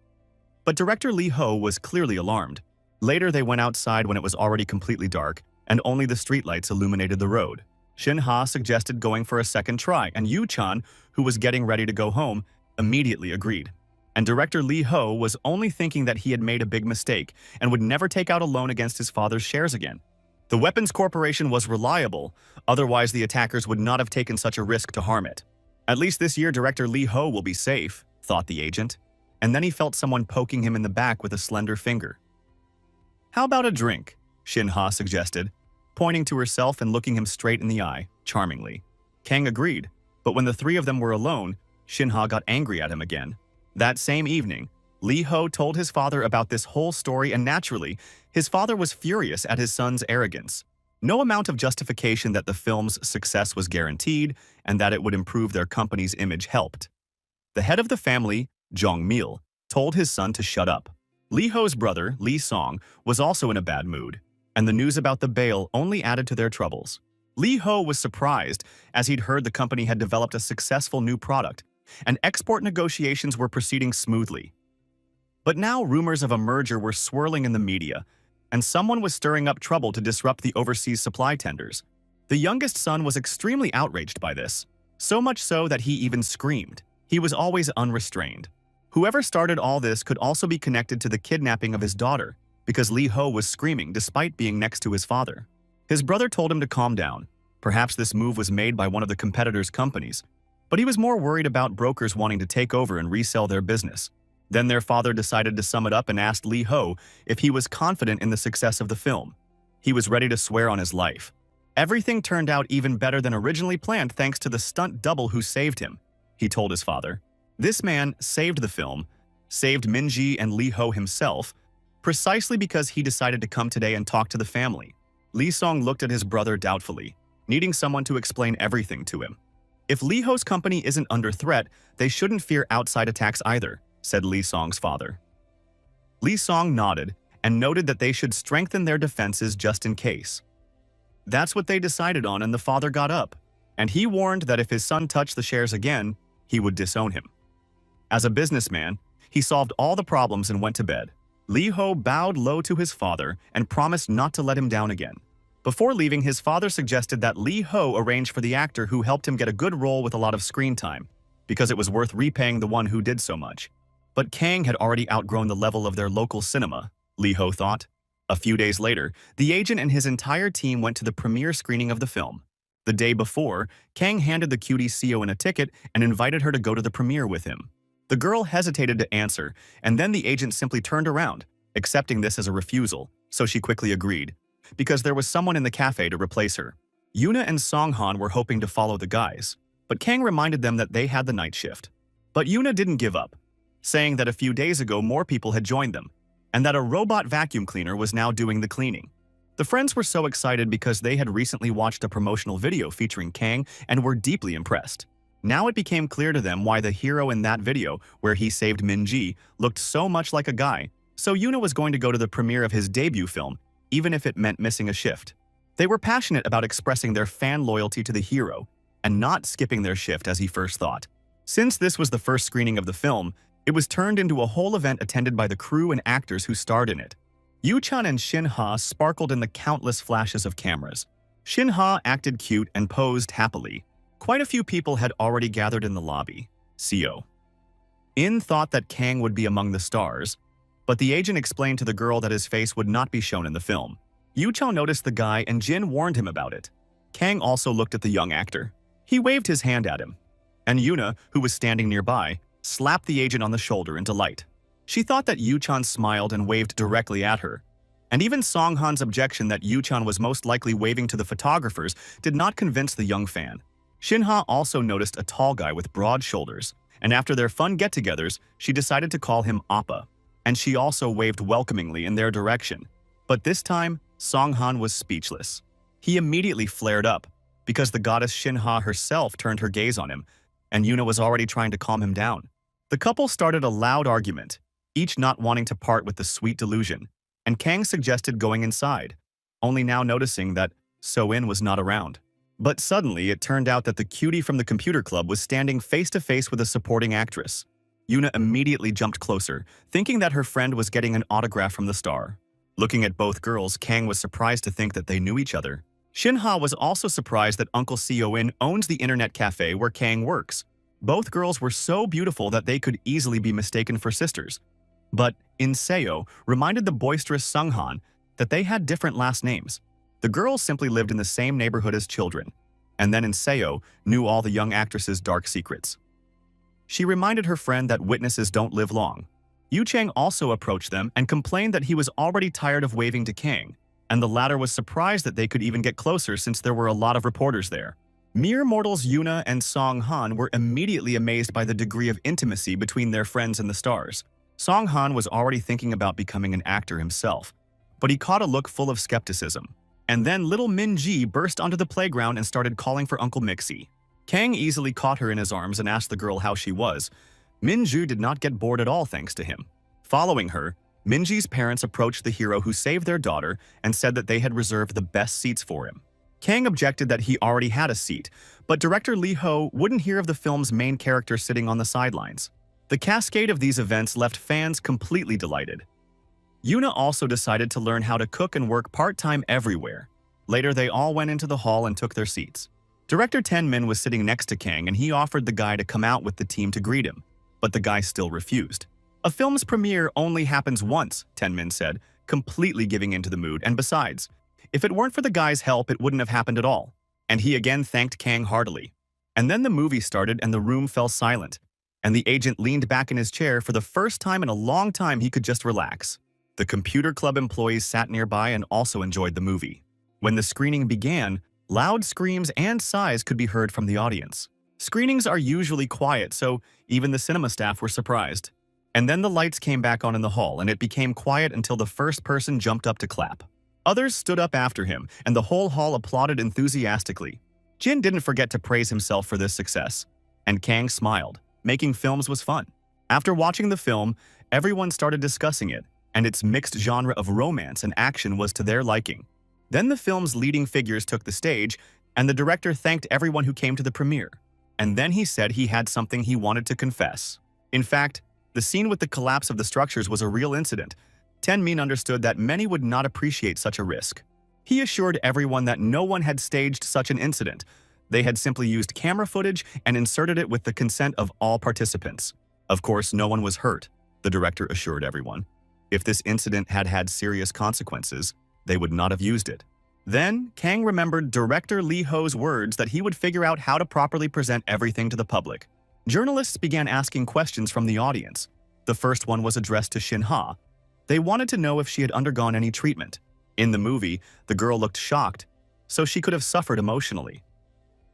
But director Lee Ho was clearly alarmed. Later, they went outside when it was already completely dark, and only the streetlights illuminated the road. Shin Ha suggested going for a second try, and Yu Chan, who was getting ready to go home, immediately agreed. And director Lee Ho was only thinking that he had made a big mistake and would never take out a loan against his father's shares again. The weapons corporation was reliable, otherwise the attackers would not have taken such a risk to harm it. At least this year director Lee Ho will be safe, thought the agent. And then he felt someone poking him in the back with a slender finger. How about a drink? Shin Ha suggested, pointing to herself and looking him straight in the eye, charmingly. Kang agreed, but when the three of them were alone, Shin Ha got angry at him again. That same evening, Lee Ho told his father about this whole story, and naturally, his father was furious at his son's arrogance. No amount of justification that the film's success was guaranteed and that it would improve their company's image helped. The head of the family, Jong Mil, told his son to shut up. Lee Ho's brother, Lee Song, was also in a bad mood, and the news about the bail only added to their troubles. Lee Ho was surprised as he'd heard the company had developed a successful new product, and export negotiations were proceeding smoothly. But now rumors of a merger were swirling in the media, and someone was stirring up trouble to disrupt the overseas supply tenders. The youngest son was extremely outraged by this, so much so that he even screamed. He was always unrestrained. Whoever started all this could also be connected to the kidnapping of his daughter, because Lee Ho was screaming despite being next to his father. His brother told him to calm down. Perhaps this move was made by one of the competitors' companies, but he was more worried about brokers wanting to take over and resell their business. Then their father decided to sum it up and asked Lee Ho if he was confident in the success of the film. He was ready to swear on his life. Everything turned out even better than originally planned thanks to the stunt double who saved him, he told his father. This man saved the film, saved Minji and Lee Ho himself, precisely because he decided to come today and talk to the family. Lee Song looked at his brother doubtfully, needing someone to explain everything to him. If Lee Ho's company isn't under threat, they shouldn't fear outside attacks either, said Lee Song's father. Lee Song nodded and noted that they should strengthen their defenses just in case. That's what they decided on, and the father got up, and he warned that if his son touched the shares again, he would disown him. As a businessman, he solved all the problems and went to bed. Lee Ho bowed low to his father and promised not to let him down again. Before leaving, his father suggested that Lee Ho arrange for the actor who helped him get a good role with a lot of screen time, because it was worth repaying the one who did so much. But Kang had already outgrown the level of their local cinema, Lee Ho thought. A few days later, the agent and his entire team went to the premiere screening of the film. The day before, Kang handed the cutie Seo a ticket and invited her to go to the premiere with him. The girl hesitated to answer, and then the agent simply turned around, accepting this as a refusal, so she quickly agreed, because there was someone in the cafe to replace her. Yuna and Songhan were hoping to follow the guys, but Kang reminded them that they had the night shift. But Yuna didn't give up, saying that a few days ago more people had joined them, and that a robot vacuum cleaner was now doing the cleaning. The friends were so excited because they had recently watched a promotional video featuring Kang and were deeply impressed. Now it became clear to them why the hero in that video, where he saved Minji, looked so much like a guy, so Yuna was going to go to the premiere of his debut film, even if it meant missing a shift. They were passionate about expressing their fan loyalty to the hero, and not skipping their shift as he first thought. Since this was the first screening of the film, it was turned into a whole event attended by the crew and actors who starred in it. Yu-chan and Shin Ha sparkled in the countless flashes of cameras. Shin Ha acted cute and posed happily. Quite a few people had already gathered in the lobby. Seo In thought that Kang would be among the stars, but the agent explained to the girl that his face would not be shown in the film. Yu-chan noticed the guy and Jin warned him about it. Kang also looked at the young actor. He waved his hand at him, and Yuna, who was standing nearby, slapped the agent on the shoulder in delight. She thought that Yu-chan smiled and waved directly at her. And even Songhan's objection that Yu-chan was most likely waving to the photographers did not convince the young fan. Shinha also noticed a tall guy with broad shoulders, and after their fun get-togethers, she decided to call him Appa, and she also waved welcomingly in their direction. But this time, Songhan was speechless. He immediately flared up, because the goddess Shinha herself turned her gaze on him, and Yuna was already trying to calm him down. The couple started a loud argument, each not wanting to part with the sweet delusion, and Kang suggested going inside, only now noticing that So-in was not around. But suddenly, it turned out that the cutie from the computer club was standing face-to-face with a supporting actress. Yuna immediately jumped closer, thinking that her friend was getting an autograph from the star. Looking at both girls, Kang was surprised to think that they knew each other. Shinha was also surprised that Uncle So-in owns the internet cafe where Kang works. Both girls were so beautiful that they could easily be mistaken for sisters. But In-seo reminded the boisterous Sunghan that they had different last names. The girls simply lived in the same neighborhood as children, and then In-seo knew all the young actress's dark secrets. She reminded her friend that witnesses don't live long. Yu Chang also approached them and complained that he was already tired of waving to Kang, and the latter was surprised that they could even get closer since there were a lot of reporters there. Mere mortals Yuna and Song Han were immediately amazed by the degree of intimacy between their friends and the stars. Song Han was already thinking about becoming an actor himself, but he caught a look full of skepticism. And then little Min Ji burst onto the playground and started calling for Uncle Mixie. Kang easily caught her in his arms and asked the girl how she was. Minju did not get bored at all thanks to him. Following her, Minji's parents approached the hero who saved their daughter and said that they had reserved the best seats for him. Kang objected that he already had a seat, but director Lee Ho wouldn't hear of the film's main character sitting on the sidelines. The cascade of these events left fans completely delighted. Yuna also decided to learn how to cook and work part-time everywhere. Later, they all went into the hall and took their seats. Director Ten Min was sitting next to Kang and he offered the guy to come out with the team to greet him, but the guy still refused. A film's premiere only happens once, Ten Min said, completely giving into the mood, and besides, if it weren't for the guy's help, it wouldn't have happened at all. And he again thanked Kang heartily. And then the movie started and the room fell silent, and the agent leaned back in his chair. For the first time in a long time, he could just relax. The computer club employees sat nearby and also enjoyed the movie. When the screening began, loud screams and sighs could be heard from the audience. Screenings are usually quiet, so even the cinema staff were surprised. And then the lights came back on in the hall, and it became quiet until the first person jumped up to clap. Others stood up after him, and the whole hall applauded enthusiastically. Jin didn't forget to praise himself for this success, and Kang smiled. Making films was fun. After watching the film, everyone started discussing it, and its mixed genre of romance and action was to their liking. Then the film's leading figures took the stage, and the director thanked everyone who came to the premiere. And then he said he had something he wanted to confess. In fact, the scene with the collapse of the structures was a real incident. Ten Min understood that many would not appreciate such a risk. He assured everyone that no one had staged such an incident. They had simply used camera footage and inserted it with the consent of all participants. Of course, no one was hurt, the director assured everyone. If this incident had had serious consequences, they would not have used it. Then, Kang remembered director Lee Ho's words that he would figure out how to properly present everything to the public. Journalists began asking questions from the audience. The first one was addressed to Shinha. They wanted to know if she had undergone any treatment. In the movie, the girl looked shocked, so she could have suffered emotionally.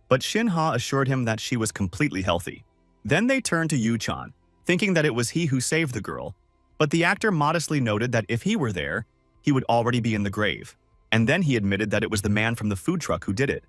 But Shinha assured him that she was completely healthy. Then they turned to Yu Chan, thinking that it was he who saved the girl. But the actor modestly noted that if he were there, he would already be in the grave. And then he admitted that it was the man from the food truck who did it.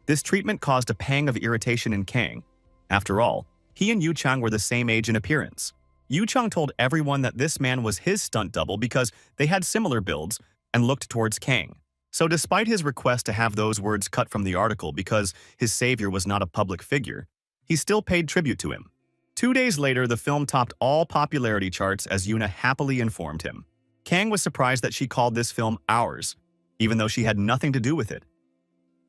This treatment caused a pang of irritation in Kang. After all, he and Yu Chang were the same age in appearance. Yu Chang told everyone that this man was his stunt double because they had similar builds and looked towards Kang. So despite his request to have those words cut from the article because his savior was not a public figure, he still paid tribute to him. 2 days later, the film topped all popularity charts as Yuna happily informed him. Kang was surprised that she called this film ours, even though she had nothing to do with it.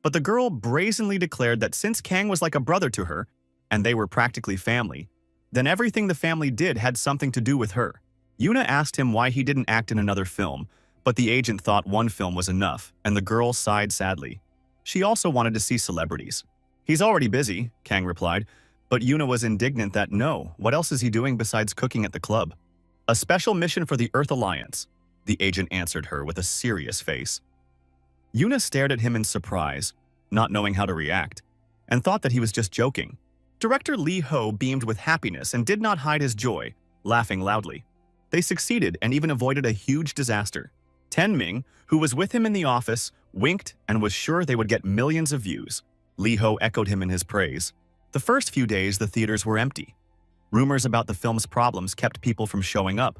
But the girl brazenly declared that since Kang was like a brother to her, and they were practically family, then everything the family did had something to do with her. Yuna asked him why he didn't act in another film, but the agent thought one film was enough, and the girl sighed sadly. She also wanted to see celebrities. He's already busy, Kang replied, but Yuna was indignant that no, what else is he doing besides cooking at the club? A special mission for the Earth Alliance, the agent answered her with a serious face. Yuna stared at him in surprise, not knowing how to react. and thought that he was just joking. Director Lee Ho beamed with happiness and did not hide his joy, laughing loudly. They succeeded and even avoided a huge disaster. Ten Ming, who was with him in the office, winked and was sure they would get millions of views. Lee Ho echoed him in his praise. The first few days, the theaters were empty. Rumors about the film's problems kept people from showing up,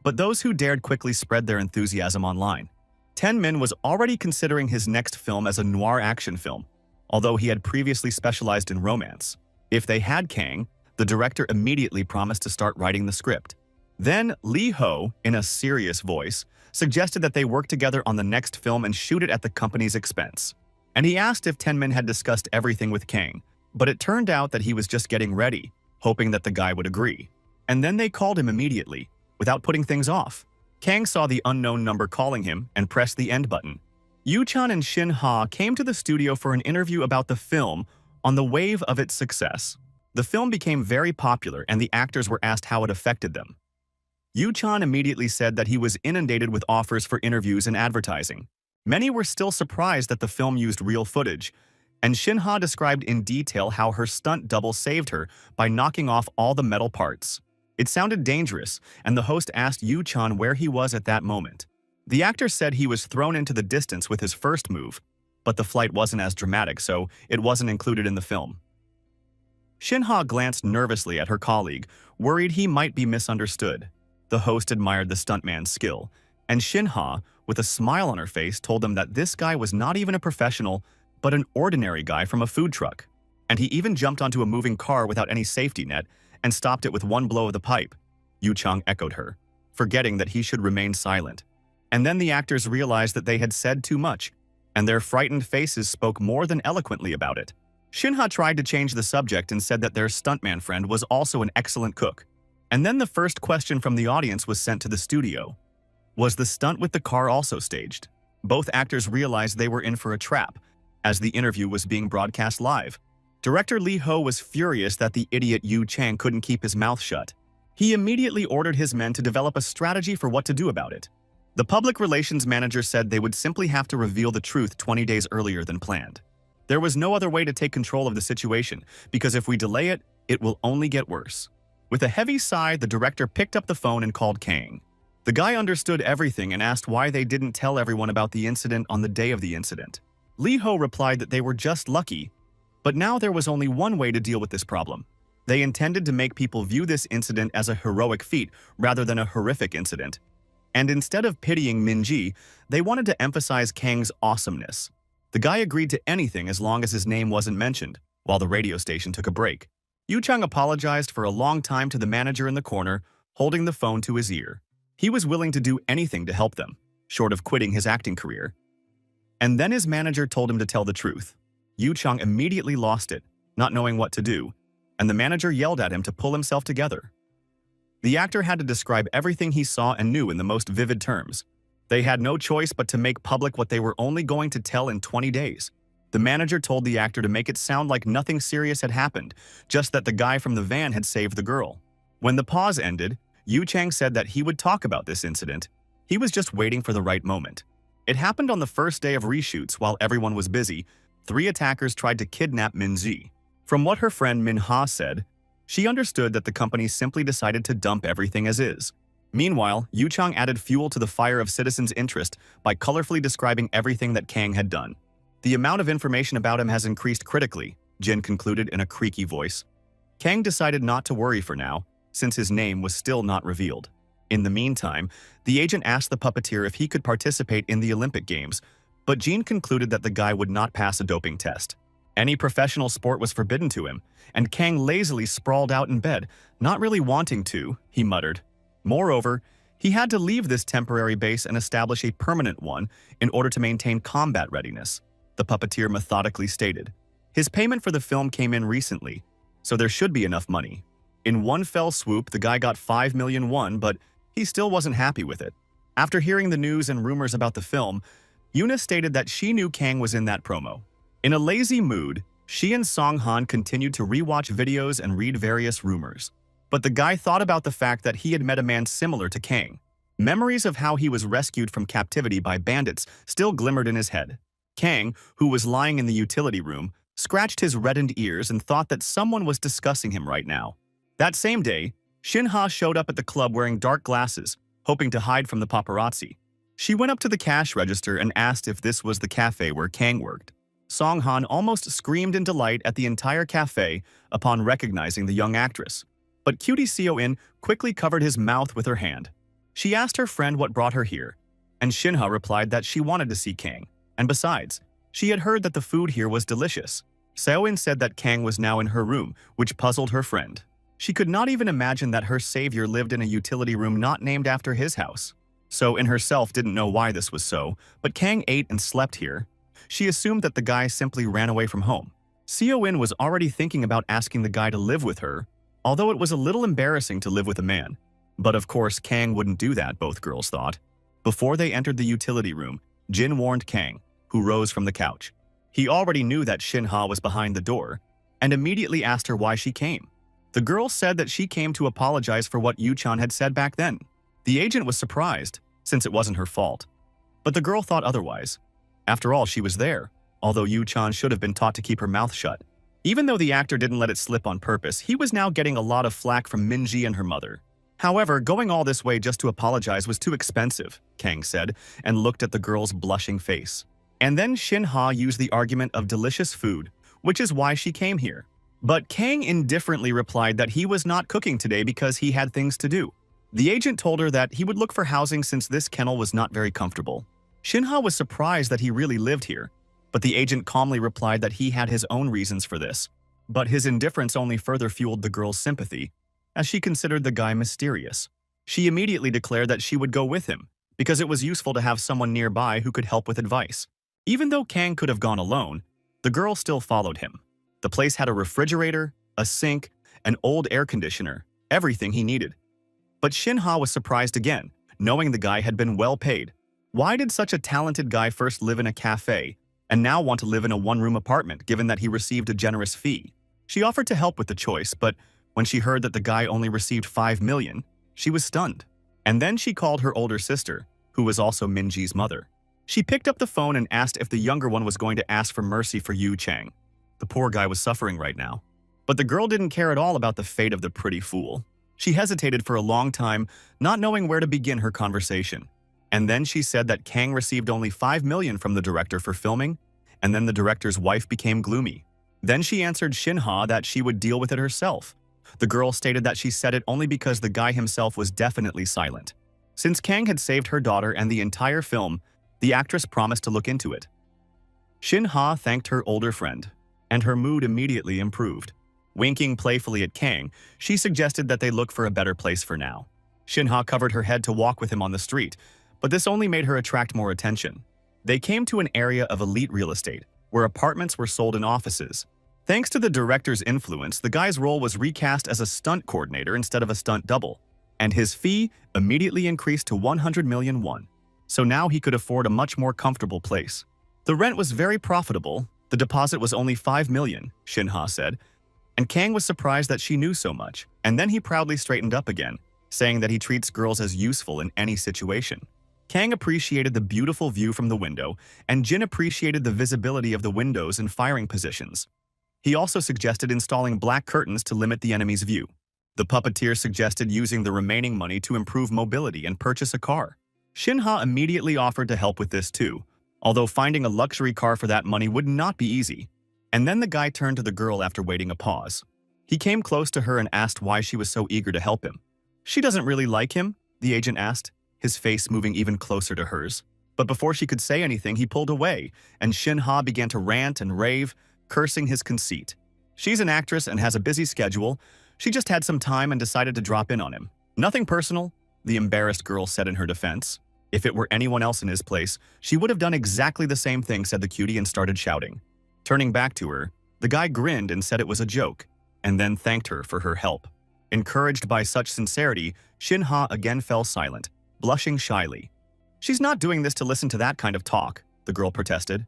but those who dared quickly spread their enthusiasm online. Ten Min was already considering his next film as a noir action film, although he had previously specialized in romance. If they had Kang, the director immediately promised to start writing the script. Then Lee Ho, in a serious voice, suggested that they work together on the next film and shoot it at the company's expense. And he asked if Ten Min had discussed everything with Kang, but it turned out that he was just getting ready, hoping that the guy would agree. And then they called him immediately, without putting things off. Kang saw the unknown number calling him and pressed the end button. Yu-chan and Shin Ha came to the studio for an interview about the film on the wave of its success. The film became very popular and the actors were asked how it affected them. Yu-chan immediately said that he was inundated with offers for interviews and advertising. Many were still surprised that the film used real footage, and Shin Ha described in detail how her stunt double saved her by knocking off all the metal parts. It sounded dangerous, and the host asked Yu-chan where he was at that moment. The actor said he was thrown into the distance with his first move, but the flight wasn't as dramatic, so it wasn't included in the film. Shin Ha glanced nervously at her colleague, worried he might be misunderstood. The host admired the stuntman's skill, and Shin Ha, with a smile on her face, told them that this guy was not even a professional, but an ordinary guy from a food truck. And he even jumped onto a moving car without any safety net and stopped it with one blow of the pipe. Yu-chang echoed her, forgetting that he should remain silent. And then the actors realized that they had said too much, and their frightened faces spoke more than eloquently about it. Shin-ha tried to change the subject and said that their stuntman friend was also an excellent cook. And then the first question from the audience was sent to the studio. Was the stunt with the car also staged? Both actors realized they were in for a trap, as the interview was being broadcast live. Director Lee Ho was furious that the idiot Yu Chang couldn't keep his mouth shut. He immediately ordered his men to develop a strategy for what to do about it. The public relations manager said they would simply have to reveal the truth 20 days earlier than planned. There was no other way to take control of the situation, because if we delay it, it will only get worse. With a heavy sigh, the director picked up the phone and called Kang. The guy understood everything and asked why they didn't tell everyone about the incident on the day of the incident. Lee Ho replied that they were just lucky, but now there was only one way to deal with this problem. They intended to make people view this incident as a heroic feat rather than a horrific incident. And instead of pitying Minji, they wanted to emphasize Kang's awesomeness. The guy agreed to anything as long as his name wasn't mentioned, while the radio station took a break. Yu Chang apologized for a long time to the manager in the corner, holding the phone to his ear. He was willing to do anything to help them, short of quitting his acting career. And then his manager told him to tell the truth. Yu Chang immediately lost it, not knowing what to do, and the manager yelled at him to pull himself together. The actor had to describe everything he saw and knew in the most vivid terms. They had no choice but to make public what they were only going to tell in 20 days. The manager told the actor to make it sound like nothing serious had happened, just that the guy from the van had saved the girl. When the pause ended, Yu Chang said that he would talk about this incident. He was just waiting for the right moment. It happened on the first day of reshoots while everyone was busy. 3 attackers tried to kidnap Minji. From what her friend Min Ha said, she understood that the company simply decided to dump everything as is. Meanwhile, Yu Chang added fuel to the fire of citizens' interest by colorfully describing everything that Kang had done. The amount of information about him has increased critically, Jin concluded in a creaky voice. Kang decided not to worry for now, since his name was still not revealed. In the meantime, the agent asked the puppeteer if he could participate in the Olympic Games, but Jin concluded that the guy would not pass a doping test. Any professional sport was forbidden to him, and Kang lazily sprawled out in bed, not really wanting to, he muttered. Moreover, he had to leave this temporary base and establish a permanent one in order to maintain combat readiness, the puppeteer methodically stated. His payment for the film came in recently, so there should be enough money. In one fell swoop, the guy got 5 million won, but he still wasn't happy with it. After hearing the news and rumors about the film, Yuna stated that she knew Kang was in that promo. In a lazy mood, she and Song Han continued to rewatch videos and read various rumors. But the guy thought about the fact that he had met a man similar to Kang. Memories of how he was rescued from captivity by bandits still glimmered in his head. Kang, who was lying in the utility room, scratched his reddened ears and thought that someone was discussing him right now. That same day, Shinha showed up at the club wearing dark glasses, hoping to hide from the paparazzi. She went up to the cash register and asked if this was the cafe where Kang worked. Song-han almost screamed in delight at the entire cafe upon recognizing the young actress. But cutie Seo-in quickly covered his mouth with her hand. She asked her friend what brought her here, and Shinha replied that she wanted to see Kang. And besides, she had heard that the food here was delicious. Seo-in said that Kang was now in her room, which puzzled her friend. She could not even imagine that her savior lived in a utility room not named after his house. So in herself didn't know why this was so, but Kang ate and slept here. She assumed that the guy simply ran away from home. Seo-in was already thinking about asking the guy to live with her, although it was a little embarrassing to live with a man. But of course, Kang wouldn't do that, both girls thought. Before they entered the utility room, Jin warned Kang, who rose from the couch. He already knew that Shinha was behind the door, and immediately asked her why she came. The girl said that she came to apologize for what Yu-chan had said back then. The agent was surprised, since it wasn't her fault. But the girl thought otherwise. After all, she was there, although Yu-chan should have been taught to keep her mouth shut. Even though the actor didn't let it slip on purpose, he was now getting a lot of flack from Minji and her mother. However, going all this way just to apologize was too expensive, Kang said, and looked at the girl's blushing face. And then Shinha used the argument of delicious food, which is why she came here. But Kang indifferently replied that he was not cooking today because he had things to do. The agent told her that he would look for housing since this kennel was not very comfortable. Shinha was surprised that he really lived here, but the agent calmly replied that he had his own reasons for this. But his indifference only further fueled the girl's sympathy, as she considered the guy mysterious. She immediately declared that she would go with him, because it was useful to have someone nearby who could help with advice. Even though Kang could have gone alone, the girl still followed him. The place had a refrigerator, a sink, an old air conditioner, everything he needed. But Shinha was surprised again, knowing the guy had been well paid. Why did such a talented guy first live in a cafe, and now want to live in a one-room apartment given that he received a generous fee? She offered to help with the choice, but when she heard that the guy only received 5 million, she was stunned. And then she called her older sister, who was also Minji's mother. She picked up the phone and asked if the younger one was going to ask for mercy for Yu Chang. The poor guy was suffering right now. But the girl didn't care at all about the fate of the pretty fool. She hesitated for a long time, not knowing where to begin her conversation. And then she said that Kang received only 5 million from the director for filming, and then the director's wife became gloomy. Then she answered Shinha that she would deal with it herself. The girl stated that she said it only because the guy himself was definitely silent. Since Kang had saved her daughter and the entire film, the actress promised to look into it. Shinha thanked her older friend, and her mood immediately improved. Winking playfully at Kang, she suggested that they look for a better place for now. Shinha covered her head to walk with him on the street, but this only made her attract more attention. They came to an area of elite real estate, where apartments were sold in offices. Thanks to the director's influence, the guy's role was recast as a stunt coordinator instead of a stunt double, and his fee immediately increased to 100 million won. So now he could afford a much more comfortable place. The rent was very profitable. The deposit was only 5 million, Shinha said, and Kang was surprised that she knew so much. And then he proudly straightened up again, saying that he treats girls as useful in any situation. Kang appreciated the beautiful view from the window, and Jin appreciated the visibility of the windows and firing positions. He also suggested installing black curtains to limit the enemy's view. The puppeteer suggested using the remaining money to improve mobility and purchase a car. Shinha immediately offered to help with this too, although finding a luxury car for that money would not be easy. And then the guy turned to the girl after waiting a pause. He came close to her and asked why she was so eager to help him. "She doesn't really like him?" the agent asked, his face moving even closer to hers. But before she could say anything, he pulled away, and Shinha began to rant and rave, cursing his conceit. She's an actress and has a busy schedule. She just had some time and decided to drop in on him. Nothing personal, the embarrassed girl said in her defense. If it were anyone else in his place, she would have done exactly the same thing, said the cutie, and started shouting. Turning back to her, the guy grinned and said it was a joke, and then thanked her for her help. Encouraged by such sincerity, Shinha again fell silent, blushing shyly. "She's not doing this to listen to that kind of talk," the girl protested.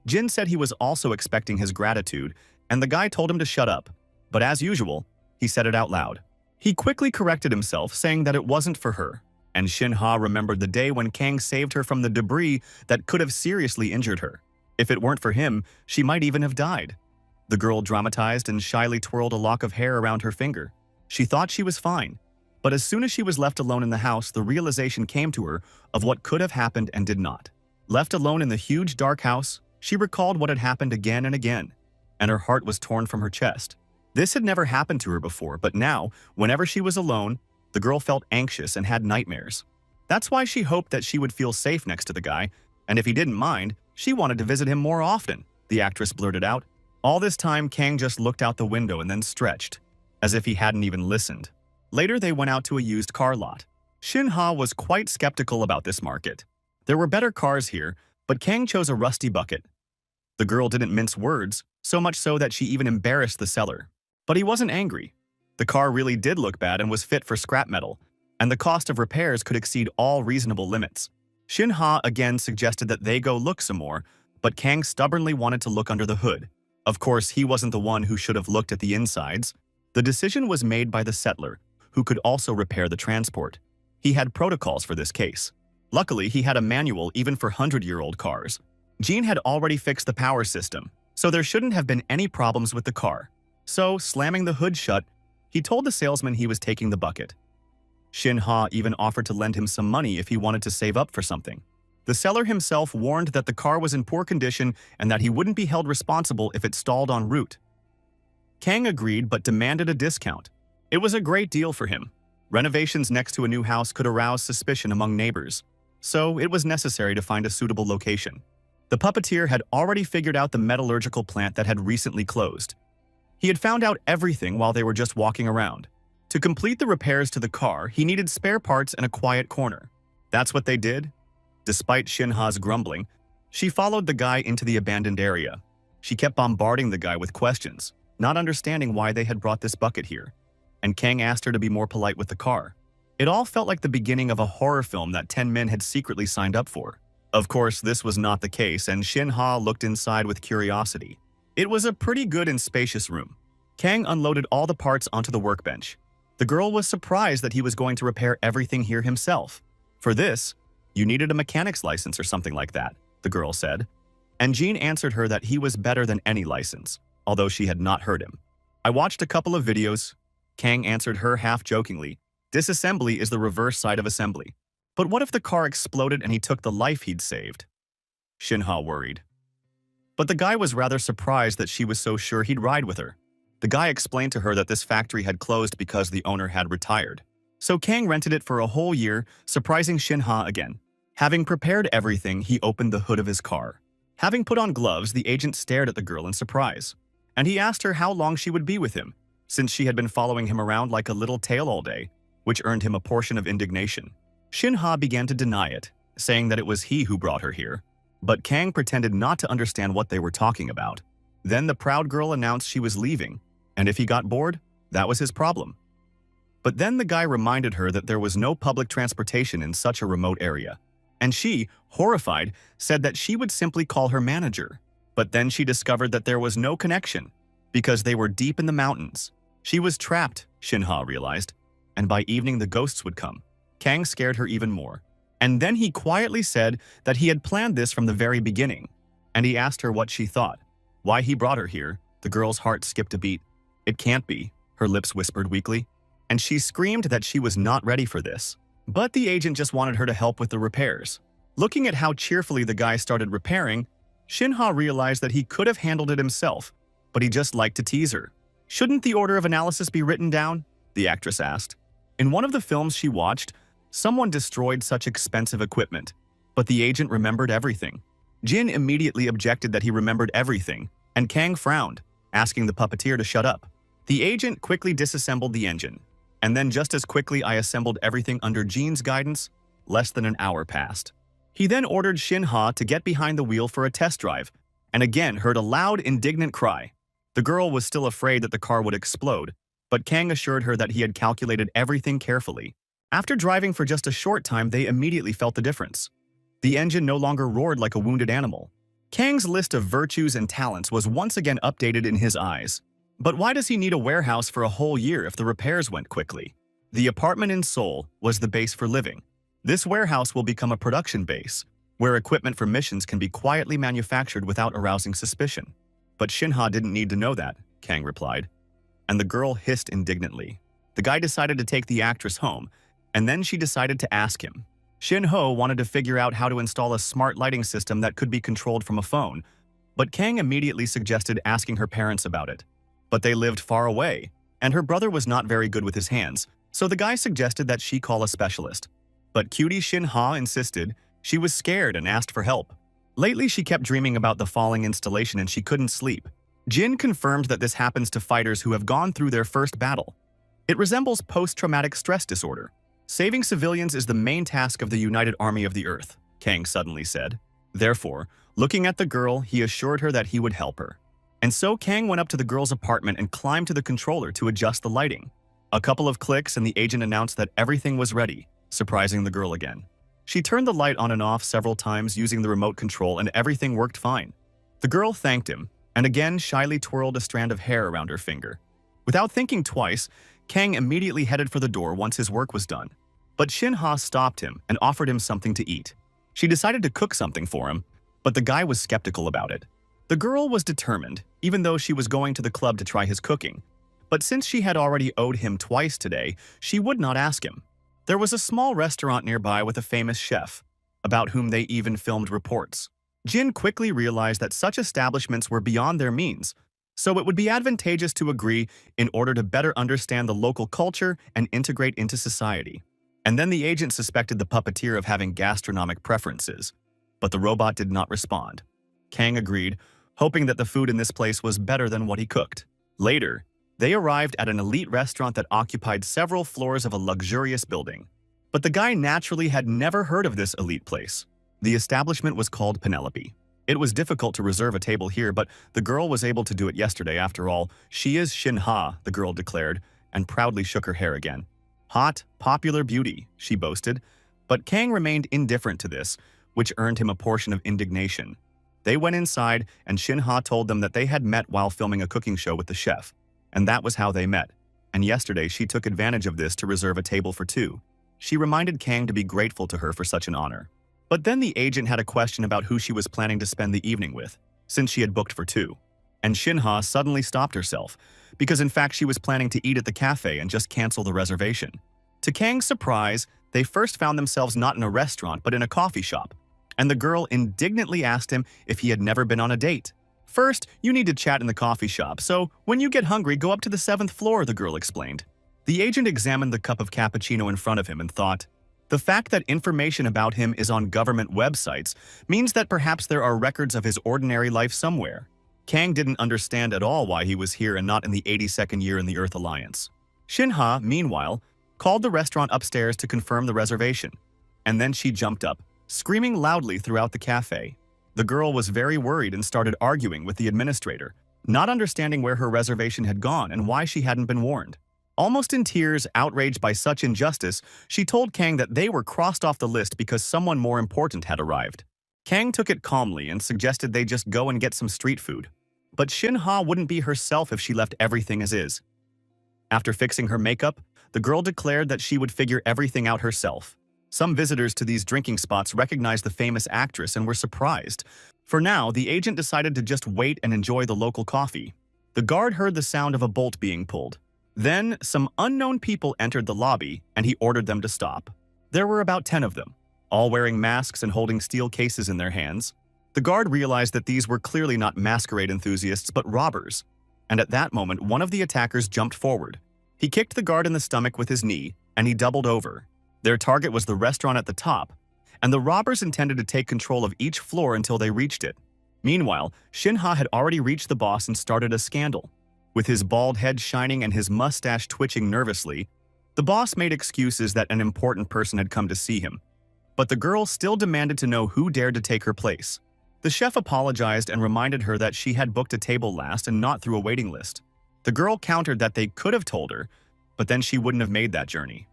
Jin said he was also expecting his gratitude, and the guy told him to shut up. But as usual, he said it out loud. He quickly corrected himself, saying that it wasn't for her, and Shinha remembered the day when Kang saved her from the debris that could have seriously injured her. If it weren't for him, she might even have died. The girl dramatized and shyly twirled a lock of hair around her finger. She thought she was fine. But as soon as she was left alone in the house, the realization came to her of what could have happened and did not. Left alone in the huge dark house, she recalled what had happened again and again, and her heart was torn from her chest. This had never happened to her before, but now, whenever she was alone, the girl felt anxious and had nightmares. That's why she hoped that she would feel safe next to the guy, and if he didn't mind, she wanted to visit him more often, the actress blurted out. All this time, Kang just looked out the window and then stretched, as if he hadn't even listened. Later, they went out to a used car lot. Shin-ha was quite skeptical about this market. There were better cars here, but Kang chose a rusty bucket. The girl didn't mince words, so much so that she even embarrassed the seller. But he wasn't angry. The car really did look bad and was fit for scrap metal, and the cost of repairs could exceed all reasonable limits. Shin-ha again suggested that they go look some more, but Kang stubbornly wanted to look under the hood. Of course, he wasn't the one who should have looked at the insides. The decision was made by the settler, who could also repair the transport. He had protocols for this case. Luckily, he had a manual even for 100-year-old cars. Jean had already fixed the power system, so there shouldn't have been any problems with the car. So, slamming the hood shut, he told the salesman he was taking the bucket. Shin-ha even offered to lend him some money if he wanted to save up for something. The seller himself warned that the car was in poor condition and that he wouldn't be held responsible if it stalled en route. Kang agreed but demanded a discount. It was a great deal for him. Renovations next to a new house could arouse suspicion among neighbors, so it was necessary to find a suitable location. The puppeteer had already figured out the metallurgical plant that had recently closed. He had found out everything while they were just walking around. To complete the repairs to the car, he needed spare parts and a quiet corner. That's what they did. Despite Shin-ha's grumbling, she followed the guy into the abandoned area. She kept bombarding the guy with questions, not understanding why they had brought this bucket here. And Kang asked her to be more polite with the car. It all felt like the beginning of a horror film that 10 men had secretly signed up for. Of course, this was not the case, and Shin-ha looked inside with curiosity. It was a pretty good and spacious room. Kang unloaded all the parts onto the workbench. The girl was surprised that he was going to repair everything here himself. For this, you needed a mechanic's license or something like that, the girl said. And Jean answered her that he was better than any license, although she had not heard him. I watched a couple of videos. Kang answered her half-jokingly. Disassembly is the reverse side of assembly. But what if the car exploded and he took the life he'd saved? Shin-ha worried. But the guy was rather surprised that she was so sure he'd ride with her. The guy explained to her that this factory had closed because the owner had retired. So Kang rented it for a whole year, surprising Shin-ha again. Having prepared everything, he opened the hood of his car. Having put on gloves, the agent stared at the girl in surprise. And he asked her how long she would be with him, since she had been following him around like a little tail all day, which earned him a portion of indignation. Shin-ha began to deny it, saying that it was he who brought her here. But Kang pretended not to understand what they were talking about. Then the proud girl announced she was leaving, and if he got bored, that was his problem. But then the guy reminded her that there was no public transportation in such a remote area. And she, horrified, said that she would simply call her manager. But then she discovered that there was no connection, because they were deep in the mountains. She was trapped, Shin-ha realized, and by evening the ghosts would come. Kang scared her even more. And then he quietly said that he had planned this from the very beginning, and he asked her what she thought. Why he brought her here. The girl's heart skipped a beat. It can't be, her lips whispered weakly, and she screamed that she was not ready for this. But the agent just wanted her to help with the repairs. Looking at how cheerfully the guy started repairing, Shin-ha realized that he could have handled it himself, but he just liked to tease her. Shouldn't the order of analysis be written down? The actress asked. In one of the films she watched, someone destroyed such expensive equipment, but the agent remembered everything. Jin immediately objected that he remembered everything, and Kang frowned, asking the puppeteer to shut up. The agent quickly disassembled the engine, and then just as quickly I assembled everything under Jin's guidance. Less than an hour passed. He then ordered Shin-ha to get behind the wheel for a test drive, and again heard a loud, indignant cry. The girl was still afraid that the car would explode, but Kang assured her that he had calculated everything carefully. After driving for just a short time, they immediately felt the difference. The engine no longer roared like a wounded animal. Kang's list of virtues and talents was once again updated in his eyes. But why does he need a warehouse for a whole year if the repairs went quickly? The apartment in Seoul was the base for living. This warehouse will become a production base, where equipment for missions can be quietly manufactured without arousing suspicion. But Shinha didn't need to know that, Kang replied. And the girl hissed indignantly. The guy decided to take the actress home, and then she decided to ask him. Shin-ho wanted to figure out how to install a smart lighting system that could be controlled from a phone, but Kang immediately suggested asking her parents about it. But they lived far away, and her brother was not very good with his hands, so the guy suggested that she call a specialist. But cutie Shin-ha insisted. She was scared and asked for help. Lately, she kept dreaming about the falling installation and she couldn't sleep. Jin confirmed that this happens to fighters who have gone through their first battle. It resembles post-traumatic stress disorder. Saving civilians is the main task of the United Army of the Earth, Kang suddenly said. Therefore, looking at the girl, he assured her that he would help her. And so Kang went up to the girl's apartment and climbed to the controller to adjust the lighting. A couple of clicks and the agent announced that everything was ready, surprising the girl again. She turned the light on and off several times using the remote control and everything worked fine. The girl thanked him, and again shyly twirled a strand of hair around her finger. Without thinking twice, Kang immediately headed for the door once his work was done. But Shin-ha stopped him and offered him something to eat. She decided to cook something for him, but the guy was skeptical about it. The girl was determined, even though she was going to the club to try his cooking. But since she had already owed him twice today, she would not ask him. There was a small restaurant nearby with a famous chef, about whom they even filmed reports. Jin quickly realized that such establishments were beyond their means, so it would be advantageous to agree in order to better understand the local culture and integrate into society. And then the agent suspected the puppeteer of having gastronomic preferences, but the robot did not respond. Kang agreed, hoping that the food in this place was better than what he cooked. Later, they arrived at an elite restaurant that occupied several floors of a luxurious building. But the guy naturally had never heard of this elite place. The establishment was called Penelope. It was difficult to reserve a table here, but the girl was able to do it yesterday after all. She is Shin-ha, the girl declared, and proudly shook her hair again. Hot, popular beauty, she boasted. But Kang remained indifferent to this, which earned him a portion of indignation. They went inside, and Shin-ha told them that they had met while filming a cooking show with the chef. And that was how they met. And yesterday, she took advantage of this to reserve a table for two. She reminded Kang to be grateful to her for such an honor. But then the agent had a question about who she was planning to spend the evening with, since she had booked for two. And Shin-ha suddenly stopped herself, because in fact she was planning to eat at the cafe and just cancel the reservation. To Kang's surprise, they first found themselves not in a restaurant but in a coffee shop, and the girl indignantly asked him if he had never been on a date. First, you need to chat in the coffee shop, so when you get hungry, go up to the 7th floor, the girl explained. The agent examined the cup of cappuccino in front of him and thought, the fact that information about him is on government websites means that perhaps there are records of his ordinary life somewhere. Kang didn't understand at all why he was here and not in the 82nd year in the Earth Alliance. Shin-ha, meanwhile, called the restaurant upstairs to confirm the reservation, and then she jumped up, screaming loudly throughout the cafe. The girl was very worried and started arguing with the administrator, not understanding where her reservation had gone and why she hadn't been warned. Almost in tears, outraged by such injustice, she told Kang that they were crossed off the list because someone more important had arrived. Kang took it calmly and suggested they just go and get some street food. But Shin-ha wouldn't be herself if she left everything as is. After fixing her makeup, the girl declared that she would figure everything out herself. Some visitors to these drinking spots recognized the famous actress and were surprised. For now, the agent decided to just wait and enjoy the local coffee. The guard heard the sound of a bolt being pulled. Then, some unknown people entered the lobby, and he ordered them to stop. There were about 10 of them, all wearing masks and holding steel cases in their hands. The guard realized that these were clearly not masquerade enthusiasts, but robbers. And at that moment, one of the attackers jumped forward. He kicked the guard in the stomach with his knee, and he doubled over. Their target was the restaurant at the top, and the robbers intended to take control of each floor until they reached it. Meanwhile, Shin-ha had already reached the boss and started a scandal. With his bald head shining and his mustache twitching nervously, the boss made excuses that an important person had come to see him. But the girl still demanded to know who dared to take her place. The chef apologized and reminded her that she had booked a table last and not through a waiting list. The girl countered that they could have told her, but then she wouldn't have made that journey.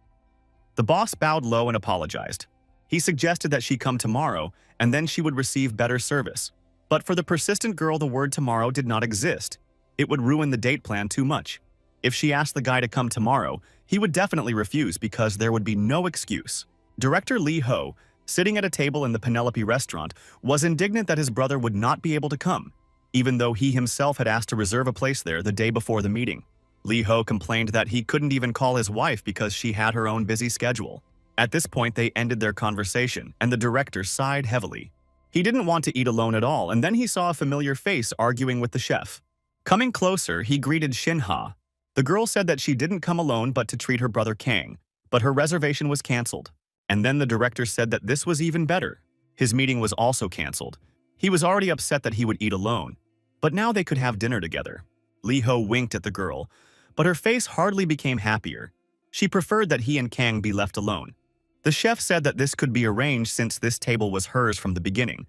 The boss bowed low and apologized. He suggested that she come tomorrow, and then she would receive better service. But for the persistent girl, the word tomorrow did not exist. It would ruin the date plan too much. If she asked the guy to come tomorrow, he would definitely refuse because there would be no excuse. Director Lee Ho, sitting at a table in the Penelope restaurant, was indignant that his brother would not be able to come. even though he himself had asked to reserve a place there the day before the meeting. Lee Ho complained that he couldn't even call his wife because she had her own busy schedule. At this point, they ended their conversation, and the director sighed heavily. He didn't want to eat alone at all, and then he saw a familiar face arguing with the chef. Coming closer, he greeted Shinha. The girl said that she didn't come alone but to treat her brother Kang, but her reservation was canceled. And then the director said that this was even better. His meeting was also canceled. He was already upset that he would eat alone, but now they could have dinner together. Lee Ho winked at the girl, but her face hardly became happier. She preferred that he and Kang be left alone. The chef said that this could be arranged since this table was hers from the beginning,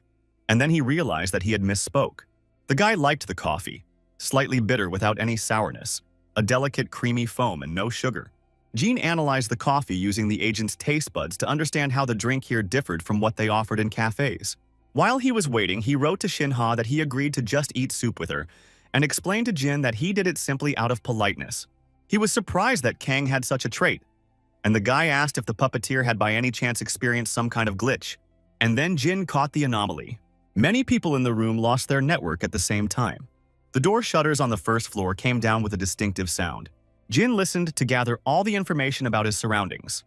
and then he realized that he had misspoke. The guy liked the coffee, slightly bitter without any sourness, a delicate creamy foam and no sugar. Jean analyzed the coffee using the agent's taste buds to understand how the drink here differed from what they offered in cafes. While he was waiting, he wrote to Shinha that he agreed to just eat soup with her and explained to Jin that he did it simply out of politeness. He was surprised that Kang had such a trait, and the guy asked if the puppeteer had by any chance experienced some kind of glitch. And then Jin caught the anomaly. Many people in the room lost their network at the same time. The door shutters on the first floor came down with a distinctive sound. Jin listened to gather all the information about his surroundings.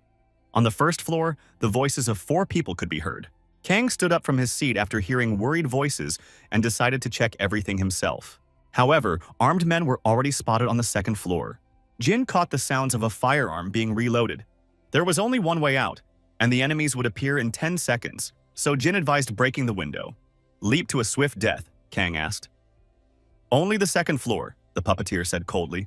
On the first floor, the voices of 4 people could be heard. Kang stood up from his seat after hearing worried voices and decided to check everything himself. However, armed men were already spotted on the second floor. Jin caught the sounds of a firearm being reloaded. There was only one way out, and the enemies would appear in 10 seconds, so Jin advised breaking the window. "Leap to a swift death," Kang asked. "Only the second floor," the puppeteer said coldly.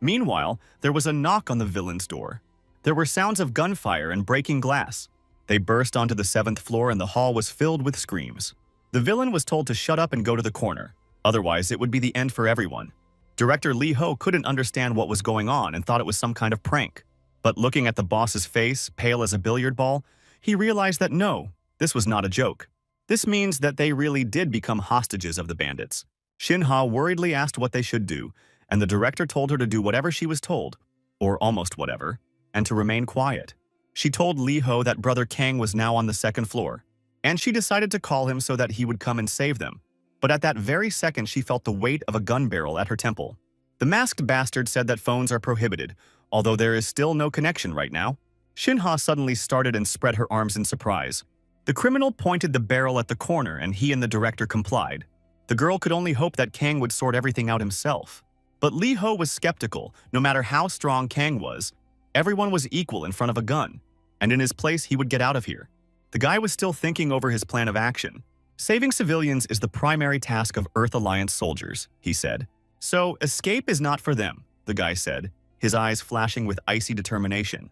Meanwhile, there was a knock on the villain's door. There were sounds of gunfire and breaking glass. They burst onto the 7th floor and the hall was filled with screams. The villain was told to shut up and go to the corner, otherwise it would be the end for everyone. Director Lee Ho couldn't understand what was going on and thought it was some kind of prank. But looking at the boss's face, pale as a billiard ball, he realized that no, this was not a joke. This means that they really did become hostages of the bandits. Shinha worriedly asked what they should do, and the director told her to do whatever she was told, or almost whatever, and to remain quiet. She told Lee Ho that brother Kang was now on the 2nd floor, and she decided to call him so that he would come and save them. But at that very second, she felt the weight of a gun barrel at her temple. The masked bastard said that phones are prohibited, although there is still no connection right now. Shinha suddenly started and spread her arms in surprise. The criminal pointed the barrel at the corner and he and the director complied. The girl could only hope that Kang would sort everything out himself. But Lee Ho was skeptical. No matter how strong Kang was, everyone was equal in front of a gun, and in his place he would get out of here. The guy was still thinking over his plan of action. "Saving civilians is the primary task of Earth Alliance soldiers," he said. "So escape is not for them," the guy said, his eyes flashing with icy determination.